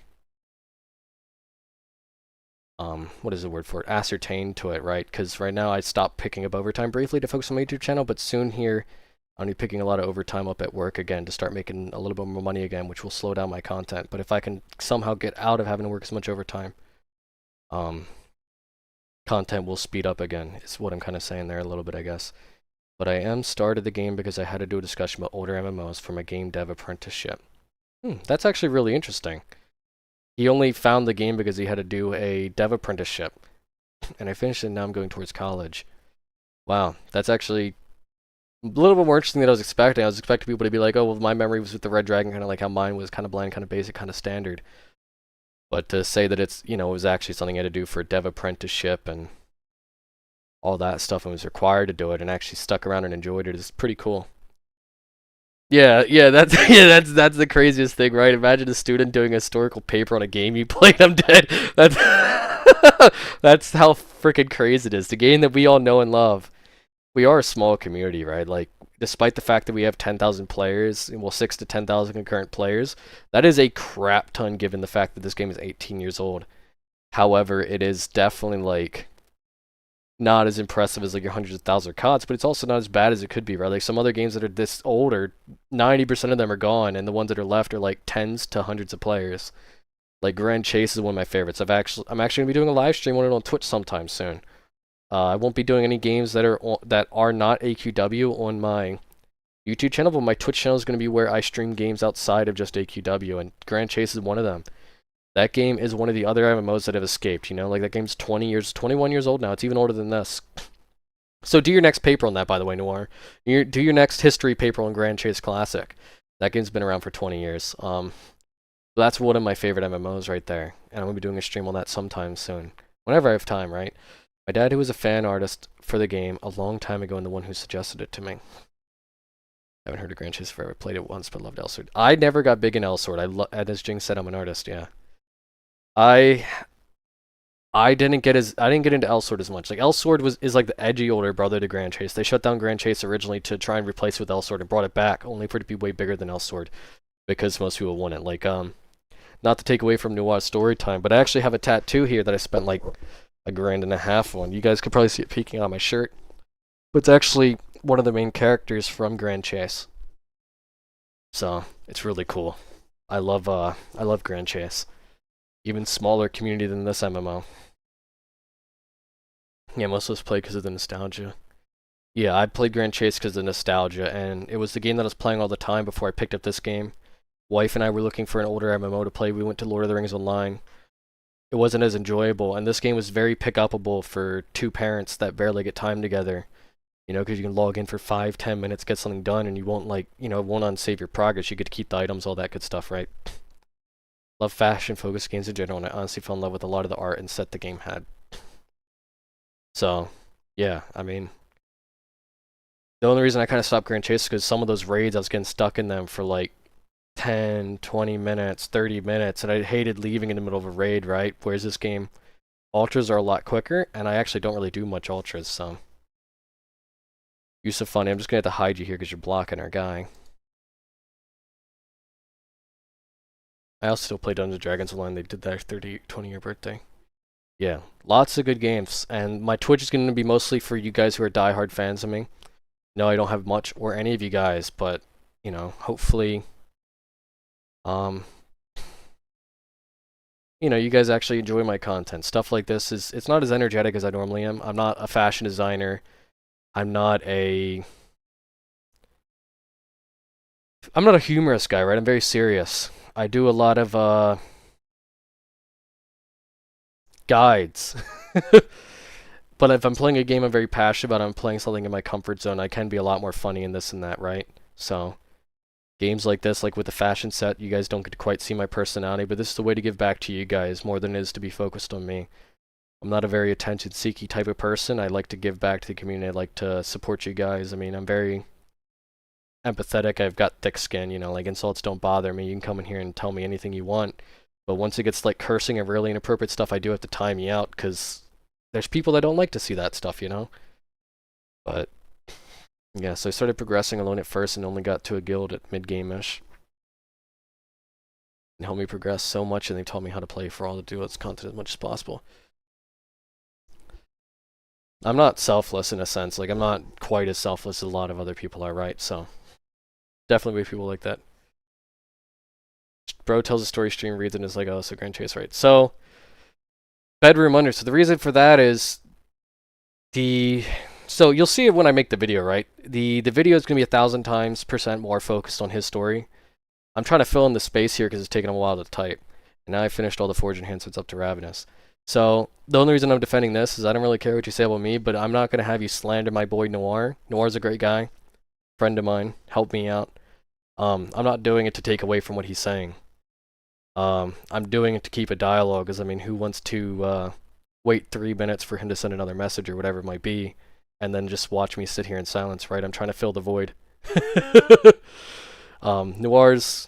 what is the word for it? Ascertain to it, right? Because right now I stopped picking up overtime briefly to focus on my YouTube channel, but soon here I'll be picking a lot of overtime up at work again to start making a little bit more money again, which will slow down my content. But if I can somehow get out of having to work as much overtime, content will speed up again, is what I'm kind of saying there a little bit, I guess. But I am started the game because I had to do a discussion about older MMOs for my game dev apprenticeship. That's actually really interesting. He only found the game because he had to do a dev apprenticeship. And I finished it and now I'm going towards college. Wow, that's actually a little bit more interesting than I was expecting. I was expecting people to be like, oh, well, my memory was with the Red Dragon, kind of like how mine was, kind of bland, kind of basic, kind of standard. But to say that it's, you know, it was actually something I had to do for a dev apprenticeship and all that stuff and was required to do it and actually stuck around and enjoyed it is pretty cool. Yeah, that's that's the craziest thing, right? Imagine a student doing a historical paper on a game you played. I'm dead. That's that's how freaking crazy it is. The game that we all know and love. We are a small community, right? Like, despite the fact that we have 10,000 players, well, 6 to 10,000 concurrent players, that is a crap ton given the fact that this game is 18 years old. However, it is definitely like not as impressive as like your hundreds of thousands of CODs, but it's also not as bad as it could be, right? Like some other games that are this old, or 90% of them are gone, and the ones that are left are like tens to hundreds of players. Like Grand Chase is one of my favorites. I'm actually gonna be doing a live stream on it on Twitch sometime soon. I won't be doing any games that are not AQW on my YouTube channel, but my Twitch channel is going to be where I stream games outside of just AQW, and Grand Chase is one of them. That game is one of the other MMOs that have escaped, you know? Like, that game's 21 years old now. It's even older than this. So do your next paper on that, by the way, Noir. Do your next history paper on Grand Chase Classic. That game's been around for 20 years. That's one of my favorite MMOs right there. And I'm going to be doing a stream on that sometime soon. Whenever I have time, right? My dad, who was a fan artist for the game a long time ago, and the one who suggested it to me. I haven't heard of Grand Chase forever. Played it once, but loved Elsword. I never got big in Elsword. As Jing said, I'm an artist, yeah. I didn't get into Elsword as much. Like, Elsword is like the edgy older brother to Grand Chase. They shut down Grand Chase originally to try and replace it with Elsword and brought it back, only for it to be way bigger than Elsword, because most people want it. Like, not to take away from Noir's story time, but I actually have a tattoo here that I spent like $1.50 on. You guys could probably see it peeking on my shirt. But it's actually one of the main characters from Grand Chase. So, it's really cool. I love Grand Chase. Even smaller community than this MMO. Yeah, most of us play because of the nostalgia. Yeah, I played Grand Chase because of the nostalgia, and it was the game that I was playing all the time before I picked up this game. Wife and I were looking for an older MMO to play. We went to Lord of the Rings Online. It wasn't as enjoyable, and this game was very pick-upable for two parents that barely get time together. You know, because you can log in for 5-10 minutes, get something done, and you won't, like, you know, it won't unsave your progress. You get to keep the items, all that good stuff, right? Love fashion-focused games in general, and I honestly fell in love with a lot of the art and set the game had. So, yeah, I mean, the only reason I kind of stopped Grand Chase is because some of those raids, I was getting stuck in them for like 10, 20 minutes, 30 minutes, and I hated leaving in the middle of a raid, right? Whereas this game, ultras are a lot quicker, and I actually don't really do much ultras, so. Yusuf Funny, I'm just going to have to hide you here because you're blocking our guy. I also still play Dungeons & Dragons Online. They did their 20-year birthday. Yeah, lots of good games. And my Twitch is going to be mostly for you guys who are diehard fans of me. No, I don't have much or any of you guys, but, you know, hopefully, you know, you guys actually enjoy my content. Stuff like this it's not as energetic as I normally am. I'm not a fashion designer. I'm not a humorous guy, right? I'm very serious. I do a lot of guides. But if I'm playing a game I'm very passionate about, I'm playing something in my comfort zone, I can be a lot more funny in this and that, right? So, games like this, like with the fashion set, you guys don't get to quite see my personality, but this is the way to give back to you guys more than it is to be focused on me. I'm not a very attention-seeking type of person. I like to give back to the community. I like to support you guys. I mean, I'm very empathetic. I've got thick skin, you know, like insults don't bother me. You can come in here and tell me anything you want. But once it gets like cursing and really inappropriate stuff, I do have to time you out because there's people that don't like to see that stuff, you know? But yeah, so I started progressing alone at first and only got to a guild at mid-game-ish. And helped me progress so much, and they taught me how to play for all the duos content as much as possible. I'm not selfless in a sense. Like, I'm not quite as selfless as a lot of other people are, right? So, definitely be people like that. Bro tells a story, stream reads, and is like, oh, so Grand Chase, right? So, bedroom under. So the reason for that is so you'll see it when I make the video, right? The video is gonna be 1,000% more focused on his story. I'm trying to fill in the space here because it's taking a while to type. And now I finished all the Forge enhancements up to Ravenous. So the only reason I'm defending this is I don't really care what you say about me, but I'm not gonna have you slander my boy Noir. Noir's a great guy, friend of mine, helped me out. I'm not doing it to take away from what he's saying. I'm doing it to keep a dialogue, because I mean, who wants to wait 3 minutes for him to send another message or whatever it might be, and then just watch me sit here in silence, right? I'm trying to fill the void. Noir's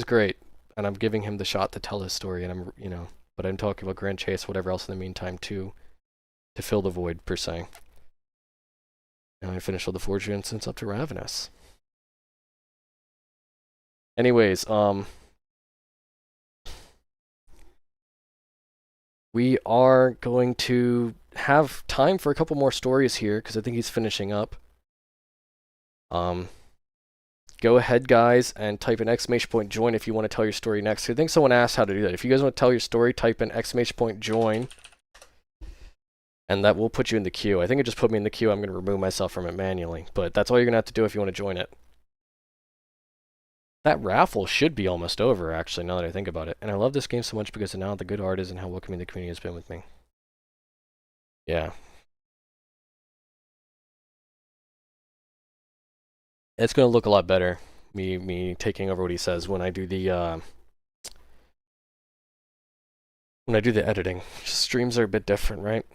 great, and I'm giving him the shot to tell his story, and but I'm talking about Grand Chase, whatever else in the meantime too, to fill the void per se. And I finished all the Forge instance up to Ravenous. Anyways, we are going to have time for a couple more stories here, because I think he's finishing up. Go ahead, guys, and type an !join if you want to tell your story next. I think someone asked how to do that. If you guys want to tell your story, type an !join, and that will put you in the queue. I think it just put me in the queue. I'm going to remove myself from it manually, but that's all you're going to have to do if you want to join it. That raffle should be almost over, actually, now that I think about it. And I love this game so much because of now the good art is and how welcoming the community has been with me. Yeah. It's going to look a lot better, me taking over what he says when I do the editing. Streams are a bit different, right?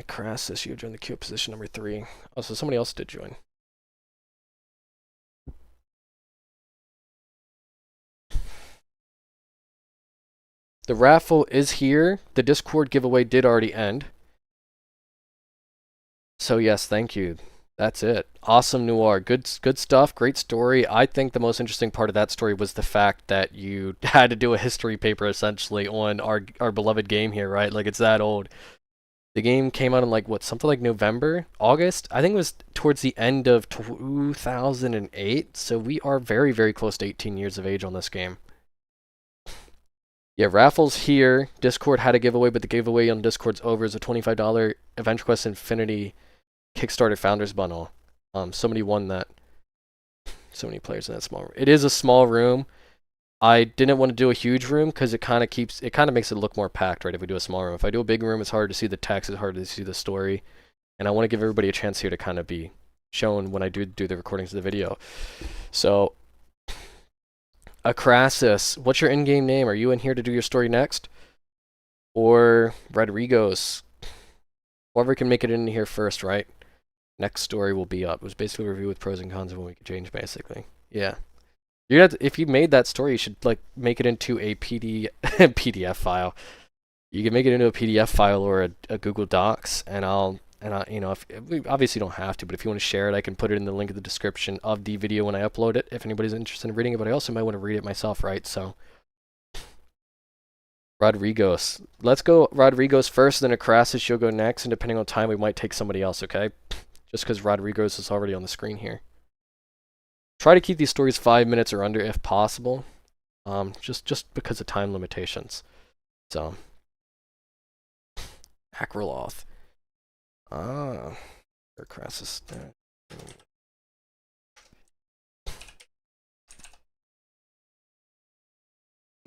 Crass this year joined the queue at position number 3. Oh, so somebody else did join. The raffle is here. The Discord giveaway did already end. So yes, thank you. That's it. Awesome Noir. Good stuff. Great story. I think the most interesting part of that story was the fact that you had to do a history paper essentially on our beloved game here, right? Like, it's that old. The game came out in like what, something like November, August? I think it was towards the end of 2008. So we are very, very close to 18 years of age on this game. Yeah, raffles here. Discord had a giveaway, but the giveaway on Discord's over. Is a $25 Adventure Quest Infinity Kickstarter Founders Bundle. Somebody won that. So many players in that small room. It is a small room. I didn't want to do a huge room because it kind of makes it look more packed, right? If we do a small room. If I do a big room, it's hard to see the text, it's hard to see the story. And I want to give everybody a chance here to kind of be shown when I do the recordings of the video. So, Acrasis, what's your in-game name? Are you in here to do your story next? Or Rodrigo's? Whoever can make it in here first, right? Next story will be up. It was basically a review with pros and cons of what we could change, basically. Yeah. You have to, if you made that story, you should like make it into a PDF file. You can make it into a PDF file or a Google Docs, and I'll if we obviously don't have to, but if you want to share it, I can put it in the link in the description of the video when I upload it. If anybody's interested in reading it, but I also might want to read it myself, right? So, Rodriguez, let's go Rodriguez first, then Acrasis, you'll go next, and depending on time, we might take somebody else, okay? Just because Rodriguez is already on the screen here. Try to keep these stories 5 minutes or under if possible, just because of time limitations. So, Akraloth. Crassus.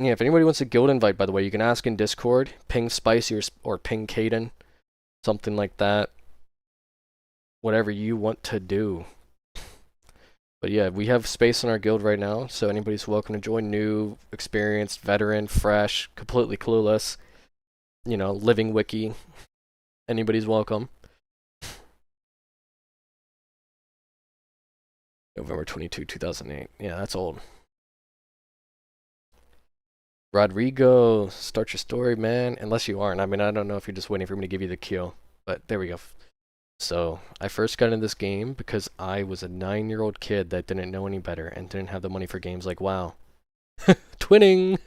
Yeah, if anybody wants a guild invite, by the way, you can ask in Discord. Ping Spicy or ping Caden. Something like that. Whatever you want to do. But yeah, we have space in our guild right now, so anybody's welcome to join. New, experienced, veteran, fresh, completely clueless. You know, living wiki. Anybody's welcome. November 22, 2008. Yeah, that's old. Rodrigo, start your story, man. Unless you aren't. I mean, I don't know if you're just waiting for me to give you the kill. But there we go. So, I first got into this game because I was a 9-year-old kid that didn't know any better and didn't have the money for games like WoW. Twinning!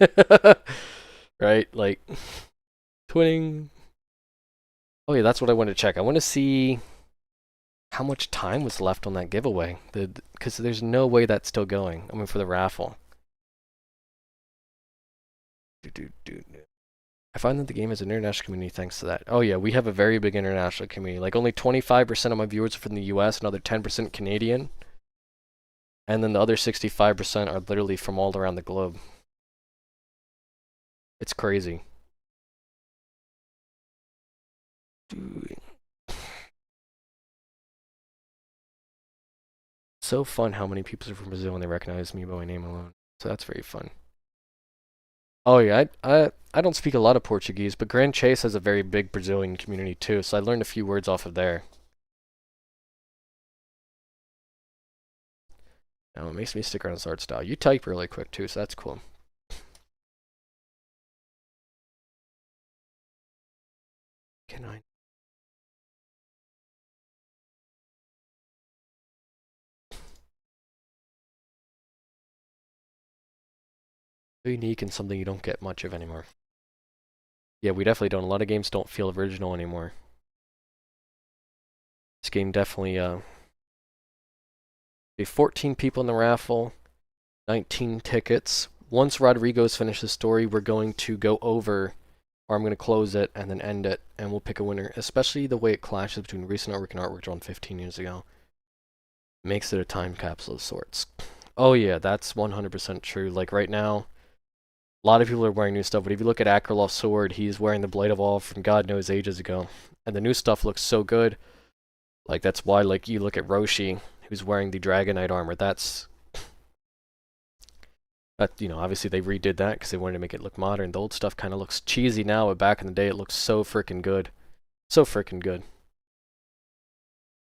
Right? Like, twinning. Oh yeah, that's what I wanted to check. I want to see how much time was left on that giveaway. Because there's no way that's still going. I mean, for the raffle. I find that the game has an international community thanks to that. Oh yeah, we have a very big international community. Like only 25% of my viewers are from the US, another 10% Canadian. And then the other 65% are literally from all around the globe. It's crazy. So fun how many people are from Brazil and they recognize me by my name alone. So that's very fun. Oh yeah, I don't speak a lot of Portuguese, but Grand Chase has a very big Brazilian community too, so I learned a few words off of there. Now it makes me stick around this art style. You type really quick too, so that's cool. Can I? Unique and something you don't get much of anymore. Yeah, we definitely don't. A lot of games don't feel original anymore. This game definitely, 14 people in the raffle, 19 tickets. Once Rodrigo's finished the story, we're going to go over, or I'm going to close it and then end it, and we'll pick a winner. Especially the way it clashes between recent artwork and artwork drawn 15 years ago. Makes it a time capsule of sorts. Oh yeah, that's 100% true. Like right now, a lot of people are wearing new stuff, but if you look at Akraloff's sword, he's wearing the Blade of All from God knows ages ago. And the new stuff looks so good. Like, that's why, like, you look at Roshi, who's wearing the Dragonite armor. That, you know, obviously they redid that because they wanted to make it look modern. The old stuff kind of looks cheesy now, but back in the day it looks so freaking good. So freaking good.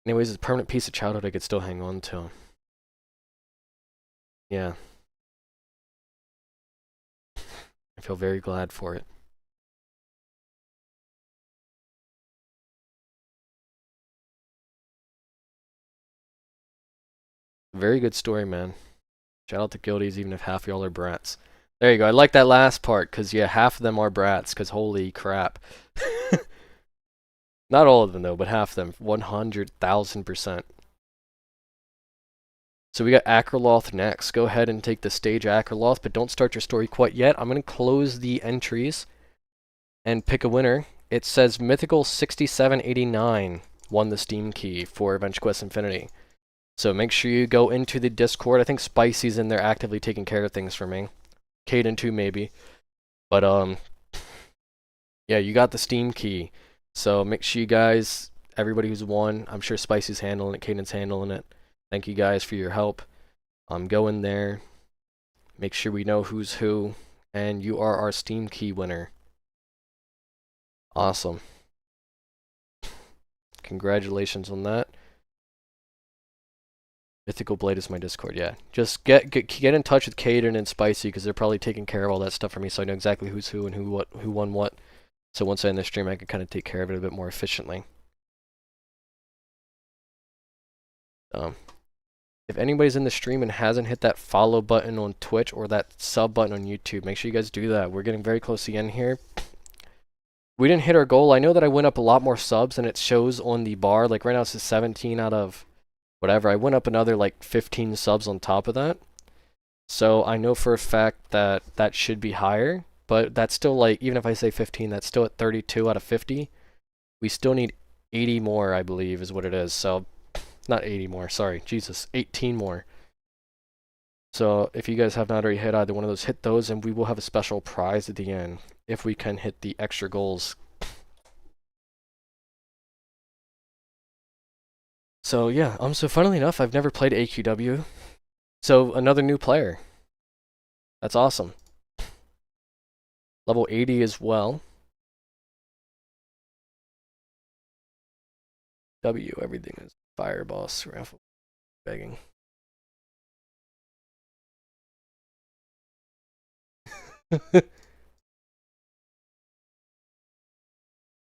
Anyways, it's a permanent piece of childhood I could still hang on to. Yeah. I feel very glad for it. Very good story, man. Shout out to Guildies, even if half y'all are brats. There you go. I like that last part, because, yeah, half of them are brats, because holy crap. Not all of them, though, but half of them. 100,000%. So we got Akraloth next. Go ahead and take the stage, Akraloth, but don't start your story quite yet. I'm going to close the entries and pick a winner. It says Mythical 6789 won the Steam key for Adventure Quest Infinity. So make sure you go into the Discord. I think Spicy's in there actively taking care of things for me. Caden too, maybe. But, yeah, you got the Steam key. So make sure you guys, everybody who's won, I'm sure Spicy's handling it, Caden's handling it. Thank you guys for your help. Go in there. Make sure we know who's who. And you are our Steam key winner. Awesome. Congratulations on that. Mythical Blade is my Discord, yeah. Just get in touch with Caden and Spicy because they're probably taking care of all that stuff for me, so I know exactly who's who and who won what. So once I end the stream, I can kind of take care of it a bit more efficiently. If anybody's in the stream and hasn't hit that follow button on Twitch or that sub button on YouTube, make sure you guys do that. We're getting very close to the end here. We didn't hit our goal. I know that I went up a lot more subs than it shows on the bar. Like right now it's 17 out of whatever. I went up another like 15 subs on top of that. So I know for a fact that that should be higher. But that's still like, even if I say 15, that's still at 32 out of 50. We still need 80 more, I believe, is what it is. So, not 80 more, sorry, Jesus, 18 more. So, if you guys have not already hit either one of those, hit those, and we will have a special prize at the end if we can hit the extra goals. So, yeah, so funnily enough, I've never played AQW. So, another new player. That's awesome. Level 80 as well. W, everything is fire boss, raffle, begging. I'm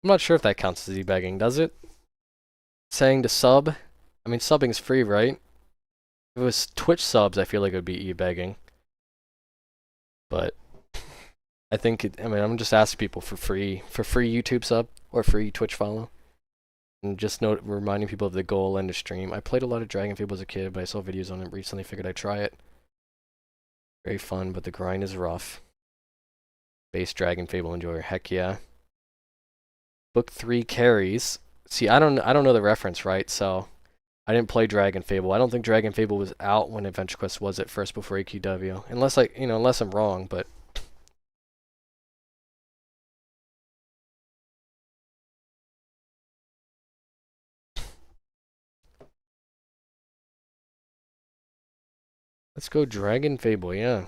not sure if that counts as e-begging, does it? Saying to sub? I mean, subbing's free, right? If it was Twitch subs, I feel like it would be e-begging. But I think, I'm just asking people for free YouTube sub or free Twitch follow. And just reminding people of the goal and the stream. I played a lot of Dragon Fable as a kid, but I saw videos on it recently, figured I'd try it. Very fun, but the grind is rough. Base Dragon Fable enjoyer, heck yeah. Book 3 carries. See, I don't know the reference, right? So I didn't play Dragon Fable. I don't think Dragon Fable was out when Adventure Quest was at first before AQW. Unless I'm wrong, but let's go Dragon Fable, yeah.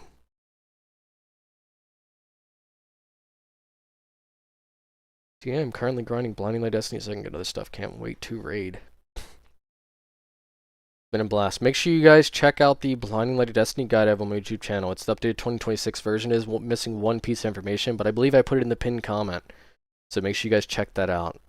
So yeah, I'm currently grinding Blinding Light Destiny so I can get other stuff. Can't wait to raid. Been a blast. Make sure you guys check out the Blinding Light of Destiny guide I have on my YouTube channel. It's the updated 2026 version. It is missing one piece of information, but I believe I put it in the pinned comment. So make sure you guys check that out.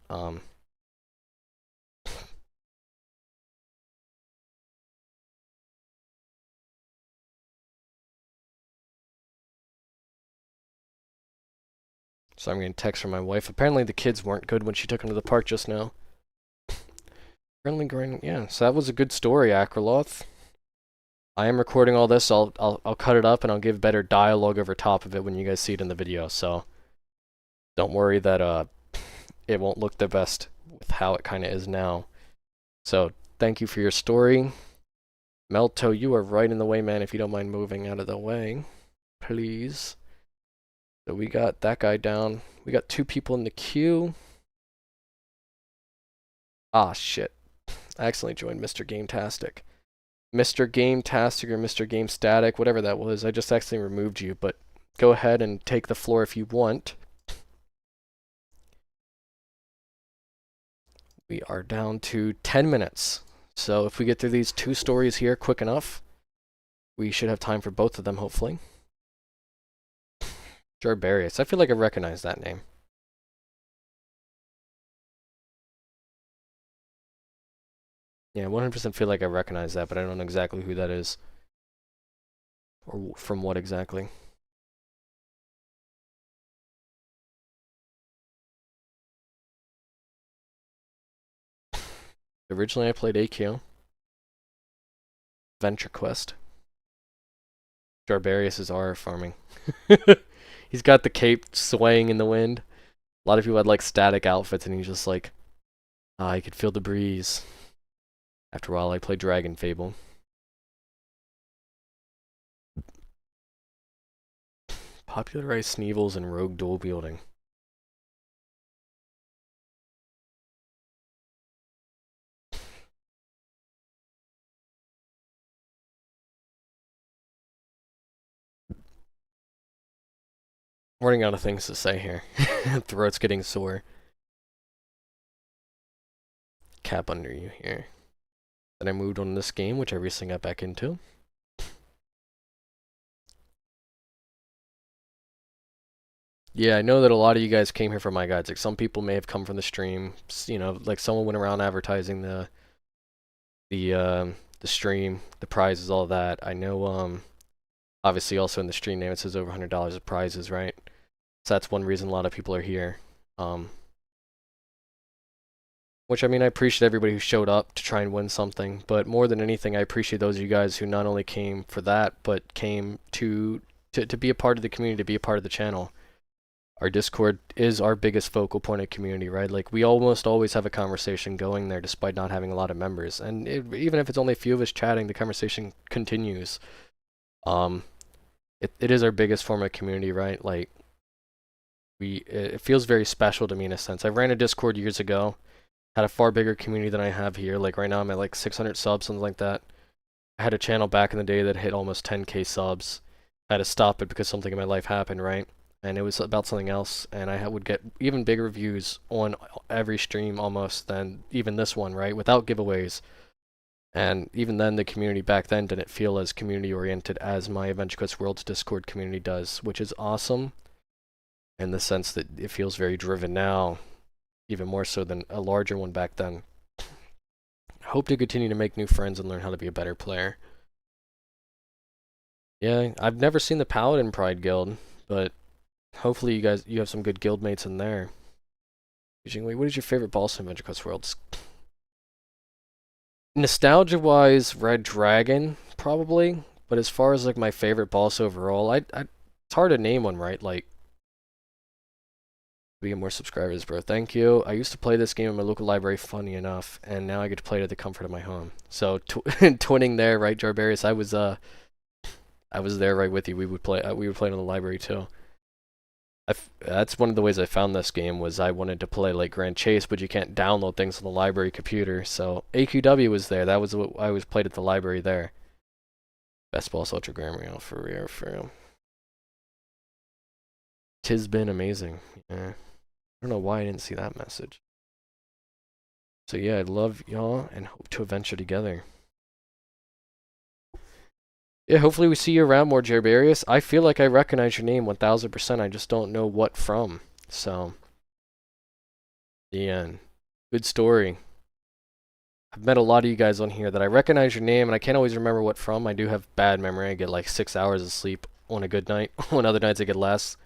So I'm getting a text from my wife. Apparently the kids weren't good when she took them to the park just now. Currently grinding, yeah. So that was a good story, Akraloth. I am recording all this. I'll cut it up and I'll give better dialogue over top of it when you guys see it in the video. So don't worry that it won't look the best with how it kind of is now. So thank you for your story. Melto, you are right in the way, man. If you don't mind moving out of the way, please. So we got that guy down. We got 2 people in the queue. Ah, shit. I accidentally joined Mr. Gametastic. Mr. Gametastic or Mr. Game Static, whatever that was. I just accidentally removed you, but go ahead and take the floor if you want. We are down to 10 minutes. So if we get through these 2 stories here quick enough, we should have time for both of them, hopefully. Jarbarius. I feel like I recognize that name. Yeah, 100% feel like I recognize that, but I don't know exactly who that is. Or from what exactly. Originally I played AQ. Venture Quest. Jarbarius is R farming. He's got the cape swaying in the wind. A lot of people had like static outfits and he's just like, I could feel the breeze. After a while I played Dragon Fable. Popularized Sneevils and rogue dual wielding. Running out of things to say here. Throat's getting sore. Cap under you here. Then I moved on this game, which I recently got back into. Yeah, I know that a lot of you guys came here for my guides. Like some people may have come from the stream. You know, like someone went around advertising the stream, the prizes, all that. I know. Obviously, also in the stream name it says over $100 of prizes, right? So that's one reason a lot of people are here. Which, I mean, I appreciate everybody who showed up to try and win something, but more than anything, I appreciate those of you guys who not only came for that, but came to be a part of the community, to be a part of the channel. Our Discord is our biggest focal point of community, right? Like, we almost always have a conversation going there despite not having a lot of members. And even if it's only a few of us chatting, the conversation continues. It is our biggest form of community, right? Like, it feels very special to me in a sense. I ran a Discord years ago, had a far bigger community than I have here. Like, right now I'm at like 600 subs, something like that. I had a channel back in the day that hit almost 10k subs. I had to stop it because something in my life happened, right? And it was about something else, and I would get even bigger views on every stream almost than even this one, right? Without giveaways. And even then, the community back then didn't feel as community-oriented as my Adventure Quest Worlds Discord community does, which is awesome in the sense that it feels very driven now, even more so than a larger one back then. I hope to continue to make new friends and learn how to be a better player. Yeah, I've never seen the Paladin Pride Guild, but hopefully you have some good guild mates in there. What is your favorite boss in Adventure Quest Worlds? Nostalgia-wise, Red Dragon, probably. But as far as like my favorite boss overall, it's hard to name one, right? Like, we get more subscribers, bro. Thank you. I used to play this game in my local library, funny enough, and now I get to play it at the comfort of my home. So twinning there, right, Jarbarius? I was there right with you. We would play. We were playing in the library too. That's one of the ways I found this game was I wanted to play like Grand Chase, but you can't download things on the library computer. So AQW was there. That was what I was played at the library there. Best boss Ultra Grammar for real. Tis been amazing. Yeah. I don't know why I didn't see that message. So yeah, I love y'all and hope to adventure together. Yeah, hopefully we see you around more, Jarbarius. I feel like I recognize your name 1000%. I just don't know what from. So, yeah, good story. I've met a lot of you guys on here that I recognize your name, and I can't always remember what from. I do have bad memory. I get like 6 hours of sleep on a good night. On other nights, I get less.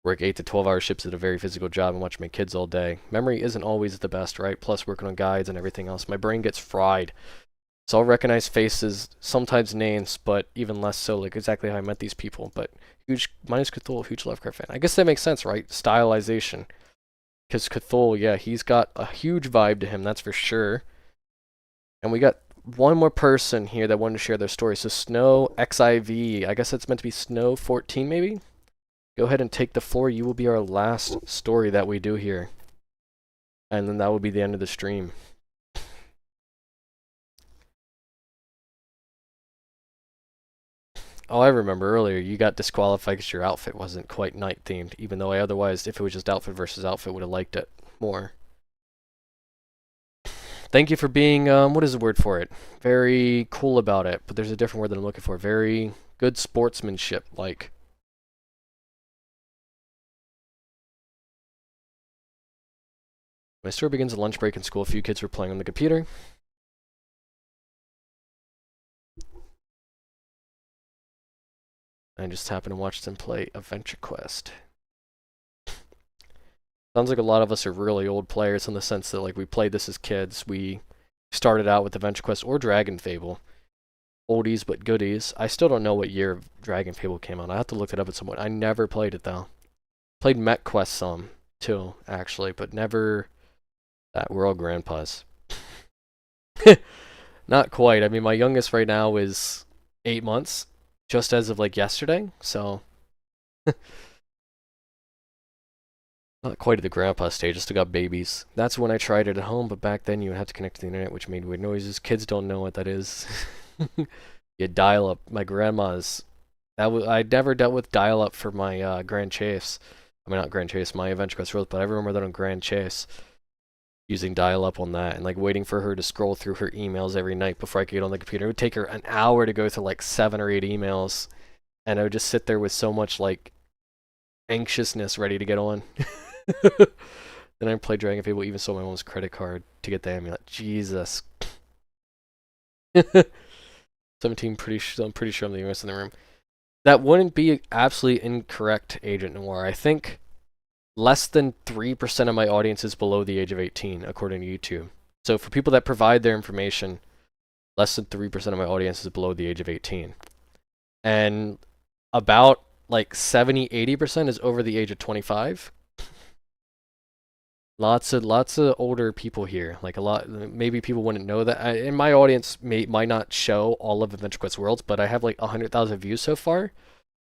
Work 8 to 12 hour shifts at a very physical job and watch my kids all day. Memory isn't always the best, right? Plus working on guides and everything else. My brain gets fried. So I'll recognize faces, sometimes names, but even less so, like exactly how I met these people. But minus Cthulhu, huge Lovecraft fan. I guess that makes sense, right? Stylization. Because Cthulhu, yeah, he's got a huge vibe to him, that's for sure. And we got one more person here that wanted to share their story. So Snow XIV, I guess that's meant to be Snow 14 maybe? Go ahead and take the floor. You will be our last story that we do here. And then that will be the end of the stream. Oh, I remember earlier, you got disqualified because your outfit wasn't quite night-themed, even though I otherwise, if it was just outfit versus outfit, would have liked it more. Thank you for being, what is the word for it? Very cool about it, but there's a different word that I'm looking for. Very good sportsmanship, like. My story begins at lunch break in school. A few kids were playing on the computer. I just happened to watch them play Adventure Quest. Sounds like a lot of us are really old players in the sense that like we played this as kids. We started out with Adventure Quest or Dragon Fable. Oldies but goodies. I still don't know what year Dragon Fable came out. I have to look it up at some point. I never played it though. Played Mech Quest some too, actually, but never that. We're all grandpas. Not quite. I mean, my youngest right now is 8 months. Just as of like yesterday, so not quite at the grandpa stage, I still got babies. That's when I tried it at home, but back then you would have to connect to the internet, which made weird noises. Kids don't know what that is. You dial up. My grandma's, I never dealt with dial up for my Grand Chase. I mean, not Grand Chase, my Adventure Quest World, but I remember that on Grand Chase. Using dial-up on that and like waiting for her to scroll through her emails every night before I could get on the computer. It would take her an hour to go through like 7 or 8 emails, and I would just sit there with so much like anxiousness ready to get on. Then I played Dragon Fable, even sold my mom's credit card to get the amulet. Jesus. 17, I'm pretty sure I'm the youngest in the room. That wouldn't be absolutely incorrect, Agent Noir. I think less than 3% of my audience is below the age of 18, according to YouTube. So for people that provide their information, less than 3% of my audience is below the age of 18. And about like 70-80% is over the age of 25. Lots of older people here. Like a lot, maybe people wouldn't know that. And my audience might not show all of Adventure Quest Worlds, but I have like 100,000 views so far.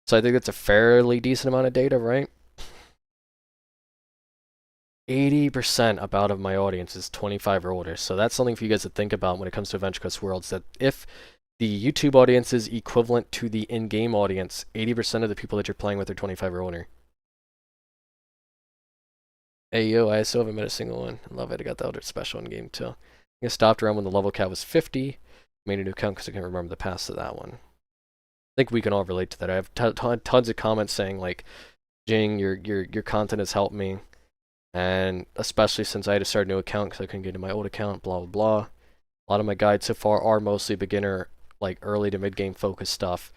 So I think that's a fairly decent amount of data, right? 80% about of my audience is 25 or older. So that's something for you guys to think about when it comes to Adventure Quest Worlds, that if the YouTube audience is equivalent to the in-game audience, 80% of the people that you're playing with are 25 or older. Hey yo, I still haven't met a single one. I love it. I got the Elder Special in game too. I stopped around when the level cap was 50. Made a new account because I can't remember the pass to that one. I think we can all relate to that. I have tons of comments saying like, Jing, your content has helped me. And especially since I had to start a new account because I couldn't get into my old account, blah, blah, blah. A lot of my guides so far are mostly beginner, like early to mid-game focused stuff,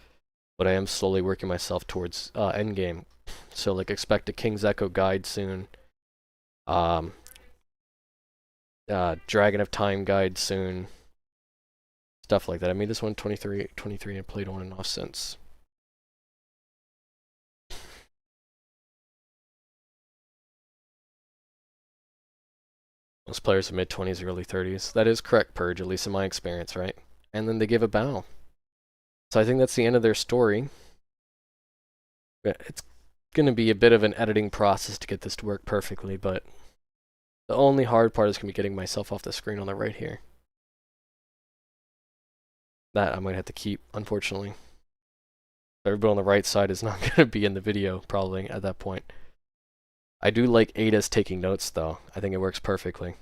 but I am slowly working myself towards end game. So like expect a King's Echo guide soon. Dragon of Time guide soon. Stuff like that. I made this one 23 and played on and off since. Most players are mid-20s, early 30s. That is correct, Purge, at least in my experience, right? And then they give a bow. So I think that's the end of their story. It's going to be a bit of an editing process to get this to work perfectly, but the only hard part is going to be getting myself off the screen on the right here. That I might have to keep, unfortunately. Everybody on the right side is not going to be in the video, probably, at that point. I do like Ada's taking notes, though. I think it works perfectly.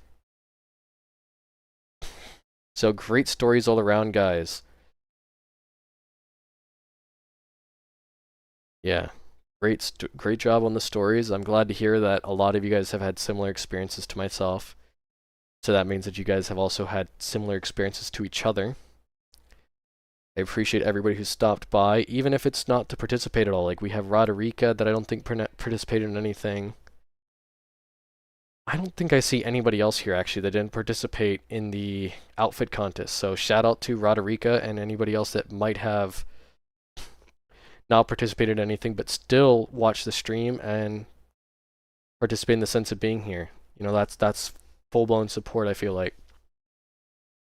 So great stories all around, guys. Yeah, great job on the stories. I'm glad to hear that a lot of you guys have had similar experiences to myself. So that means that you guys have also had similar experiences to each other. I appreciate everybody who stopped by, even if it's not to participate at all. Like we have Roderica that I don't think participated in anything. I don't think I see anybody else here actually that didn't participate in the outfit contest. So shout out to Roderica and anybody else that might have not participated in anything but still watch the stream and participate in the sense of being here. You know, that's full-blown support, I feel like.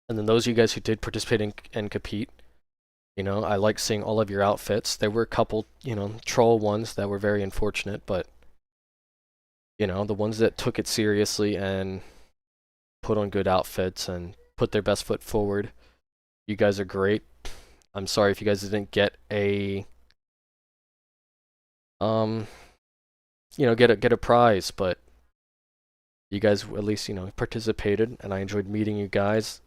And then those of you guys who did participate and compete, you know, I like seeing all of your outfits. There were a couple, you know, troll ones that were very unfortunate, but you know, the ones that took it seriously and put on good outfits and put their best foot forward, you guys are great. I'm sorry if you guys didn't get a you know, get a prize, but you guys at least, you know, participated and I enjoyed meeting you guys.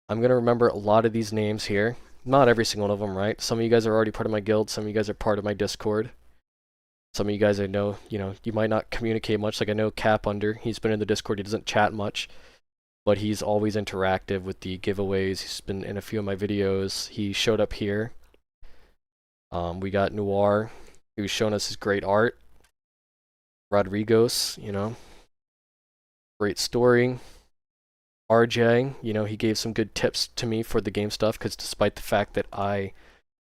I'm going to remember a lot of these names here. Not every single one of them, right? Some of you guys are already part of my guild, some of you guys are part of my Discord. Some of you guys I know, you know, you might not communicate much. Like I know Cap Under, he's been in the Discord, he doesn't chat much, but he's always interactive with the giveaways. He's been in a few of my videos. He showed up here. We got Noir, who's shown us his great art. Rodrigos, you know, great story. RJ, you know, he gave some good tips to me for the game stuff, because despite the fact that I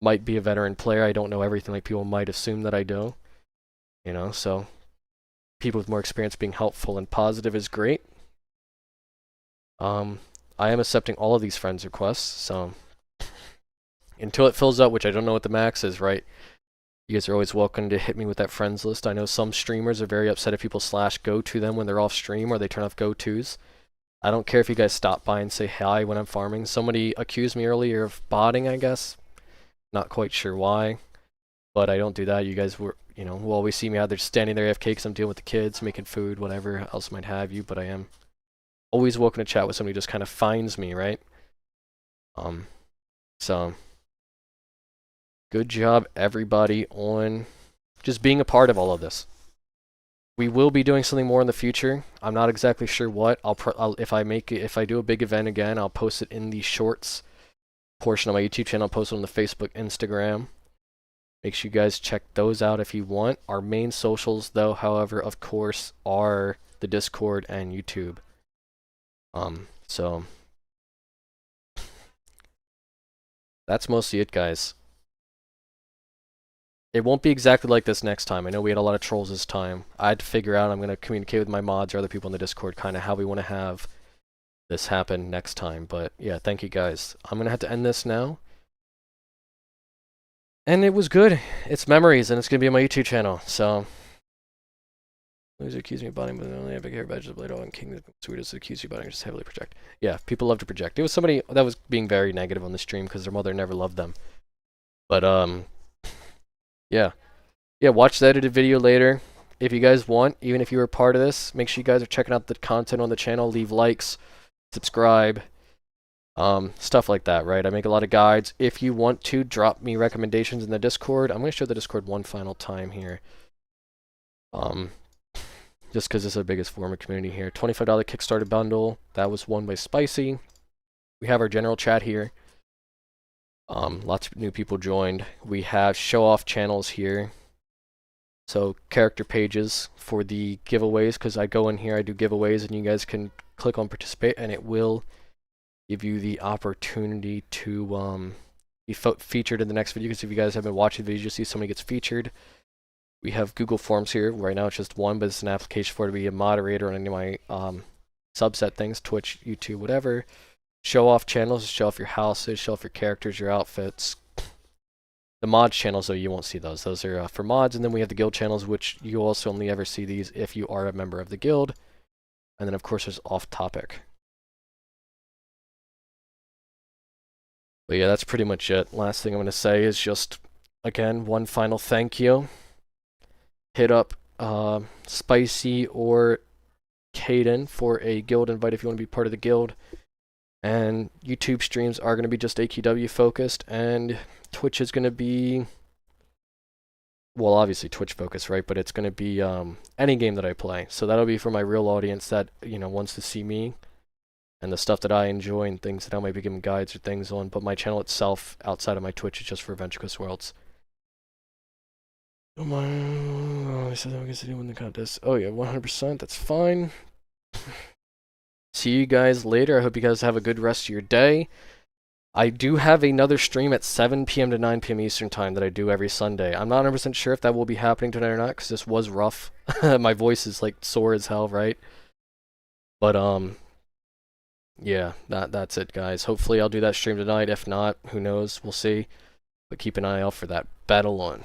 might be a veteran player, I don't know everything like people might assume that I do. You know, so people with more experience being helpful and positive is great. I am accepting all of these friends requests, so until it fills up, which I don't know what the max is, right? You guys are always welcome to hit me with that friends list. I know some streamers are very upset if people /go to them when they're off stream or they turn off go-tos. I don't care if you guys stop by and say hi when I'm farming. Somebody accused me earlier of botting, I guess. Not quite sure why, but I don't do that. You guys were, you know, will always see me out there standing there AFK because I'm dealing with the kids, making food, whatever else might have you, but I am always welcome to chat with somebody who just kind of finds me, right? So good job everybody on just being a part of all of this. We will be doing something more in the future. I'm not exactly sure what. If I do a big event again, I'll post it in the shorts portion of my YouTube channel. I'll post it on the Facebook, Instagram. Make sure you guys check those out if you want. Our main socials, though, however, of course, are the Discord and YouTube. So that's mostly it, guys. It won't be exactly like this next time. I know we had a lot of trolls this time. I had to figure out, I'm going to communicate with my mods or other people in the Discord, kind of how we want to have this happen next time. But yeah, thank you guys. I'm going to have to end this now. And it was good. It's memories, and it's going to be on my YouTube channel, so... Loser accuse me of botting, but only epic hair badges of Blade and King Sweetest accuse you of botting, just heavily project. Yeah, people love to project. It was somebody that was being very negative on the stream because their mother never loved them. But, yeah. Yeah, watch the edited video later. If you guys want, even if you were part of this, make sure you guys are checking out the content on the channel. Leave likes, subscribe, stuff like that, right? I make a lot of guides. If you want to, drop me recommendations in the Discord. I'm going to show the Discord one final time here. Just because it's the biggest form of community here. $25 Kickstarter bundle. That was won by Spicy. We have our general chat here. Lots of new people joined. We have show-off channels here. So character pages for the giveaways, because I go in here, I do giveaways, and you guys can click on participate, and it will give you the opportunity to be featured in the next video. Because if you guys have been watching the videos, you'll see somebody gets featured. We have Google Forms here. Right now it's just one, but it's an application for to be a moderator on any of my subset things, Twitch, YouTube, whatever. Show off channels, show off your houses, show off your characters, your outfits. The mods channels, though, you won't see those. Those are for mods. And then we have the guild channels, which you also only ever see these if you are a member of the guild. And then, of course, there's off topic. But yeah, that's pretty much it. Last thing I'm going to say is just, again, one final thank you. Hit up Spicy or Caden for a guild invite if you want to be part of the guild. And YouTube streams are going to be just AQW focused, and Twitch is going to be, well, obviously Twitch focused, right? But it's going to be any game that I play. So that'll be for my real audience that, you know, wants to see me and the stuff that I enjoy and things that I might be giving guides or things on. But my channel itself, outside of my Twitch, is just for Adventure Quest Worlds. Oh my, I said I'm going to win the contest. Oh yeah, 100%, that's fine. See you guys later. I hope you guys have a good rest of your day. I do have another stream at 7 p.m. to 9 p.m. Eastern Time that I do every Sunday. I'm not 100% sure if that will be happening tonight or not, because this was rough. My voice is like sore as hell, right? But yeah, that's it, guys. Hopefully I'll do that stream tonight. If not, who knows? We'll see. But keep an eye out for that. Battle on.